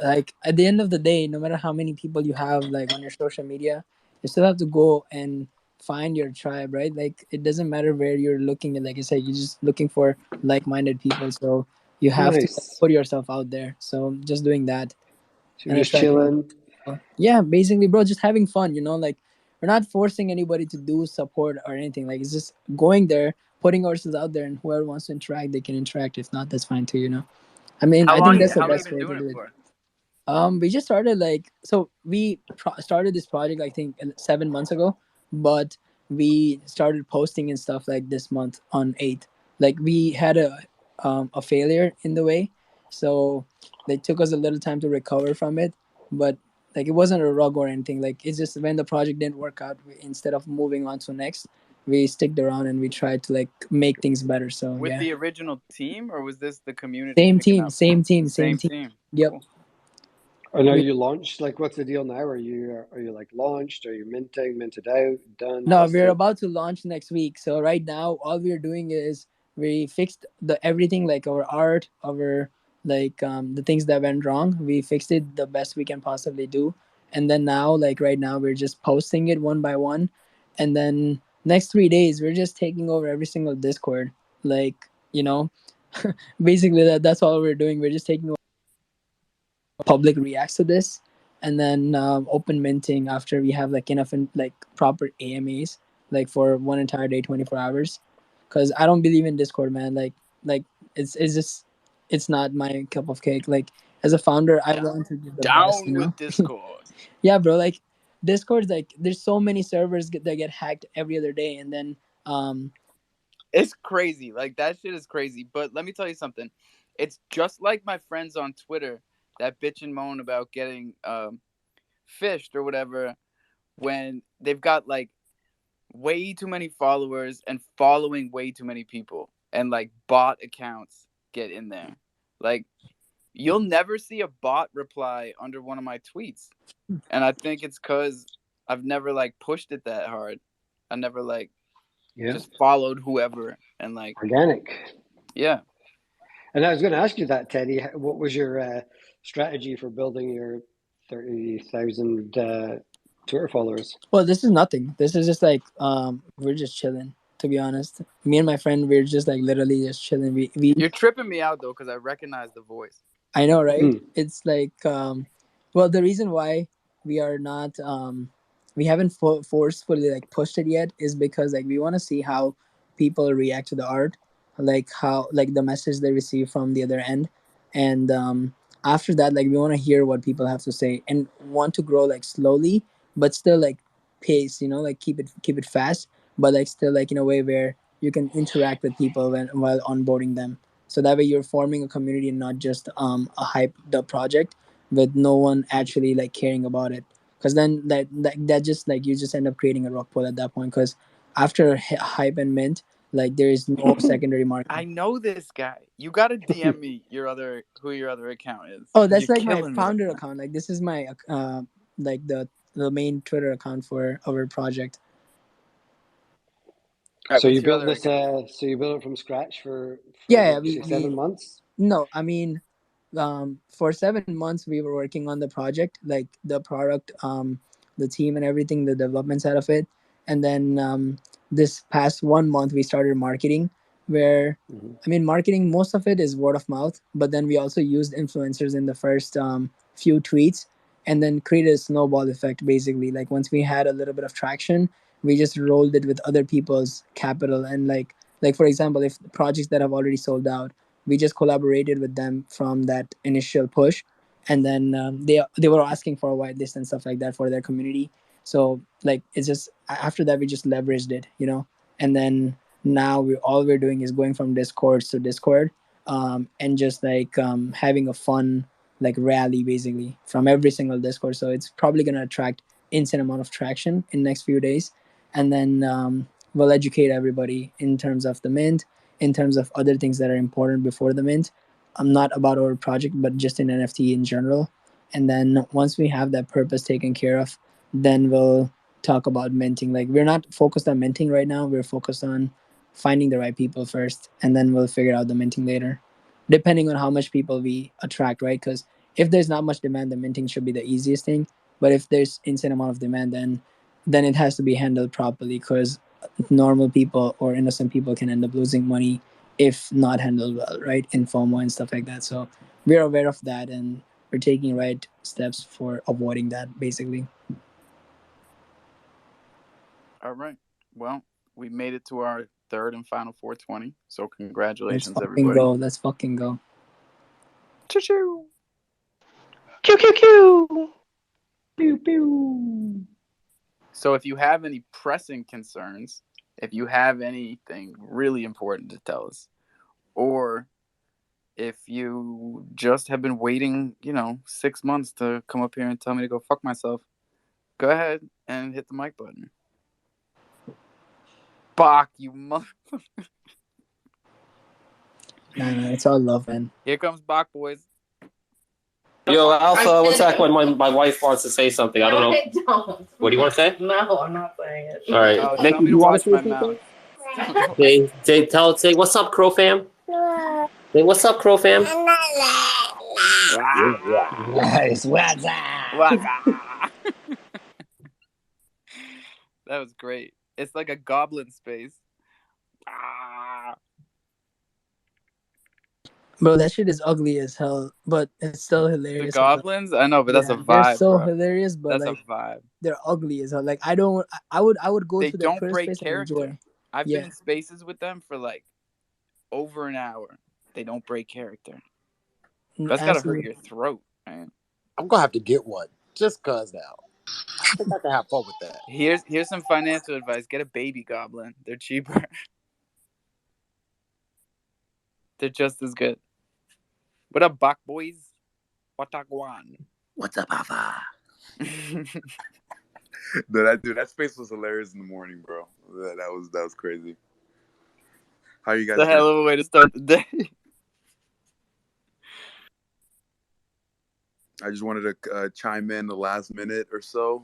S8: Like at the end of the day, no matter how many people you have like on your social media, you still have to go and find your tribe, right? Like it doesn't matter where you're looking. Like I said, you're just looking for like-minded people. So you have to
S18: Nice.
S8: put yourself out there. So just doing that
S18: So
S8: and
S18: you're just
S8: attracting.
S18: chilling.
S8: Yeah, basically, bro, just having fun. Like we're not forcing anybody to do support or anything. Like it's just going there, putting ourselves out there, and whoever wants to interact, they can interact. If not, that's fine too. I mean, I think that's the
S1: How long you
S8: best
S1: been
S8: way to
S1: doing it
S8: do it.
S1: for?
S8: We just started we started this project I think 7 months ago, but we started posting and stuff like this month on 8th. Like we had a failure in the way, so it took us a little time to recover from it. But like it wasn't a rug or anything. Like it's just when the project didn't work out, instead of moving on to next, we sticked around and we tried to like make things better. So
S1: With
S8: yeah,
S1: the original team, or was this the community
S8: same
S1: picking
S8: team,
S1: up?
S8: same team, same
S1: Same
S8: team.
S1: team.
S8: Yep.
S1: Cool.
S18: And are
S8: We-
S18: you launched? Like, what's the deal now? Are you like launched? Are you minted out, done,
S8: No, we're
S18: dusted?
S8: about to launch next week. So right now, all we're doing is we fixed the everything, like our art, our the things that went wrong. We fixed it the best we can possibly do, and then now, like right now, we're just posting it one by one, and then next 3 days we're just taking over every single Discord. Like you know, basically that's all we're doing. We're just taking over public reacts to this, and then open minting after we have like enough like proper AMAs, like for one entire day, 24 hours. Because I don't believe in Discord, man. Like it's just it's not my cup of cake. Like as a founder, I want to give the best,
S1: Down with Discord.
S8: Yeah, bro. Like Discord's like there's so many servers that get hacked every other day, and then
S1: It's crazy. Like that shit is crazy. But let me tell you something. It's just like my friends on Twitter that bitch and moan about getting fished or whatever when they've got like way too many followers and following way too many people, and like bot accounts get in there. Like you'll never see a bot reply under one of my tweets. And I think it's cuz I've never like pushed it that hard. I never like just followed whoever and like
S18: organic.
S1: Yeah.
S18: And I was going to ask you that, Teddy. What was your strategy for building your 30,000 Twitter followers?
S8: well, this is nothing. This is just like we're just chilling. To be honest, me and my friend, we're just like literally just chilling. We
S1: You're tripping me out though cuz I recognize the voice.
S8: I know, right? It's like well, the reason why we are not we haven't forcefully like pushed it yet is because like we want to see how people react to the art, like how like the message they receive from the other end, and after that, like we want to hear what people have to say and want to grow like slowly, but still like pace, like keep it fast, but like still like in a way where you can interact with people while onboarding them, so that way you're forming a community and not just a hyped up project with no one actually like caring about it, because then that just like you just end up creating a rock pool at that point, because after hype and mint, like there is no secondary market.
S1: I know this guy. You got to DM me your other account is.
S8: Oh, that's
S1: You're
S8: like my
S1: killing me.
S8: founder account. Like this is my like the main Twitter account for our project.
S1: Right,
S18: So
S1: what's
S18: you
S1: your
S18: built
S1: other
S18: this. So you built it from scratch for
S8: Yeah,
S18: what,
S8: we
S18: 7 months.
S8: no, I mean, for 7 months we were working on the project, like the product, the team and everything, the development side of it, and then this past 1 month we started marketing, where I mean, marketing, most of it is word of mouth, but then we also used influencers in the first few tweets, and then created a snowball effect. Basically, like once we had a little bit of traction, we just rolled it with other people's capital, and like for example, if projects that have already sold out, we just collaborated with them from that initial push, and then they were asking for a whitelist and stuff like that for their community. So like it's just after that we just leveraged it, and then now all we're doing is going from Discord to Discord, and just like having a fun like rally basically from every single Discord. So it's probably gonna attract insane amount of traction in next few days, and then we'll educate everybody in terms of the mint, in terms of other things that are important before the mint. Not about our project, but just in NFT in general. And then once we have that purpose taken care of, then we'll talk about minting. Like we're not focused on minting right now. We're focused on finding the right people first, and then we'll figure out the minting later, depending on how much people we attract, right? Because if there's not much demand, the minting should be the easiest thing. But if there's insane amount of demand, then it has to be handled properly, because normal people or innocent people can end up losing money if not handled well, right? In FOMO and stuff like that. So we're aware of that, and we're taking right steps for avoiding that, basically.
S1: All right. Well, we made it to our third and final 420. So
S8: Let's
S1: congratulations,
S8: fucking
S1: everybody.
S8: go. Let's fucking go.
S1: Choo-choo.
S13: Q Q Q.
S18: Pew pew.
S1: So if you have any pressing concerns, if you have anything really important to tell us, or if you just have been waiting, 6 months to come up here and tell me to go fuck myself, go ahead and hit the mic button. Bach, you mother...
S8: Nah, it's all love, man.
S1: Here comes Bach, boys.
S7: Yo, Alpha, one sec. When my wife wants to say something, I don't know.
S10: I don't.
S7: What do you want to say?
S10: No, I'm not saying it.
S7: All right.
S1: Oh,
S7: Nick,
S1: tell me to
S7: you want
S1: watch
S7: to
S1: my
S7: say
S1: mouth.
S7: something? Say what's up, Crow fam? Say what's up, Crow fam?
S12: Nice. What's up?
S1: That was great. It's like a goblin space. Ah.
S8: Bro, that shit is ugly as hell, but it's still hilarious.
S1: The goblins? I know, but that's a
S8: They're
S1: vibe,
S8: so
S1: bro.
S8: hilarious, but
S1: That's
S8: like
S1: a vibe.
S8: they're ugly as hell. Like I would go
S1: They
S8: to the
S1: don't
S8: Twitter
S1: break
S8: space and
S1: character.
S8: enjoy.
S1: I've
S8: Yeah.
S1: been in spaces with them for like over an hour. They don't break character. That's gotta hurt your throat, man.
S2: I'm gonna have to get one just cause now. I think I can have fun with that.
S1: Here's some financial advice. Get a baby goblin. They're cheaper. They're just as good. What up, Bach boys? Watagwan.
S14: What's up, Alpha?
S23: No, that space was hilarious in the morning, bro. That was crazy. How are you guys
S1: It's a hell of a way to start the day.
S23: I just wanted to chime in the last minute or so.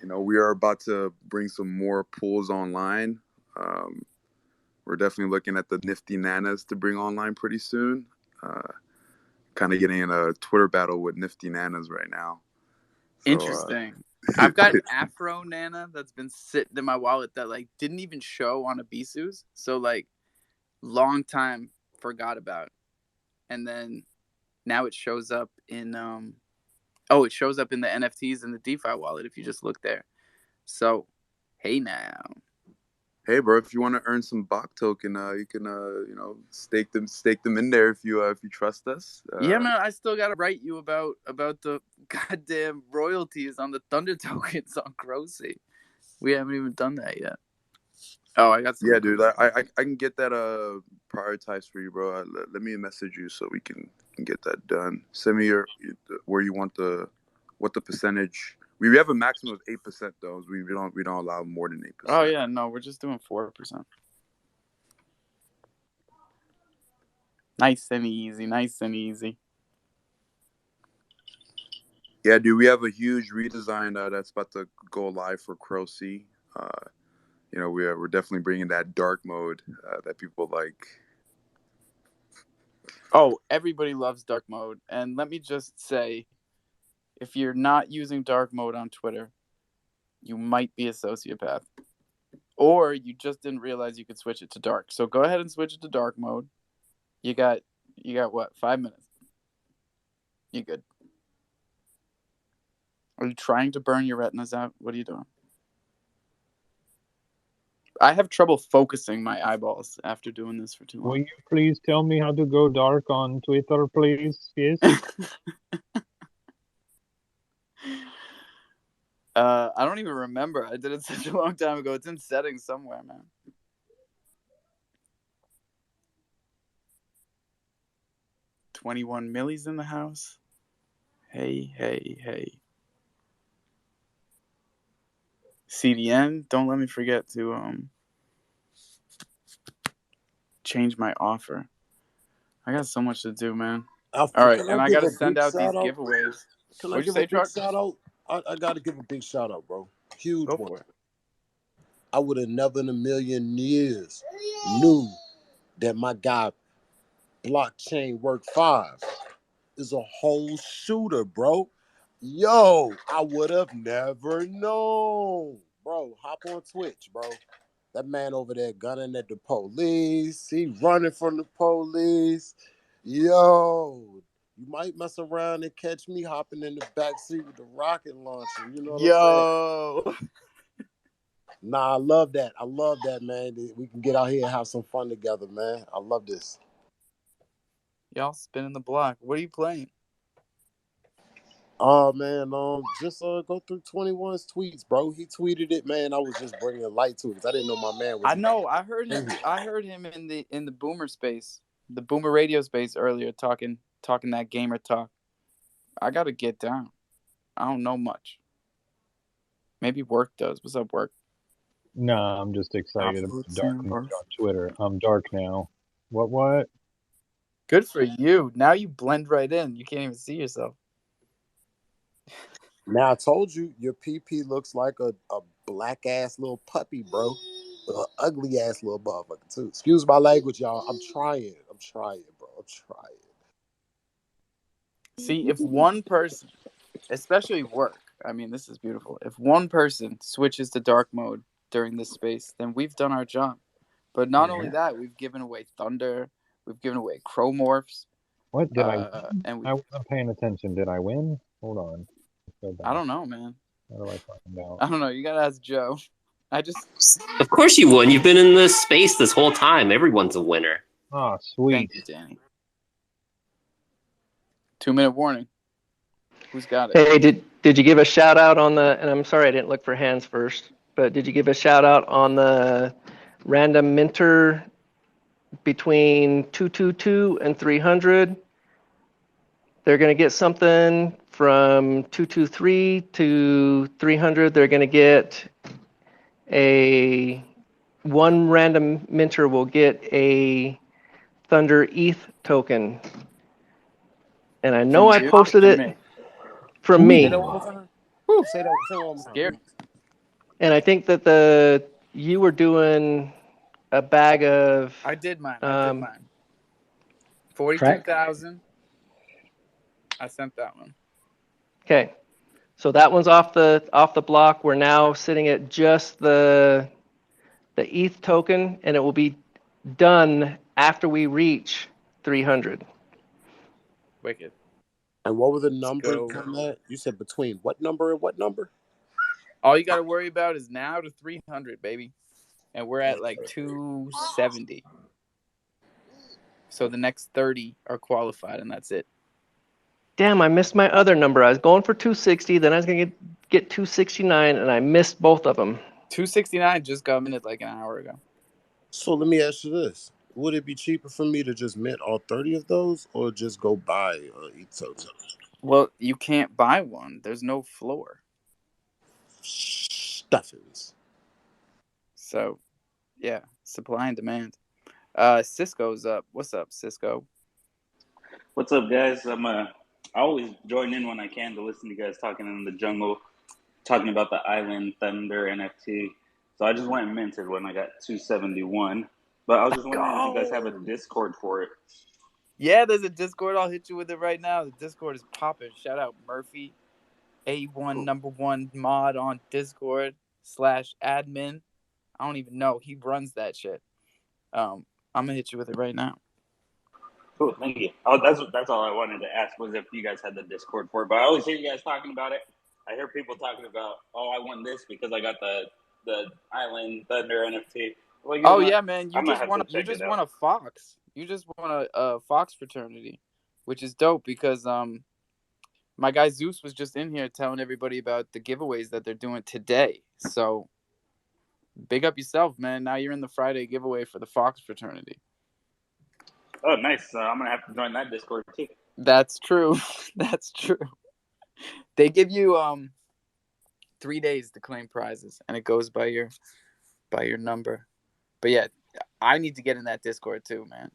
S23: We are about to bring some more pools online. We're definitely looking at the Nifty Nanas to bring online pretty soon. Kind of getting in a Twitter battle with Nifty Nanas right now. So,
S1: Interesting. I've got an Afro Nana that's been sitting in my wallet that like didn't even show on Abisu's. So like long time forgot about. And then now it shows up in it shows up in the NFTs in the DeFi wallet if you just look there. So hey now.
S23: Hey bro, if you want to earn some Bach token, you can stake them in there if you trust us.
S1: Yeah, man, I still gotta write you about the goddamn royalties on the Thunder tokens on Grossi. We haven't even done that yet. Oh, I got some.
S23: Yeah, dude, I can get that prioritized for you, bro. Let me message you so we can get that done. Send me where you want what the percentage. We have a maximum of 8% though. We don't allow more than 8%.
S1: Oh yeah, no, we're just doing 4%. Nice and easy.
S23: Yeah, dude, we have a huge redesign that's about to go live for Crow C. We're definitely bringing that dark mode that people like.
S1: Oh, everybody loves dark mode, and let me just say, if you're not using dark mode on Twitter, you might be a sociopath. Or you just didn't realize you could switch it to dark. So go ahead and switch it to dark mode. You got what, 5 minutes? You good. Are you trying to burn your retinas out? What are you doing? I have trouble focusing my eyeballs after doing this for too long.
S24: Will you please tell me how to go dark on Twitter, please? Yes.
S1: I don't even remember. I did it such a long time ago. It's in settings somewhere, man. 21 Millies in the house. Hey. CDN, don't let me forget to change my offer. I got so much to do, man. All right,
S2: Can I
S1: and I
S2: give
S1: got to
S2: a
S1: send
S2: big
S1: out these
S2: shout out?
S1: giveaways.
S2: Can I
S1: What'd you
S2: give a
S1: say,
S2: big
S1: Truck?
S2: shout out? I got to give a big shout out, bro. Huge
S1: Go
S2: one.
S1: for it.
S2: I would have never in a million years knew that my guy Blockchain Work 5 is a whole shooter, bro. Yo, I would have never known. Bro, hop on Twitch, bro. That man over there gunning at the police. He running from the police. Yo, you might mess around and catch me hopping in the backseat with the rocket launcher. You know what I'm saying?
S1: Yo.
S2: Nah, I love that. I love that, man. We can get out here and have some fun together, man. I love this.
S1: Y'all spinning the block. What are you playing?
S2: Oh man, just go through 21's tweets, bro. He tweeted it, man. I was just bringing light to it because I didn't know my man was.
S1: I know. I heard him in the Boomer space, the Boomer radio space earlier, talking that gamer talk. I gotta get down. I don't know much. Maybe Work does. What's up, Work?
S24: Nah, I'm just excited about
S1: Absolute
S24: dark
S1: Sam
S24: mode
S1: Barf.
S24: on Twitter. I'm dark now. What?
S1: Good for you. Now you blend right in. You can't even see yourself.
S2: Now I told you your PP looks like a black ass little puppy, bro. An ugly ass little motherfucker too. Excuse my language, y'all. I'm trying, bro. I'm trying.
S1: See, if one person, especially Work, I mean, this is beautiful. If one person switches to dark mode during this space, then we've done our job. But not only that, we've given away Thunder, we've given away Chromorphs.
S24: What did I win?
S1: And
S24: I wasn't paying attention. Did I win? Hold on. Let's go back.
S1: I don't know, man.
S24: How do I find out?
S1: I don't know. You gotta ask Joe.
S7: Of course you won. You've been in this space this whole time. Everyone's a winner.
S24: Oh, sweet.
S1: Thank you, Danny. 2-minute warning. Who's got it?
S13: Hey, did you give a shout out on the? And I'm sorry I didn't look for hands first, but did you give a shout out on the random minter between 222 and 300? They're going to get something from 223 to 300. They're going to get one random minter will get a Thunder ETH token. And I know I posted it from me.
S2: Say that one more time.
S1: Scared.
S13: And I think that you were doing a bag of.
S1: I did mine. 42,000. I sent that one.
S13: Okay, so that one's off the block. We're now sitting at just the ETH token, and it will be done after we reach 300.
S1: Wicked.
S2: And what were the numbers on that? You said between what number and what number?
S1: All you got to worry about is now to 300, baby. And we're at like 270. So the next 30 are qualified, and that's it.
S13: Damn, I missed my other number. I was going for 260, then I was going to get 269, and I missed both of them.
S1: 269 just got minted like an hour ago.
S2: So let me ask you this. Would it be cheaper for me to just mint all 30 of those or just go buy ETH token?
S1: Well, you can't buy one. There's no floor.
S2: Stuffings.
S1: So, yeah, supply and demand. Cisco's up. What's up, Cisco?
S5: What's up, guys? I always join in when I can to listen to you guys talking in the jungle, talking about the Island Thunder NFT. So I just went and minted when I got 271. But I was just wondering if you guys have a Discord for it.
S1: Yeah, there's a Discord. I'll hit you with it right now. The Discord is popping. Shout out Murphy, A1 #1 mod on Discord /admin. I don't even know. He runs that shit. I'm gonna hit you with it right now.
S5: Cool, thank you. Oh, that's all I wanted to ask was if you guys had the Discord for it. But I always hear you guys talking about it. I hear people talking about, I won this because I got the Island Thunder NFT. Well, you know what?
S1: Yeah, man. You just want a Fox. You just want a Fox fraternity, which is dope because my guy Zeus was just in here telling everybody about the giveaways that they're doing today. So big up yourself, man. Now you're in the Friday giveaway for the Fox fraternity.
S5: Oh, nice. I'm gonna have to join that Discord too.
S1: That's true. That's true. They give you 3 days to claim prizes, and it goes by your number. But yeah, I need to get in that Discord too, man.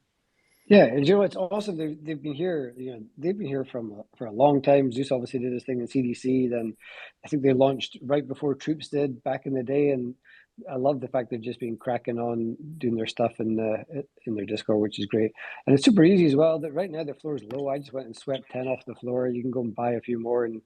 S18: Yeah, and you know what's awesome? They've been here. They've been here for a long time. Zeus obviously did his thing in CDC. Then I think they launched right before Troops did back in the day. And I love the fact they've just been cracking on doing their stuff in their Discord, which is great. And it's super easy as well. That right now the floor is low. I just went and swept 10 off the floor. You can go and buy a few more and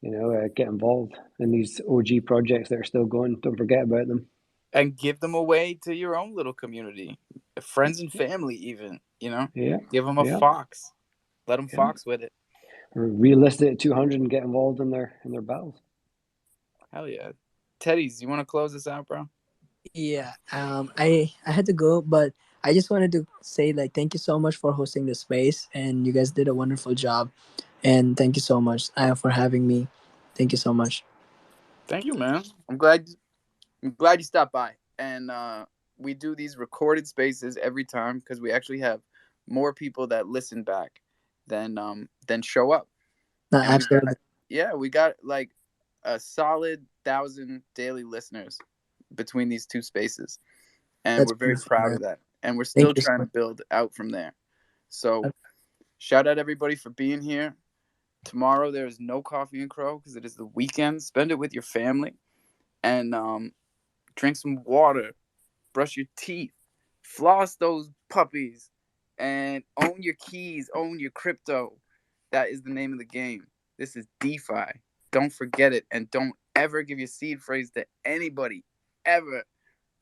S18: get involved in these OG projects that are still going. Don't forget about them.
S1: And give them away to your own little community, friends and family, even.
S18: Yeah.
S1: Give them a
S18: Yeah.
S1: fox. Let them
S18: Yeah.
S1: fox with it.
S18: Or relist it at 200 and get involved in their battles.
S1: Hell yeah. Teddy's, you want to close this out, bro?
S8: Yeah. I had to go, but I just wanted to say thank you so much for hosting the space, and you guys did a wonderful job. And thank you so much for having me. Thank you so much.
S1: Thank you, man. I'm glad you stopped by. And we do these recorded spaces every time because we actually have more people that listen back than show up.
S8: No, absolutely.
S1: We got like a solid 1,000 daily listeners between these two spaces, and
S8: That's
S1: we're very
S8: beautiful,
S1: proud
S8: man.
S1: of that. And we're still
S8: Thank you so
S1: trying to
S8: much.
S1: build out from there. So shout out everybody for being here. Tomorrow there is no Coffee and Crow because it is the weekend. Spend it with your family, and drink some water, brush your teeth, floss those puppies, and own your keys, own your crypto. That is the name of the game. This is DeFi. Don't forget it, and don't ever give your seed phrase to anybody, ever.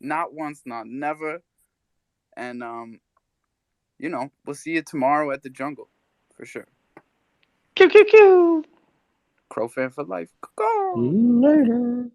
S1: Not once, not never. And we'll see you tomorrow at the jungle, for sure.
S13: Q.
S1: Crow fan for life. Go.
S18: Later.